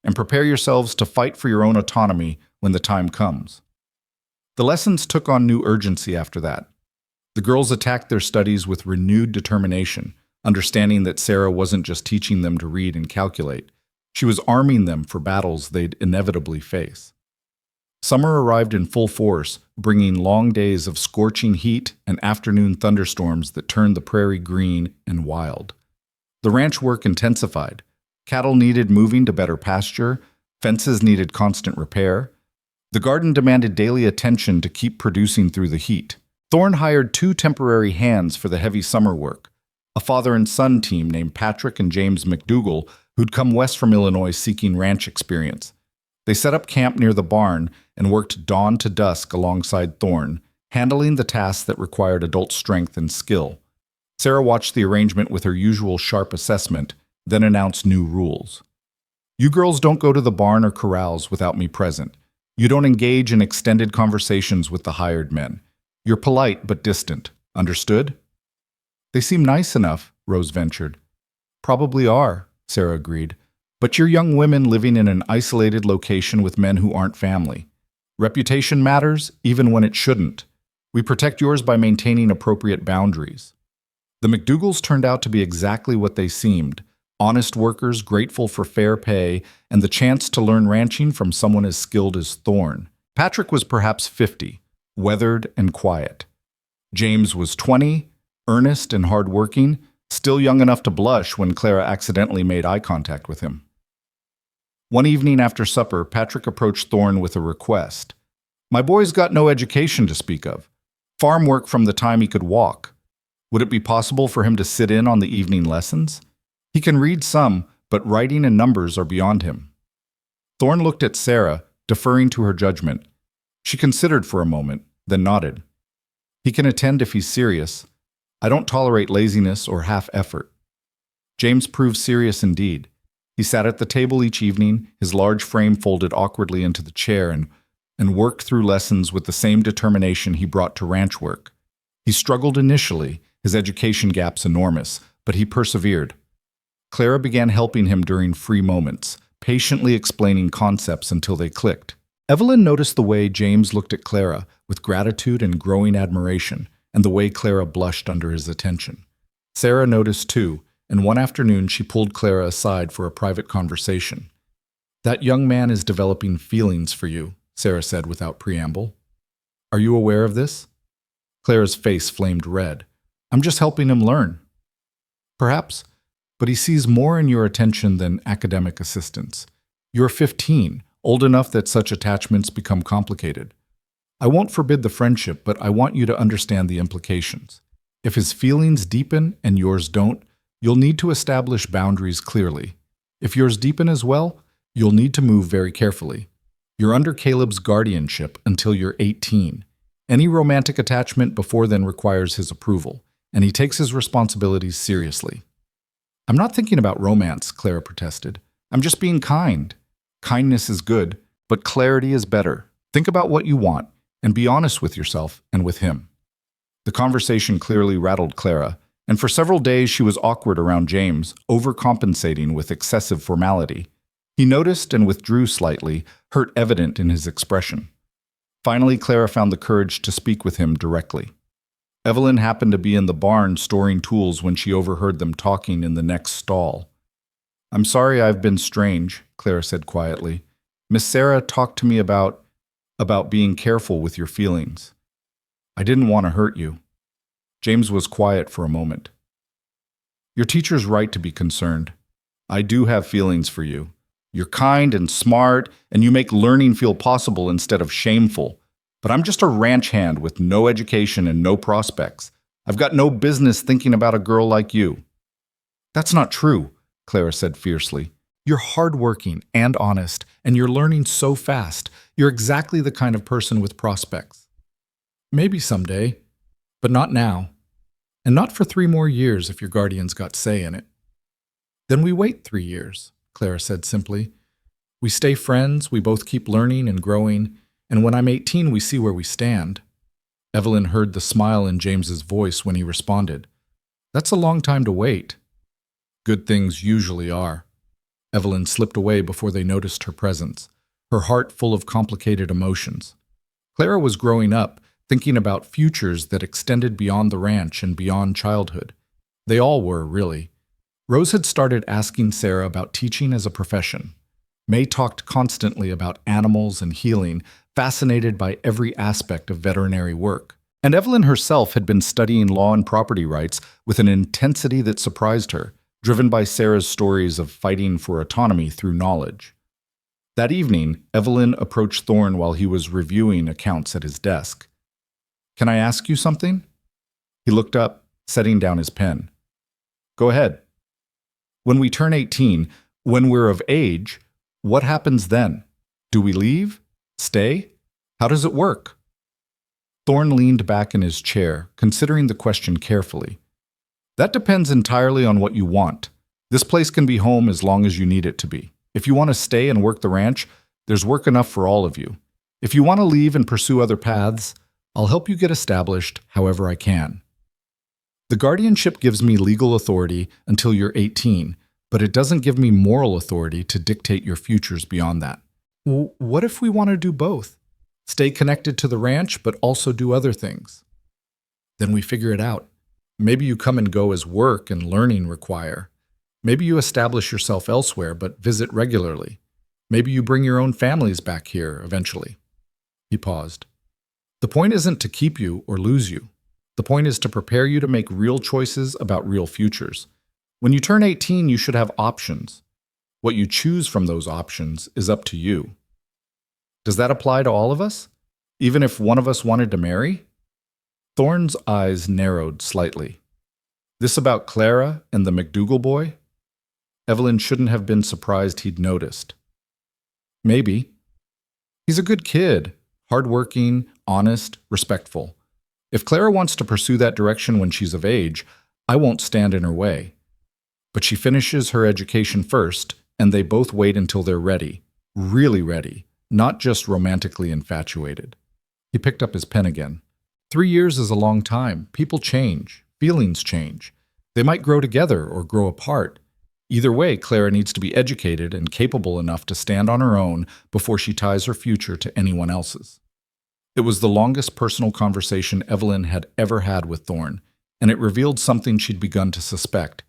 and prepare yourselves to fight for your own autonomy when the time comes." The lessons took on new urgency after that. The girls attacked their studies with renewed determination, understanding that Sarah wasn't just teaching them to read and calculate. She was arming them for battles they'd inevitably face. Summer arrived in full force, bringing long days of scorching heat and afternoon thunderstorms that turned the prairie green and wild. The ranch work intensified. Cattle needed moving to better pasture, fences needed constant repair. The garden demanded daily attention to keep producing through the heat. Thorne hired 2 temporary hands for the heavy summer work, a father and son team named Patrick and James McDougall, who'd come west from Illinois seeking ranch experience. They set up camp near the barn and worked dawn to dusk alongside Thorne, handling the tasks that required adult strength and skill. Sarah watched the arrangement with her usual sharp assessment, then announced new rules. You girls don't go to the barn or corrals without me present. You don't engage in extended conversations with the hired men. You're polite but distant. Understood? They seem nice enough, Rose ventured. Probably are, Sarah agreed. But you're young women living in an isolated location with men who aren't family. Reputation matters, even when it shouldn't. We protect yours by maintaining appropriate boundaries. The McDougalls turned out to be exactly what they seemed. Honest workers grateful for fair pay and the chance to learn ranching from someone as skilled as Thorne. Patrick was perhaps 50, weathered and quiet. James was 20, earnest and hardworking, still young enough to blush when Clara accidentally made eye contact with him. One evening after supper, Patrick approached Thorne with a request. My boy's got no education to speak of. Farm work from the time he could walk. Would it be possible for him to sit in on the evening lessons? He can read some, but writing and numbers are beyond him. Thorne looked at Sarah, deferring to her judgment. She considered for a moment, then nodded. He can attend if he's serious. I don't tolerate laziness or half-effort. James proved serious indeed. He sat at the table each evening, his large frame folded awkwardly into the chair, and worked through lessons with the same determination he brought to ranch work. He struggled initially, his education gaps enormous, but he persevered. Clara began helping him during free moments, patiently explaining concepts until they clicked. Evelyn noticed the way James looked at Clara with gratitude and growing admiration, and the way Clara blushed under his attention. Sarah noticed too, and one afternoon she pulled Clara aside for a private conversation. That young man is developing feelings for you, Sarah said without preamble. Are you aware of this? Clara's face flamed red. I'm just helping him learn. Perhaps, but he sees more in your attention than academic assistance. You're 15, old enough that such attachments become complicated. I won't forbid the friendship, but I want you to understand the implications. If his feelings deepen and yours don't, you'll need to establish boundaries clearly. If yours deepen as well, you'll need to move very carefully. You're under Caleb's guardianship until you're 18. Any romantic attachment before then requires his approval, and he takes his responsibilities seriously. I'm not thinking about romance, Clara protested. I'm just being kind. Kindness is good, but clarity is better. Think about what you want, and be honest with yourself and with him. The conversation clearly rattled Clara, and for several days she was awkward around James, overcompensating with excessive formality. He noticed and withdrew slightly, hurt evident in his expression. Finally, Clara found the courage to speak with him directly. Evelyn happened to be in the barn storing tools when she overheard them talking in the next stall. I'm sorry I've been strange, Clara said quietly. Miss Sarah talked to me about being careful with your feelings. I didn't want to hurt you. James was quiet for a moment. Your teacher's right to be concerned. I do have feelings for you. You're kind and smart, and you make learning feel possible instead of shameful. But I'm just a ranch hand with no education and no prospects. I've got no business thinking about a girl like you. That's not true, Clara said fiercely. You're hardworking and honest, and you're learning so fast. You're exactly the kind of person with prospects. Maybe someday, but not now. And not for 3 more years if your guardian's got say in it. Then we wait 3 years, Clara said simply. We stay friends, we both keep learning and growing, and when I'm 18, we see where we stand. Evelyn heard the smile in James's voice when he responded. That's a long time to wait. Good things usually are. Evelyn slipped away before they noticed her presence, her heart full of complicated emotions. Clara was growing up, thinking about futures that extended beyond the ranch and beyond childhood. They all were, really. Rose had started asking Sarah about teaching as a profession. May talked constantly about animals and healing, fascinated by every aspect of veterinary work. And Evelyn herself had been studying law and property rights with an intensity that surprised her, driven by Sarah's stories of fighting for autonomy through knowledge. That evening, Evelyn approached Thorne while he was reviewing accounts at his desk. Can I ask you something? He looked up, setting down his pen. Go ahead. When we turn 18, when we're of age, what happens then? Do we leave? Stay? How does it work? Thorne leaned back in his chair, considering the question carefully. That depends entirely on what you want. This place can be home as long as you need it to be. If you want to stay and work the ranch, there's work enough for all of you. If you want to leave and pursue other paths, I'll help you get established however I can. The guardianship gives me legal authority until you're 18, but it doesn't give me moral authority to dictate your futures beyond that. What if we want to do both? Stay connected to the ranch, but also do other things? Then we figure it out. Maybe you come and go as work and learning require. Maybe you establish yourself elsewhere, but visit regularly. Maybe you bring your own families back here eventually. He paused. The point isn't to keep you or lose you. The point is to prepare you to make real choices about real futures. When you turn 18, you should have options. What you choose from those options is up to you. Does that apply to all of us? Even if one of us wanted to marry? Thorne's eyes narrowed slightly. This about Clara and the McDougal boy? Evelyn shouldn't have been surprised he'd noticed. Maybe. He's a good kid, hardworking, honest, respectful. If Clara wants to pursue that direction when she's of age, I won't stand in her way. But she finishes her education first, and they both wait until they're ready, really ready, not just romantically infatuated. He picked up his pen again. 3 years is a long time. People change. Feelings change. They might grow together or grow apart. Either way, Clara needs to be educated and capable enough to stand on her own before she ties her future to anyone else's. It was the longest personal conversation Evelyn had ever had with Thorne, and it revealed something she'd begun to suspect.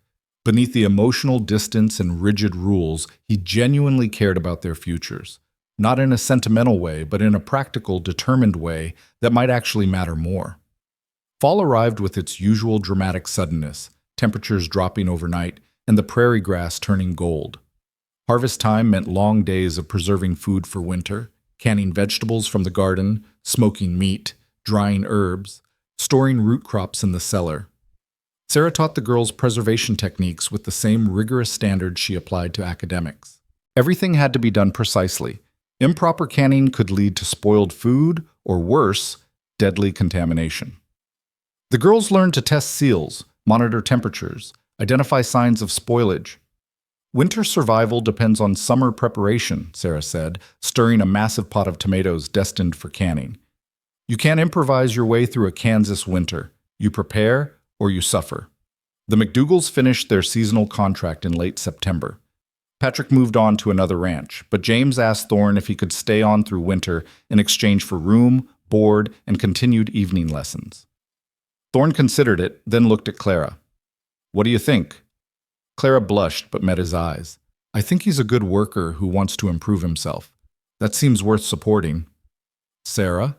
Beneath the emotional distance and rigid rules, he genuinely cared about their futures. Not in a sentimental way, but in a practical, determined way that might actually matter more. Fall arrived with its usual dramatic suddenness, temperatures dropping overnight, and the prairie grass turning gold. Harvest time meant long days of preserving food for winter, canning vegetables from the garden, smoking meat, drying herbs, storing root crops in the cellar. Sarah taught the girls preservation techniques with the same rigorous standards she applied to academics. Everything had to be done precisely. Improper canning could lead to spoiled food, or worse, deadly contamination. The girls learned to test seals, monitor temperatures, identify signs of spoilage. Winter survival depends on summer preparation, Sarah said, stirring a massive pot of tomatoes destined for canning. You can't improvise your way through a Kansas winter. You prepare or you suffer. The McDougals finished their seasonal contract in late September. Patrick moved on to another ranch, but James asked Thorne if he could stay on through winter in exchange for room, board, and continued evening lessons. Thorne considered it, then looked at Clara. What do you think? Clara blushed but met his eyes. I think he's a good worker who wants to improve himself. That seems worth supporting. Sarah?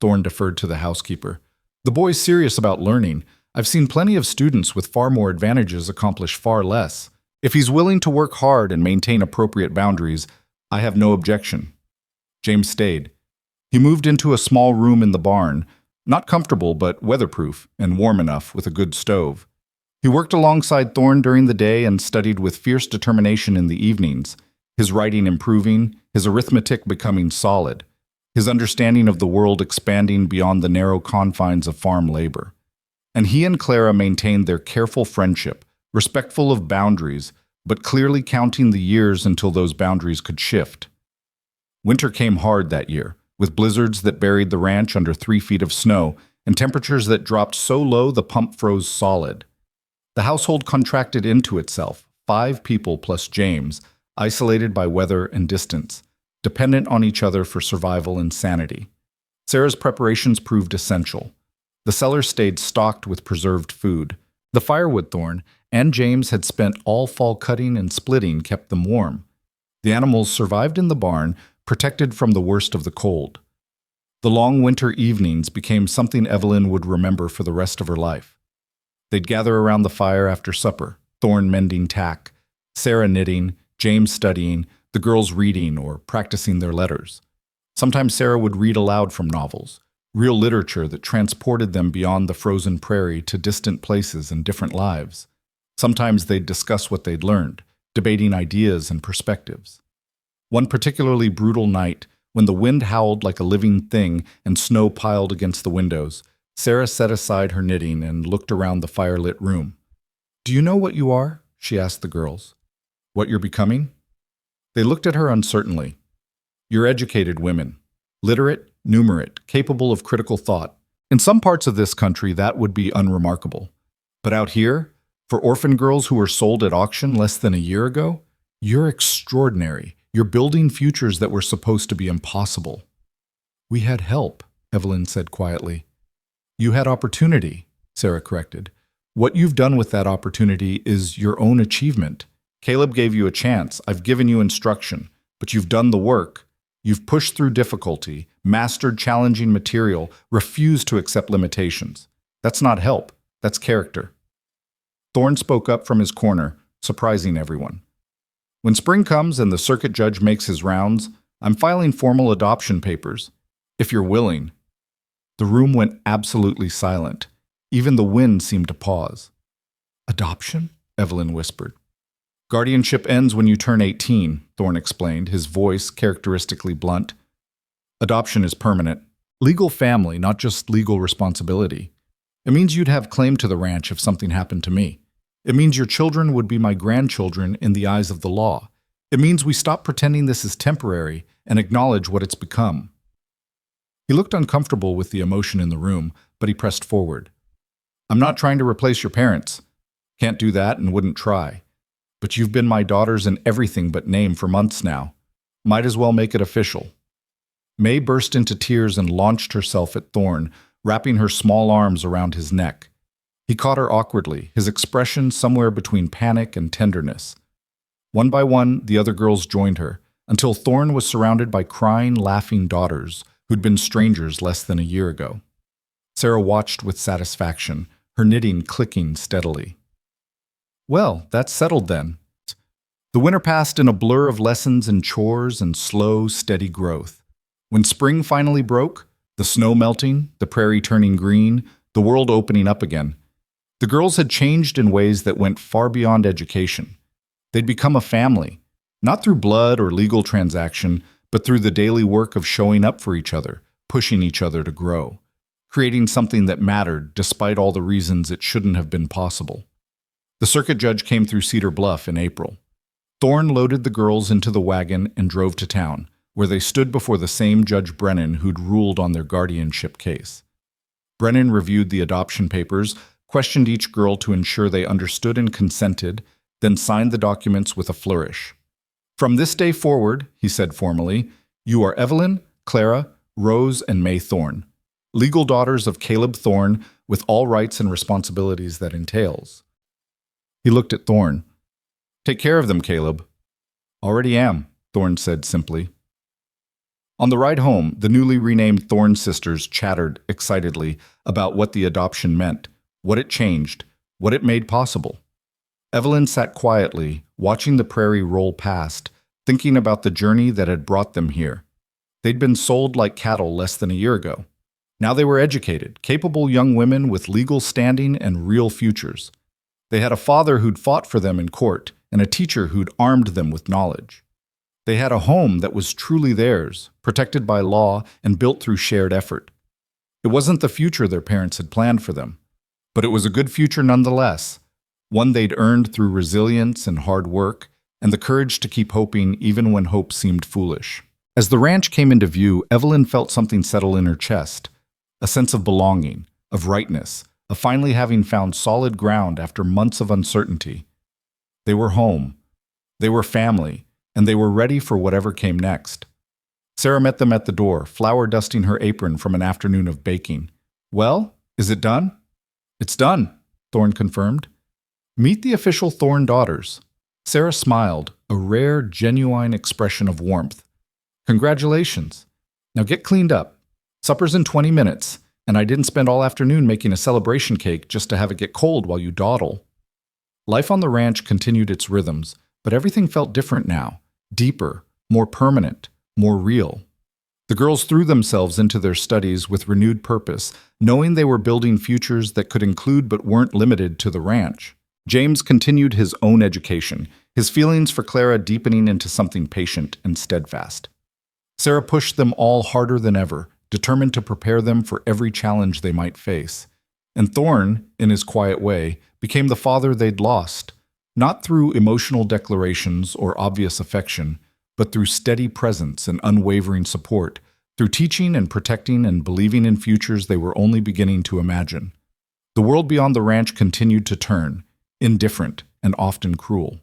Thorne deferred to the housekeeper. The boy's serious about learning. I've seen plenty of students with far more advantages accomplish far less. If he's willing to work hard and maintain appropriate boundaries, I have no objection. James stayed. He moved into a small room in the barn, not comfortable but weatherproof and warm enough with a good stove. He worked alongside Thorne during the day and studied with fierce determination in the evenings, his writing improving, his arithmetic becoming solid, his understanding of the world expanding beyond the narrow confines of farm labor. And he and Clara maintained their careful friendship, respectful of boundaries, but clearly counting the years until those boundaries could shift. Winter came hard that year, with blizzards that buried the ranch under 3 feet of snow and temperatures that dropped so low the pump froze solid. The household contracted into itself, 5 people plus James, isolated by weather and distance, dependent on each other for survival and sanity. Sarah's preparations proved essential. The cellar stayed stocked with preserved food. The firewood Thorne and James had spent all fall cutting and splitting kept them warm. The animals survived in the barn, protected from the worst of the cold. The long winter evenings became something Evelyn would remember for the rest of her life. They'd gather around the fire after supper, Thorne mending tack, Sarah knitting, James studying, the girls reading or practicing their letters. Sometimes Sarah would read aloud from novels, real literature that transported them beyond the frozen prairie to distant places and different lives. Sometimes they'd discuss what they'd learned, debating ideas and perspectives. One particularly brutal night, when the wind howled like a living thing and snow piled against the windows, Sarah set aside her knitting and looked around the firelit room. "Do you know what you are?" she asked the girls. "What you're becoming?" They looked at her uncertainly. "You're educated women. Literate, numerate, capable of critical thought. In some parts of this country, that would be unremarkable. But out here, for orphan girls who were sold at auction less than a year ago, you're extraordinary. You're building futures that were supposed to be impossible." "We had help," Evelyn said quietly. "You had opportunity," Sarah corrected. "What you've done with that opportunity is your own achievement. Caleb gave you a chance. I've given you instruction. But you've done the work. You've pushed through difficulty, mastered challenging material, refused to accept limitations. That's not help. That's character." Thorne spoke up from his corner, surprising everyone. "When spring comes and the circuit judge makes his rounds, I'm filing formal adoption papers. If you're willing." The room went absolutely silent. Even the wind seemed to pause. "Adoption?" Evelyn whispered. "Guardianship ends when you turn 18, Thorne explained, his voice characteristically blunt. "Adoption is permanent. Legal family, not just legal responsibility. It means you'd have claim to the ranch if something happened to me. It means your children would be my grandchildren in the eyes of the law. It means we stop pretending this is temporary and acknowledge what it's become." He looked uncomfortable with the emotion in the room, but he pressed forward. "I'm not trying to replace your parents. Can't do that and wouldn't try. But you've been my daughters in everything but name for months now. Might as well make it official." May burst into tears and launched herself at Thorne, wrapping her small arms around his neck. He caught her awkwardly, his expression somewhere between panic and tenderness. One by one, the other girls joined her, until Thorne was surrounded by crying, laughing daughters who'd been strangers less than a year ago. Sarah watched with satisfaction, her knitting clicking steadily. "Well, that's settled then." The winter passed in a blur of lessons and chores and slow, steady growth. When spring finally broke, the snow melting, the prairie turning green, the world opening up again, the girls had changed in ways that went far beyond education. They'd become a family, not through blood or legal transaction, but through the daily work of showing up for each other, pushing each other to grow, creating something that mattered despite all the reasons it shouldn't have been possible. The circuit judge came through Cedar Bluff in April. Thorne loaded the girls into the wagon and drove to town, where they stood before the same Judge Brennan who'd ruled on their guardianship case. Brennan reviewed the adoption papers, questioned each girl to ensure they understood and consented, then signed the documents with a flourish. "From this day forward," he said formally, "you are Evelyn, Clara, Rose, and May Thorne, legal daughters of Caleb Thorne, with all rights and responsibilities that entails." He looked at Thorne. "Take care of them, Caleb." "Already am," Thorne said simply. On the ride home, the newly renamed Thorne sisters chattered excitedly about what the adoption meant, what it changed, what it made possible. Evelyn sat quietly, watching the prairie roll past, thinking about the journey that had brought them here. They'd been sold like cattle less than a year ago. Now they were educated, capable young women with legal standing and real futures. They had a father who'd fought for them in court and a teacher who'd armed them with knowledge. They had a home that was truly theirs, protected by law and built through shared effort. It wasn't the future their parents had planned for them, but it was a good future nonetheless, one they'd earned through resilience and hard work, and the courage to keep hoping even when hope seemed foolish. As the ranch came into view, Evelyn felt something settle in her chest, a sense of belonging, of rightness, of finally having found solid ground after months of uncertainty. They were home, they were family, and they were ready for whatever came next. Sarah met them at the door, flour dusting her apron from an afternoon of baking. "Well, is it done?" "It's done," Thorne confirmed. "Meet the official Thorne daughters." Sarah smiled, a rare, genuine expression of warmth. "Congratulations. Now get cleaned up. Supper's in 20 minutes, and I didn't spend all afternoon making a celebration cake just to have it get cold while you dawdle." Life on the ranch continued its rhythms, but everything felt different now, deeper, more permanent, more real. The girls threw themselves into their studies with renewed purpose, knowing they were building futures that could include but weren't limited to the ranch. James continued his own education, his feelings for Clara deepening into something patient and steadfast. Sarah pushed them all harder than ever, determined to prepare them for every challenge they might face. And Thorne, in his quiet way, became the father they'd lost, not through emotional declarations or obvious affection, but through steady presence and unwavering support, through teaching and protecting and believing in futures they were only beginning to imagine. The world beyond the ranch continued to turn, indifferent and often cruel.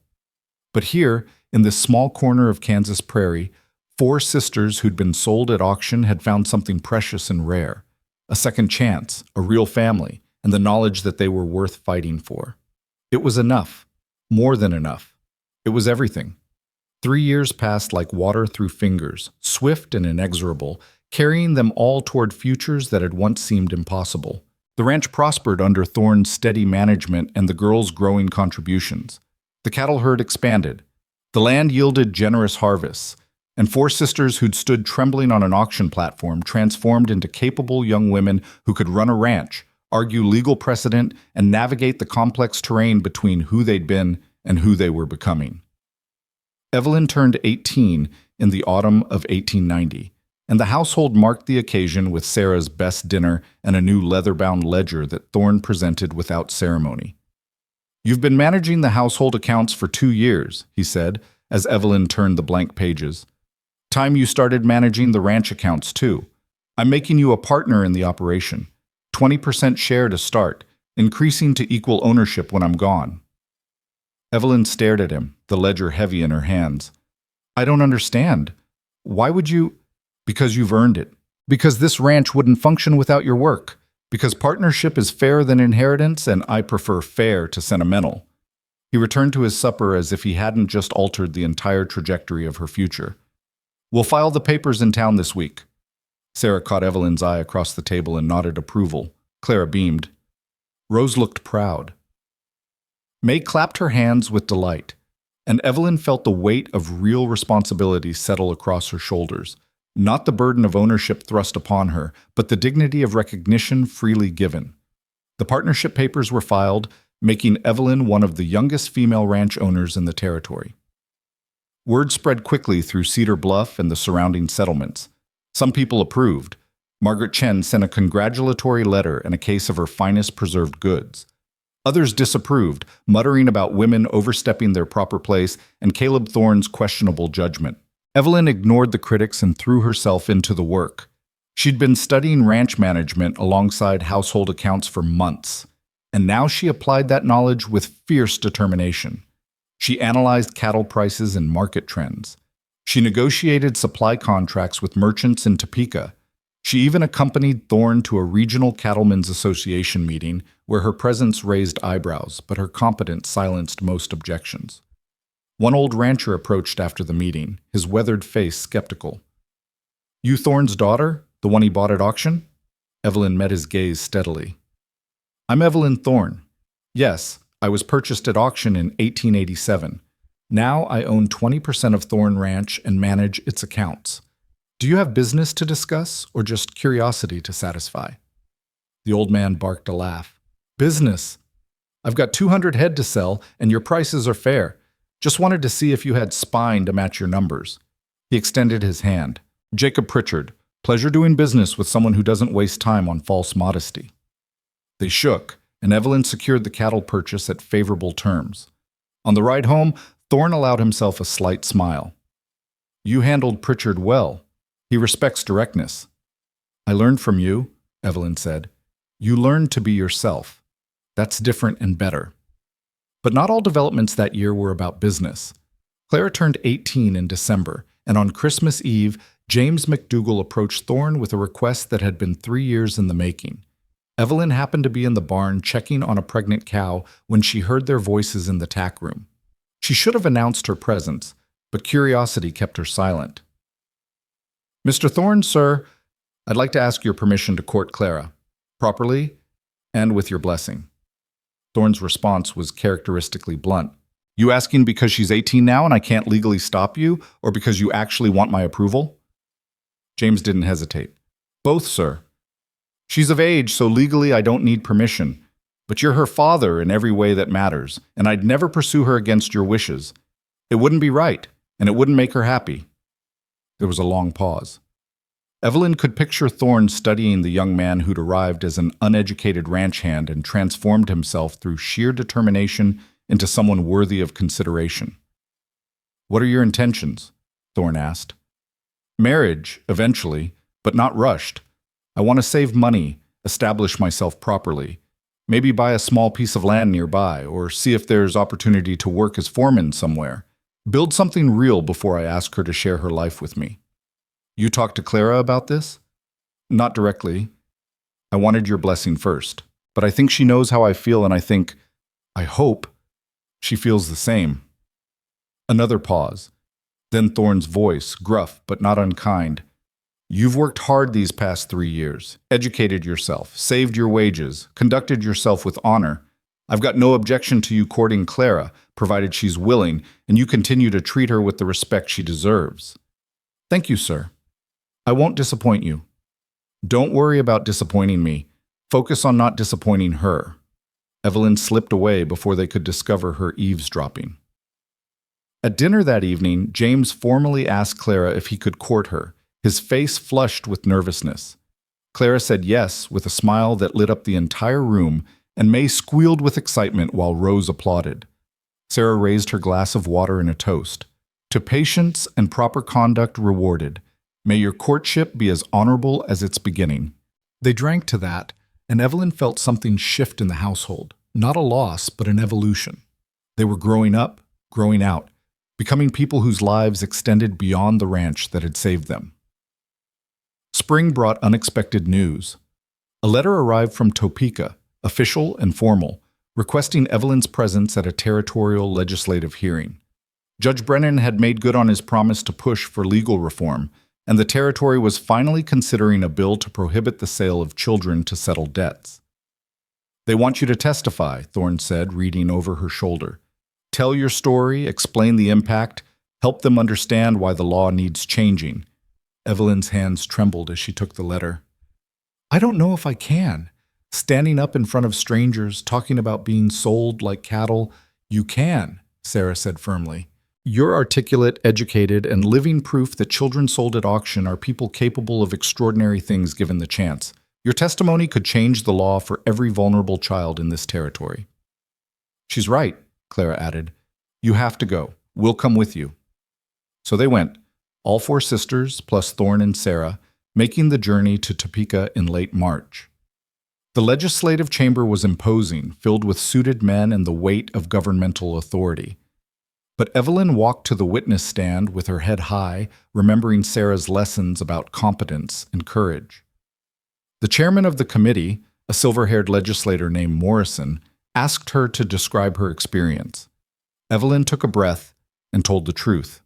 But here, in this small corner of Kansas prairie, 4 sisters who'd been sold at auction had found something precious and rare: a second chance, a real family, and the knowledge that they were worth fighting for. It was enough, more than enough. It was everything. 3 years passed like water through fingers, swift and inexorable, carrying them all toward futures that had once seemed impossible. The ranch prospered under Thorne's steady management and the girls' growing contributions. The cattle herd expanded. The land yielded generous harvests, and 4 sisters who'd stood trembling on an auction platform transformed into capable young women who could run a ranch, argue legal precedent, and navigate the complex terrain between who they'd been and who they were becoming. Evelyn turned 18 in the autumn of 1890, and the household marked the occasion with Sarah's best dinner and a new leather-bound ledger that Thorne presented without ceremony. "You've been managing the household accounts for 2 years," he said, as Evelyn turned the blank pages. "Time you started managing the ranch accounts, too. I'm making you a partner in the operation. 20% share to start, increasing to equal ownership when I'm gone." Evelyn stared at him, the ledger heavy in her hands. "I don't understand. Why would you—" "Because you've earned it. Because this ranch wouldn't function without your work. Because partnership is fairer than inheritance, and I prefer fair to sentimental." He returned to his supper as if he hadn't just altered the entire trajectory of her future. "We'll file the papers in town this week." Sarah caught Evelyn's eye across the table and nodded approval. Clara beamed. Rose looked proud. May clapped her hands with delight, and Evelyn felt the weight of real responsibility settle across her shoulders, not the burden of ownership thrust upon her, but the dignity of recognition freely given. The partnership papers were filed, making Evelyn one of the youngest female ranch owners in the territory. Word spread quickly through Cedar Bluff and the surrounding settlements. Some people approved. Margaret Chen sent a congratulatory letter and a case of her finest preserved goods. Others disapproved, muttering about women overstepping their proper place and Caleb Thorne's questionable judgment. Evelyn ignored the critics and threw herself into the work. She'd been studying ranch management alongside household accounts for months, and now she applied that knowledge with fierce determination. She analyzed cattle prices and market trends. She negotiated supply contracts with merchants in Topeka. She even accompanied Thorne to a regional cattlemen's association meeting where her presence raised eyebrows, but her competence silenced most objections. One old rancher approached after the meeting, his weathered face skeptical. "You Thorne's daughter? The one he bought at auction?" Evelyn met his gaze steadily. "I'm Evelyn Thorne. Yes, I was purchased at auction in 1887. Now I own 20% of Thorne Ranch and manage its accounts. Do you have business to discuss or just curiosity to satisfy?" The old man barked a laugh. "Business. I've got 200 head to sell and your prices are fair. Just wanted to see if you had spine to match your numbers." He extended his hand. "Jacob Pritchard. Pleasure doing business with someone who doesn't waste time on false modesty." They shook, and Evelyn secured the cattle purchase at favorable terms. On the ride home, Thorne allowed himself a slight smile. "You handled Pritchard well. He respects directness." "I learned from you," Evelyn said. "You learned to be yourself. That's different and better." But not all developments that year were about business. Clara turned 18 in December, and on Christmas Eve, James McDougall approached Thorne with a request that had been 3 years in the making. Evelyn happened to be in the barn checking on a pregnant cow when she heard their voices in the tack room. She should have announced her presence, but curiosity kept her silent. "Mr. Thorne, sir, I'd like to ask your permission to court Clara, properly and with your blessing." Thorne's response was characteristically blunt. "You asking because she's 18 now and I can't legally stop you, or because you actually want my approval?" James didn't hesitate. Both, sir. She's of age, so legally I don't need permission. But you're her father in every way that matters, and I'd never pursue her against your wishes. It wouldn't be right, and it wouldn't make her happy. There was a long pause. Evelyn could picture Thorne studying the young man who'd arrived as an uneducated ranch hand and transformed himself through sheer determination into someone worthy of consideration. "What are your intentions?" Thorne asked. "Marriage, eventually, but not rushed. I want to save money, establish myself properly, maybe buy a small piece of land nearby, or see if there's opportunity to work as foreman somewhere. Build something real before I ask her to share her life with me." "You talked to Clara about this?" "Not directly. I wanted your blessing first. But I think she knows how I feel, and I hope, she feels the same." Another pause. Then Thorne's voice, gruff but not unkind. "You've worked hard these past 3 years, educated yourself, saved your wages, conducted yourself with honor. I've got no objection to you courting Clara, provided she's willing, and you continue to treat her with the respect she deserves." "Thank you, sir. I won't disappoint you." "Don't worry about disappointing me. Focus on not disappointing her." Evelyn slipped away before they could discover her eavesdropping. At dinner that evening, James formally asked Clara if he could court her, his face flushed with nervousness. Clara said yes with a smile that lit up the entire room, and May squealed with excitement while Rose applauded. Sarah raised her glass of water in a toast. "To patience and proper conduct rewarded. May your courtship be as honorable as its beginning." They drank to that, and Evelyn felt something shift in the household. Not a loss, but an evolution. They were growing up, growing out, becoming people whose lives extended beyond the ranch that had saved them. Spring brought unexpected news. A letter arrived from Topeka, official and formal, requesting Evelyn's presence at a territorial legislative hearing. Judge Brennan had made good on his promise to push for legal reform, and the territory was finally considering a bill to prohibit the sale of children to settle debts. "They want you to testify," Thorne said, reading over her shoulder. "Tell your story, explain the impact, help them understand why the law needs changing." Evelyn's hands trembled as she took the letter. "I don't know if I can. Standing up in front of strangers, talking about being sold like cattle." "You can," Sarah said firmly. "You're articulate, educated, and living proof that children sold at auction are people capable of extraordinary things given the chance. Your testimony could change the law for every vulnerable child in this territory." "She's right," Clara added. "You have to go. We'll come with you." So they went, all 4 sisters, plus Thorne and Sarah, making the journey to Topeka in late March. The legislative chamber was imposing, filled with suited men and the weight of governmental authority. But Evelyn walked to the witness stand with her head high, remembering Sarah's lessons about competence and courage. The chairman of the committee, a silver-haired legislator named Morrison, asked her to describe her experience. Evelyn took a breath and told the truth.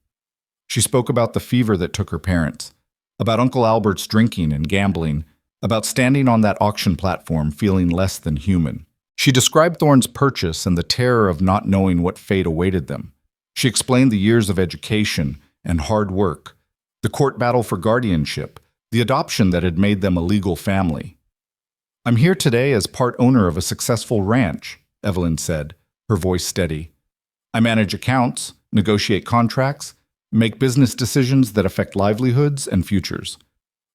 She spoke about the fever that took her parents, about Uncle Albert's drinking and gambling, about standing on that auction platform feeling less than human. She described Thorne's purchase and the terror of not knowing what fate awaited them. She explained the years of education and hard work, the court battle for guardianship, the adoption that had made them a legal family. "I'm here today as part owner of a successful ranch," Evelyn said, her voice steady. "I manage accounts, negotiate contracts, make business decisions that affect livelihoods and futures.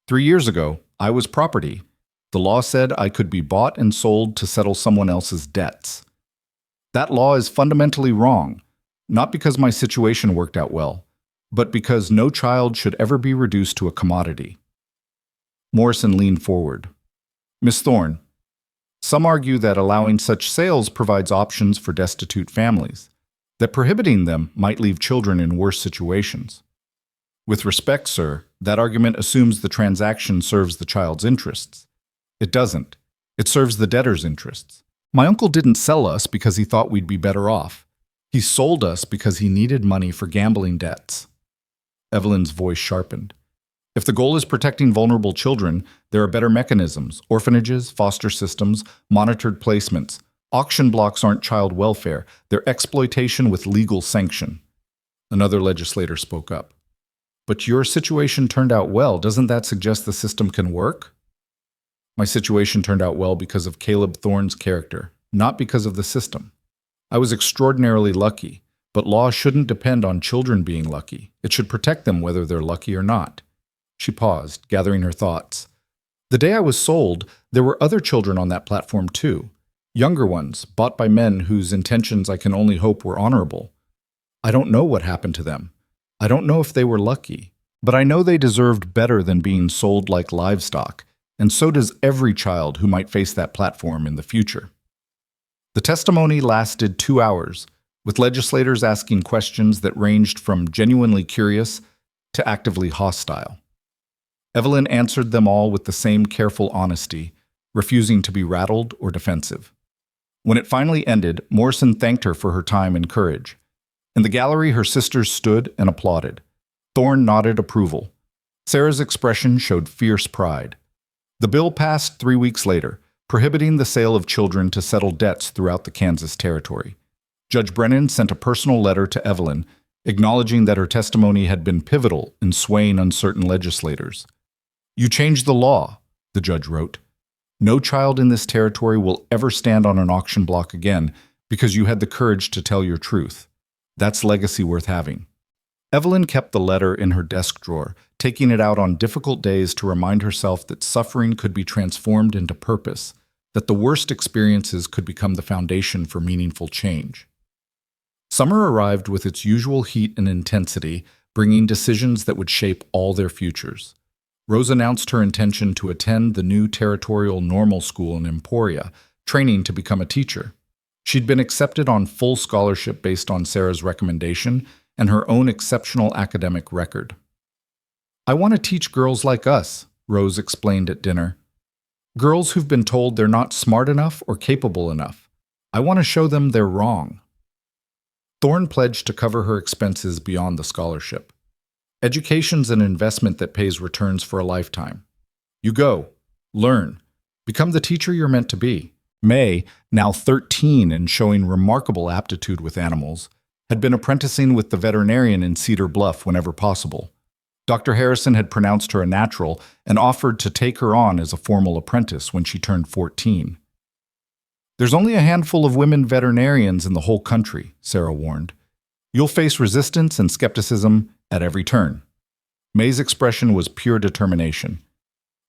3 years ago, I was property. The law said I could be bought and sold to settle someone else's debts. That law is fundamentally wrong, not because my situation worked out well, but because no child should ever be reduced to a commodity." Morrison leaned forward. "Miss Thorne, some argue that allowing such sales provides options for destitute families, that prohibiting them might leave children in worse situations. With respect, sir, that argument assumes the transaction serves the child's interests. It doesn't. It serves the debtor's interests. My uncle didn't sell us because he thought we'd be better off. He sold us because he needed money for gambling debts." Evelyn's voice sharpened. "If the goal is protecting vulnerable children, there are better mechanisms: orphanages, foster systems, monitored placements. Auction blocks aren't child welfare. They're exploitation with legal sanction." Another legislator spoke up. But your situation turned out well. Doesn't that suggest the system can work? My situation turned out well because of Caleb Thorne's character, not because of the system. I was extraordinarily lucky, but law shouldn't depend on children being lucky. It should protect them whether they're lucky or not. She paused, gathering her thoughts. The day I was sold, there were other children on that platform too. Younger ones, bought by men whose intentions I can only hope were honorable. I don't know what happened to them. I don't know if they were lucky. But I know they deserved better than being sold like livestock, and so does every child who might face that platform in the future. The testimony lasted 2 hours, with legislators asking questions that ranged from genuinely curious to actively hostile. Evelyn answered them all with the same careful honesty, refusing to be rattled or defensive. When it finally ended, Morrison thanked her for her time and courage. In the gallery, her sisters stood and applauded. Thorne nodded approval. Sarah's expression showed fierce pride. The bill passed 3 weeks later, prohibiting the sale of children to settle debts throughout the Kansas territory. Judge Brennan sent a personal letter to Evelyn, acknowledging that her testimony had been pivotal in swaying uncertain legislators. "You changed the law," the judge wrote. "No child in this territory will ever stand on an auction block again because you had the courage to tell your truth. That's legacy worth having." Evelyn kept the letter in her desk drawer, taking it out on difficult days to remind herself that suffering could be transformed into purpose, that the worst experiences could become the foundation for meaningful change. Summer arrived with its usual heat and intensity, bringing decisions that would shape all their futures. Rose announced her intention to attend the new territorial normal school in Emporia, training to become a teacher. She'd been accepted on full scholarship based on Sarah's recommendation and her own exceptional academic record. "I want to teach girls like us," Rose explained at dinner. "Girls who've been told they're not smart enough or capable enough. I want to show them they're wrong." Thorne pledged to cover her expenses beyond the scholarship. "Education's an investment that pays returns for a lifetime. You go, learn, become the teacher you're meant to be." May, now 13 and showing remarkable aptitude with animals, had been apprenticing with the veterinarian in Cedar Bluff whenever possible. Dr. Harrison had pronounced her a natural and offered to take her on as a formal apprentice when she turned 14. "There's only a handful of women veterinarians in the whole country," Sarah warned. "You'll face resistance and skepticism at every turn." May's expression was pure determination.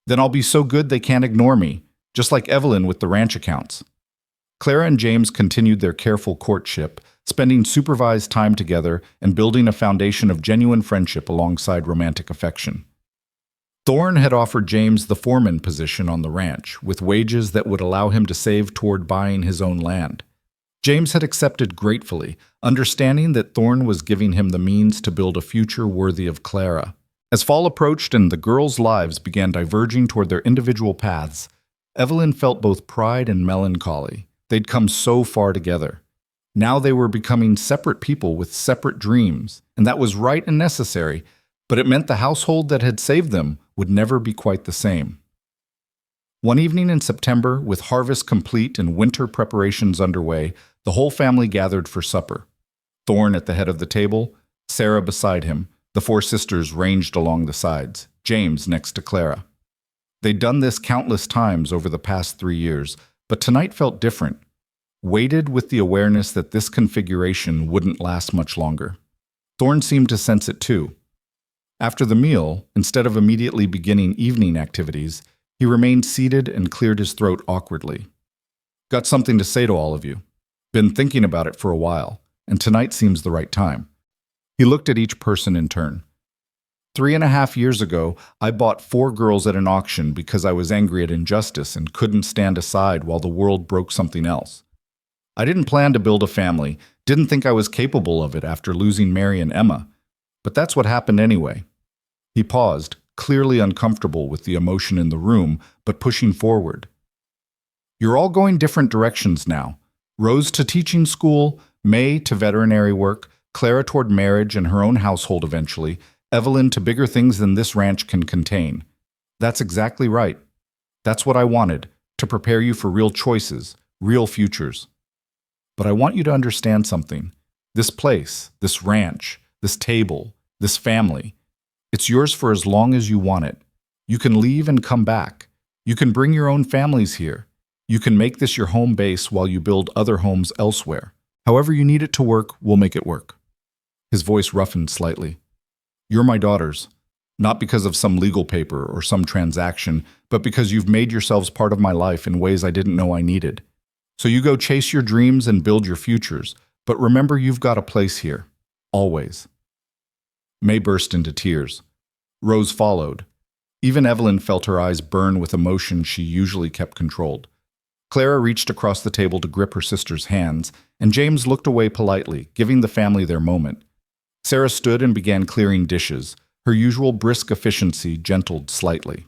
"Then I'll be so good they can't ignore me, just like Evelyn with the ranch accounts." Clara and James continued their careful courtship, spending supervised time together and building a foundation of genuine friendship alongside romantic affection. Thorne had offered James the foreman position on the ranch, with wages that would allow him to save toward buying his own land. James had accepted gratefully, understanding that Thorne was giving him the means to build a future worthy of Clara. As fall approached and the girls' lives began diverging toward their individual paths, Evelyn felt both pride and melancholy. They'd come so far together. Now they were becoming separate people with separate dreams, and that was right and necessary, but it meant the household that had saved them would never be quite the same. One evening in September, with harvest complete and winter preparations underway, the whole family gathered for supper. Thorne at the head of the table, Sarah beside him, the 4 sisters ranged along the sides, James next to Clara. They'd done this countless times over the past 3 years, but tonight felt different, weighted with the awareness that this configuration wouldn't last much longer. Thorne seemed to sense it too. After the meal, instead of immediately beginning evening activities, he remained seated and cleared his throat awkwardly. "Got something to say to all of you. Been thinking about it for a while, and tonight seems the right time." He looked at each person in turn. 3.5 years ago, I bought 4 girls at an auction because I was angry at injustice and couldn't stand aside while the world broke something else. I didn't plan to build a family, didn't think I was capable of it after losing Mary and Emma, but that's what happened anyway. He paused, clearly uncomfortable with the emotion in the room, but pushing forward. "You're all going different directions now. Rose to teaching school, May to veterinary work, Clara toward marriage and her own household eventually, Evelyn to bigger things than this ranch can contain. That's exactly right. That's what I wanted, to prepare you for real choices, real futures. But I want you to understand something. This place, this ranch, this table, this family, It's yours for as long as you want it. You can leave and come back. You can bring your own families here. You can make this your home base while you build other homes elsewhere. However you need it to work, we'll make it work." His voice roughened slightly. "You're my daughters, not because of some legal paper or some transaction, but because you've made yourselves part of my life in ways I didn't know I needed. So you go chase your dreams and build your futures, but remember you've got a place here. Always." May burst into tears. Rose followed. Even Evelyn felt her eyes burn with emotion she usually kept controlled. Clara reached across the table to grip her sister's hands, and James looked away politely, giving the family their moment. Sarah stood and began clearing dishes, her usual brisk efficiency gentled slightly.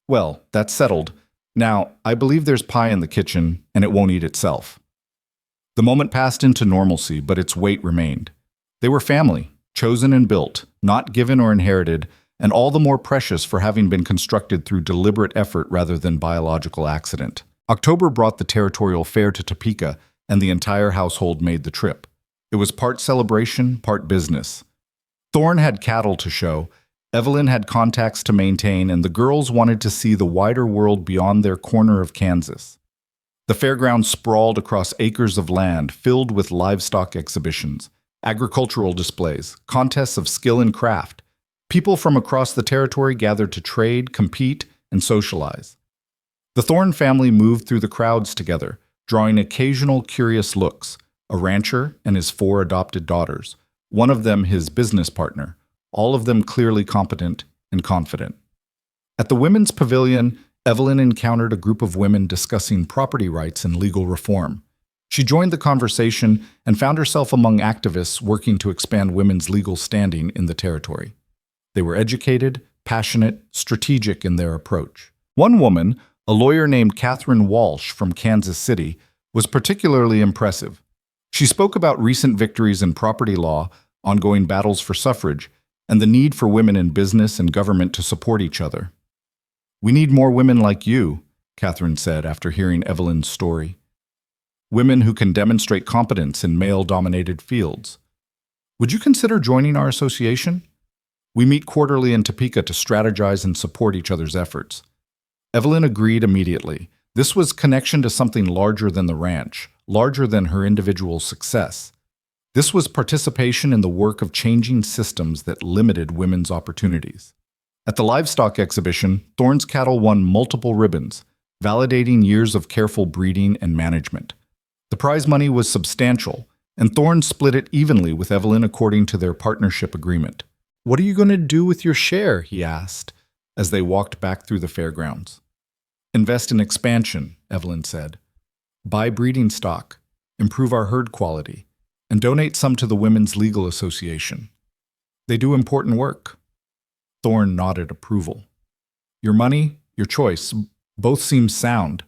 "Well, that's settled. Now, I believe there's pie in the kitchen, and it won't eat itself." The moment passed into normalcy, but its weight remained. They were family, chosen and built, not given or inherited, and all the more precious for having been constructed through deliberate effort rather than biological accident. October brought the territorial fair to Topeka, and the entire household made the trip. It was part celebration, part business. Thorne had cattle to show, Evelyn had contacts to maintain, and the girls wanted to see the wider world beyond their corner of Kansas. The fairground sprawled across acres of land filled with livestock exhibitions, agricultural displays, contests of skill and craft. People from across the territory gathered to trade, compete, and socialize. The Thorne family moved through the crowds together, drawing occasional curious looks, a rancher and his 4 adopted daughters, one of them his business partner, all of them clearly competent and confident. At the women's pavilion, Evelyn encountered a group of women discussing property rights and legal reform. She joined the conversation and found herself among activists working to expand women's legal standing in the territory. They were educated, passionate, strategic in their approach. One woman, a lawyer named Catherine Walsh from Kansas City, was particularly impressive. She spoke about recent victories in property law, ongoing battles for suffrage, and the need for women in business and government to support each other. "We need more women like you," Catherine said after hearing Evelyn's story. "Women who can demonstrate competence in male-dominated fields. Would you consider joining our association? We meet quarterly in Topeka to strategize and support each other's efforts." Evelyn agreed immediately. This was connection to something larger than the ranch, larger than her individual success. This was participation in the work of changing systems that limited women's opportunities. At the livestock exhibition, Thorne's cattle won multiple ribbons, validating years of careful breeding and management. The prize money was substantial, and Thorne split it evenly with Evelyn according to their partnership agreement. "What are you going to do with your share?" he asked, as they walked back through the fairgrounds. "Invest in expansion," Evelyn said. "Buy breeding stock, improve our herd quality, and donate some to the Women's Legal Association. They do important work." Thorne nodded approval. "Your money, your choice, both seem sound."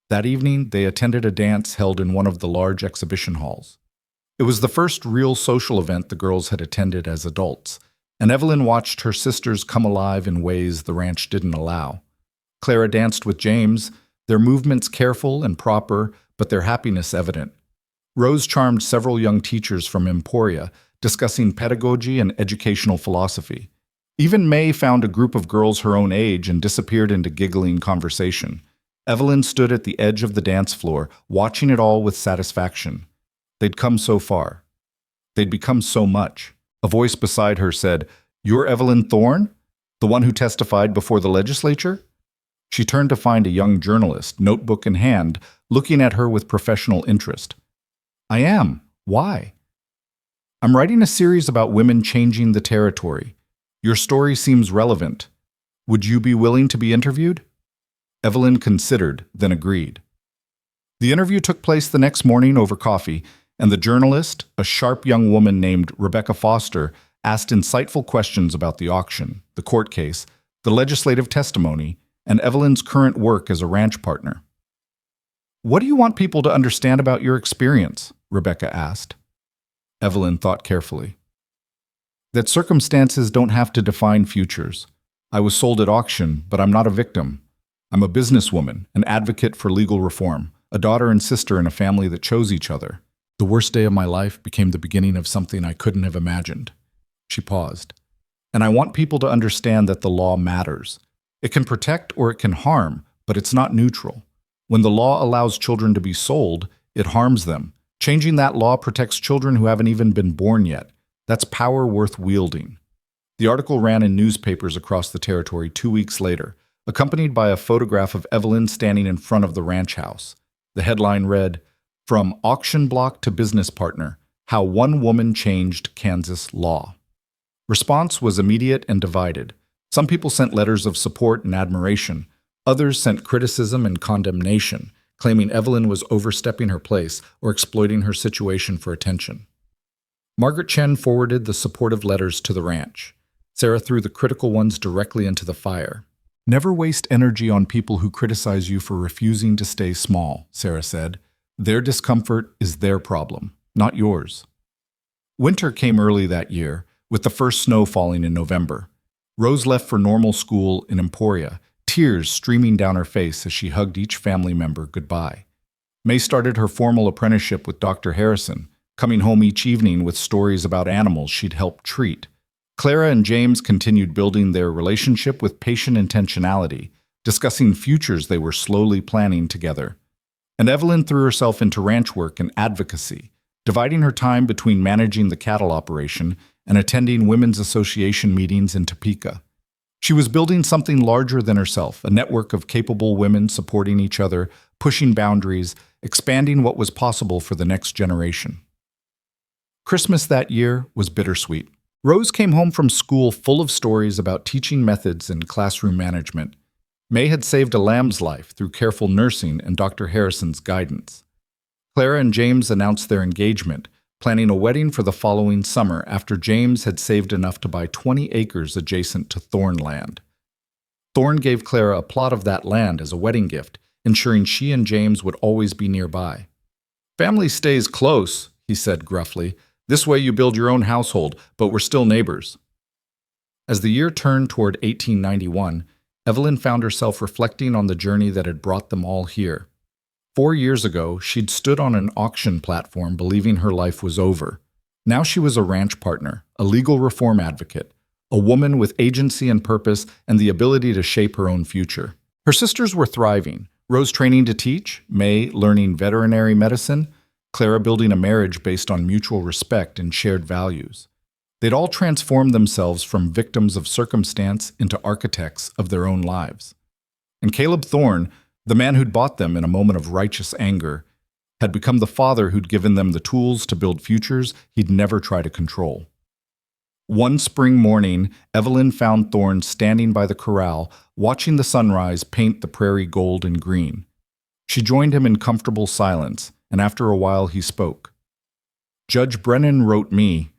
That evening, they attended a dance held in one of the large exhibition halls. It was the first real social event the girls had attended as adults, and Evelyn watched her sisters come alive in ways the ranch didn't allow. Clara danced with James, their movements careful and proper, but their happiness evident. Rose charmed several young teachers from Emporia, discussing pedagogy and educational philosophy. Even May found a group of girls her own age and disappeared into giggling conversation. Evelyn stood at the edge of the dance floor, watching it all with satisfaction. They'd come so far. They'd become so much. A voice beside her said, "You're Evelyn Thorne? The one who testified before the legislature?" She turned to find a young journalist, notebook in hand, looking at her with professional interest. "I am. Why?" "I'm writing a series about women changing the territory. Your story seems relevant. Would you be willing to be interviewed?" Evelyn considered, then agreed. The interview took place the next morning over coffee, and the journalist, a sharp young woman named Rebecca Foster, asked insightful questions about the auction, the court case, the legislative testimony, and Evelyn's current work as a ranch partner. "What do you want people to understand about your experience?" Rebecca asked. Evelyn thought carefully. "That circumstances don't have to define futures. I was sold at auction, but I'm not a victim. I'm a businesswoman, an advocate for legal reform, a daughter and sister in a family that chose each other. The worst day of my life became the beginning of something I couldn't have imagined." She paused. And I want people to understand that the law matters. It can protect or it can harm, but it's not neutral. When the law allows children to be sold, it harms them. Changing that law protects children who haven't even been born yet. That's power worth wielding. The article ran in newspapers across the territory 2 weeks later, accompanied by a photograph of Evelyn standing in front of the ranch house. The headline read, "From Auction Block to Business Partner, How One Woman Changed Kansas Law." Response was immediate and divided. Some people sent letters of support and admiration. Others sent criticism and condemnation, claiming Evelyn was overstepping her place or exploiting her situation for attention. Margaret Chen forwarded the supportive letters to the ranch. Sarah threw the critical ones directly into the fire. "Never waste energy on people who criticize you for refusing to stay small," Sarah said. "Their discomfort is their problem, not yours." Winter came early that year, with the first snow falling in November. Rose left for normal school in Emporia, tears streaming down her face as she hugged each family member goodbye. May started her formal apprenticeship with Dr. Harrison, coming home each evening with stories about animals she'd helped treat. Clara and James continued building their relationship with patient intentionality, discussing futures they were slowly planning together. And Evelyn threw herself into ranch work and advocacy, dividing her time between managing the cattle operation and attending women's association meetings in Topeka. She was building something larger than herself, a network of capable women supporting each other, pushing boundaries, expanding what was possible for the next generation. Christmas that year was bittersweet. Rose came home from school full of stories about teaching methods and classroom management. May had saved a lamb's life through careful nursing and Dr. Harrison's guidance. Clara and James announced their engagement, planning a wedding for the following summer after James had saved enough to buy 20 acres adjacent to Thorn land. Thorn gave Clara a plot of that land as a wedding gift, ensuring she and James would always be nearby. "Family stays close," he said gruffly. "This way you build your own household, but we're still neighbors." As the year turned toward 1891, Evelyn found herself reflecting on the journey that had brought them all here. 4 years ago, she'd stood on an auction platform believing her life was over. Now she was a ranch partner, a legal reform advocate, a woman with agency and purpose and the ability to shape her own future. Her sisters were thriving, Rose training to teach, May learning veterinary medicine, Clara building a marriage based on mutual respect and shared values. They'd all transformed themselves from victims of circumstance into architects of their own lives. And Caleb Thorne, the man who'd bought them in a moment of righteous anger, had become the father who'd given them the tools to build futures he'd never try to control. One spring morning, Evelyn found Thorne standing by the corral, watching the sunrise paint the prairie gold and green. She joined him in comfortable silence, and after a while he spoke. "Judge Brennan wrote me,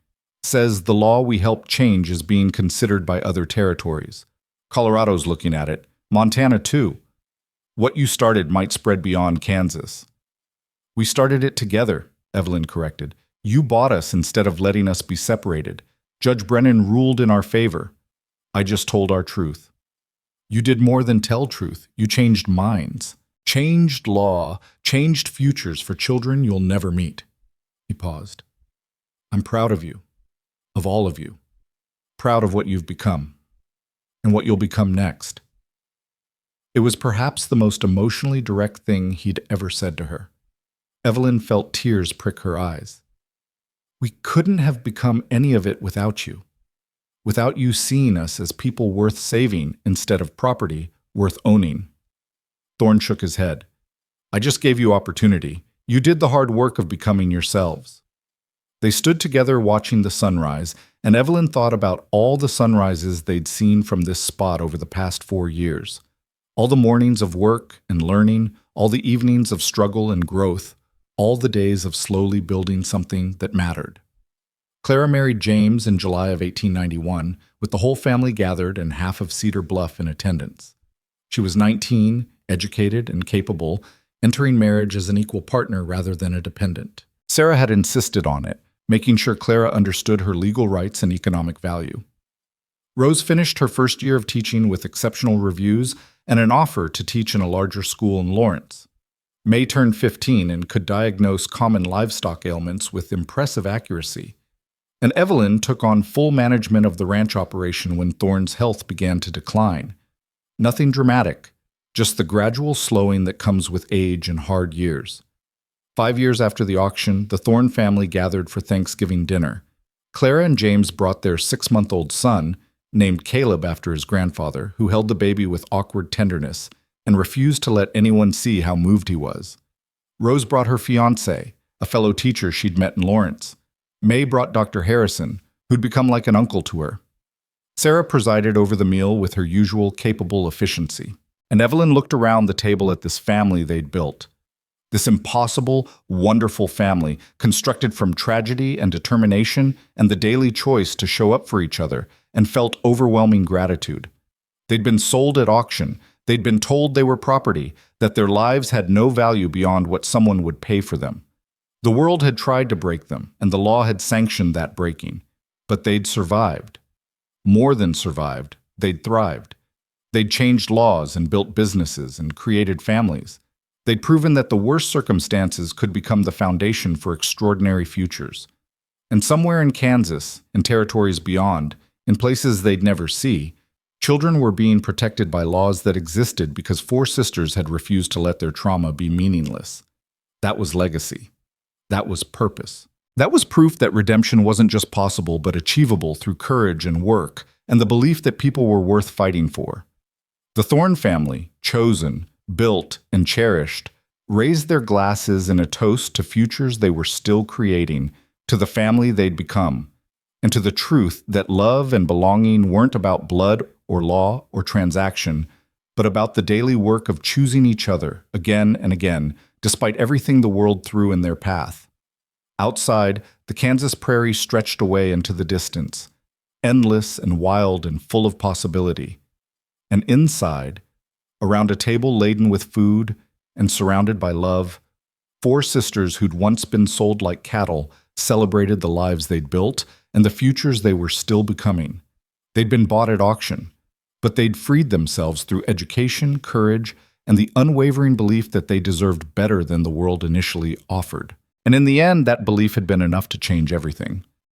says the law we helped change is being considered by other territories. Colorado's looking at it, Montana too. What you started might spread beyond Kansas." "We started it together," Evelyn corrected. "You bought us instead of letting us be separated. Judge Brennan ruled in our favor. I just told our truth." "You did more than tell truth. You changed minds. Changed law, changed futures for children you'll never meet." He paused. "I'm proud of you, of all of you. Proud of what you've become, and what you'll become next." It was perhaps the most emotionally direct thing he'd ever said to her. Evelyn felt tears prick her eyes. "We couldn't have become any of it without you. Without you seeing us as people worth saving instead of property worth owning." Thorne shook his head. "I just gave you opportunity. You did the hard work of becoming yourselves." They stood together watching the sunrise, and Evelyn thought about all the sunrises they'd seen from this spot over the past 4 years. All the mornings of work and learning, all the evenings of struggle and growth, all the days of slowly building something that mattered. Clara married James in July of 1891, with the whole family gathered and half of Cedar Bluff in attendance. She was 19, educated and capable, entering marriage as an equal partner rather than a dependent. Sarah had insisted on it, making sure Clara understood her legal rights and economic value. Rose finished her first year of teaching with exceptional reviews and an offer to teach in a larger school in Lawrence. May turned 15 and could diagnose common livestock ailments with impressive accuracy. And Evelyn took on full management of the ranch operation when Thorne's health began to decline. Nothing dramatic, just the gradual slowing that comes with age and hard years. 5 years after the auction, the Thorne family gathered for Thanksgiving dinner. Clara and James brought their 6-month-old son, named Caleb after his grandfather, who held the baby with awkward tenderness and refused to let anyone see how moved he was. Rose brought her fiancé, a fellow teacher she'd met in Lawrence. May brought Dr. Harrison, who'd become like an uncle to her. Sarah presided over the meal with her usual capable efficiency, and Evelyn looked around the table at this family they'd built. This impossible, wonderful family, constructed from tragedy and determination and the daily choice to show up for each other, and felt overwhelming gratitude. They'd been sold at auction. They'd been told they were property, that their lives had no value beyond what someone would pay for them. The world had tried to break them, and the law had sanctioned that breaking. But they'd survived. More than survived, they'd thrived. They'd changed laws and built businesses and created families. They'd proven that the worst circumstances could become the foundation for extraordinary futures. And somewhere in Kansas, in territories beyond, in places they'd never see, children were being protected by laws that existed because 4 sisters had refused to let their trauma be meaningless. That was legacy. That was purpose. That was proof that redemption wasn't just possible but achievable through courage and work, and the belief that people were worth fighting for. The Thorne family, chosen, built, and cherished, raised their glasses in a toast to futures they were still creating, to the family they'd become, and to the truth that love and belonging weren't about blood or law or transaction, but about the daily work of choosing each other again and again, despite everything the world threw in their path. Outside, the Kansas prairie stretched away into the distance, endless and wild and full of possibility. And inside, around a table laden with food and surrounded by love, 4 sisters who'd once been sold like cattle celebrated the lives they'd built and the futures they were still becoming. They'd been bought at auction, but they'd freed themselves through education, courage, and the unwavering belief that they deserved better than the world initially offered. And in the end, that belief had been enough to change everything.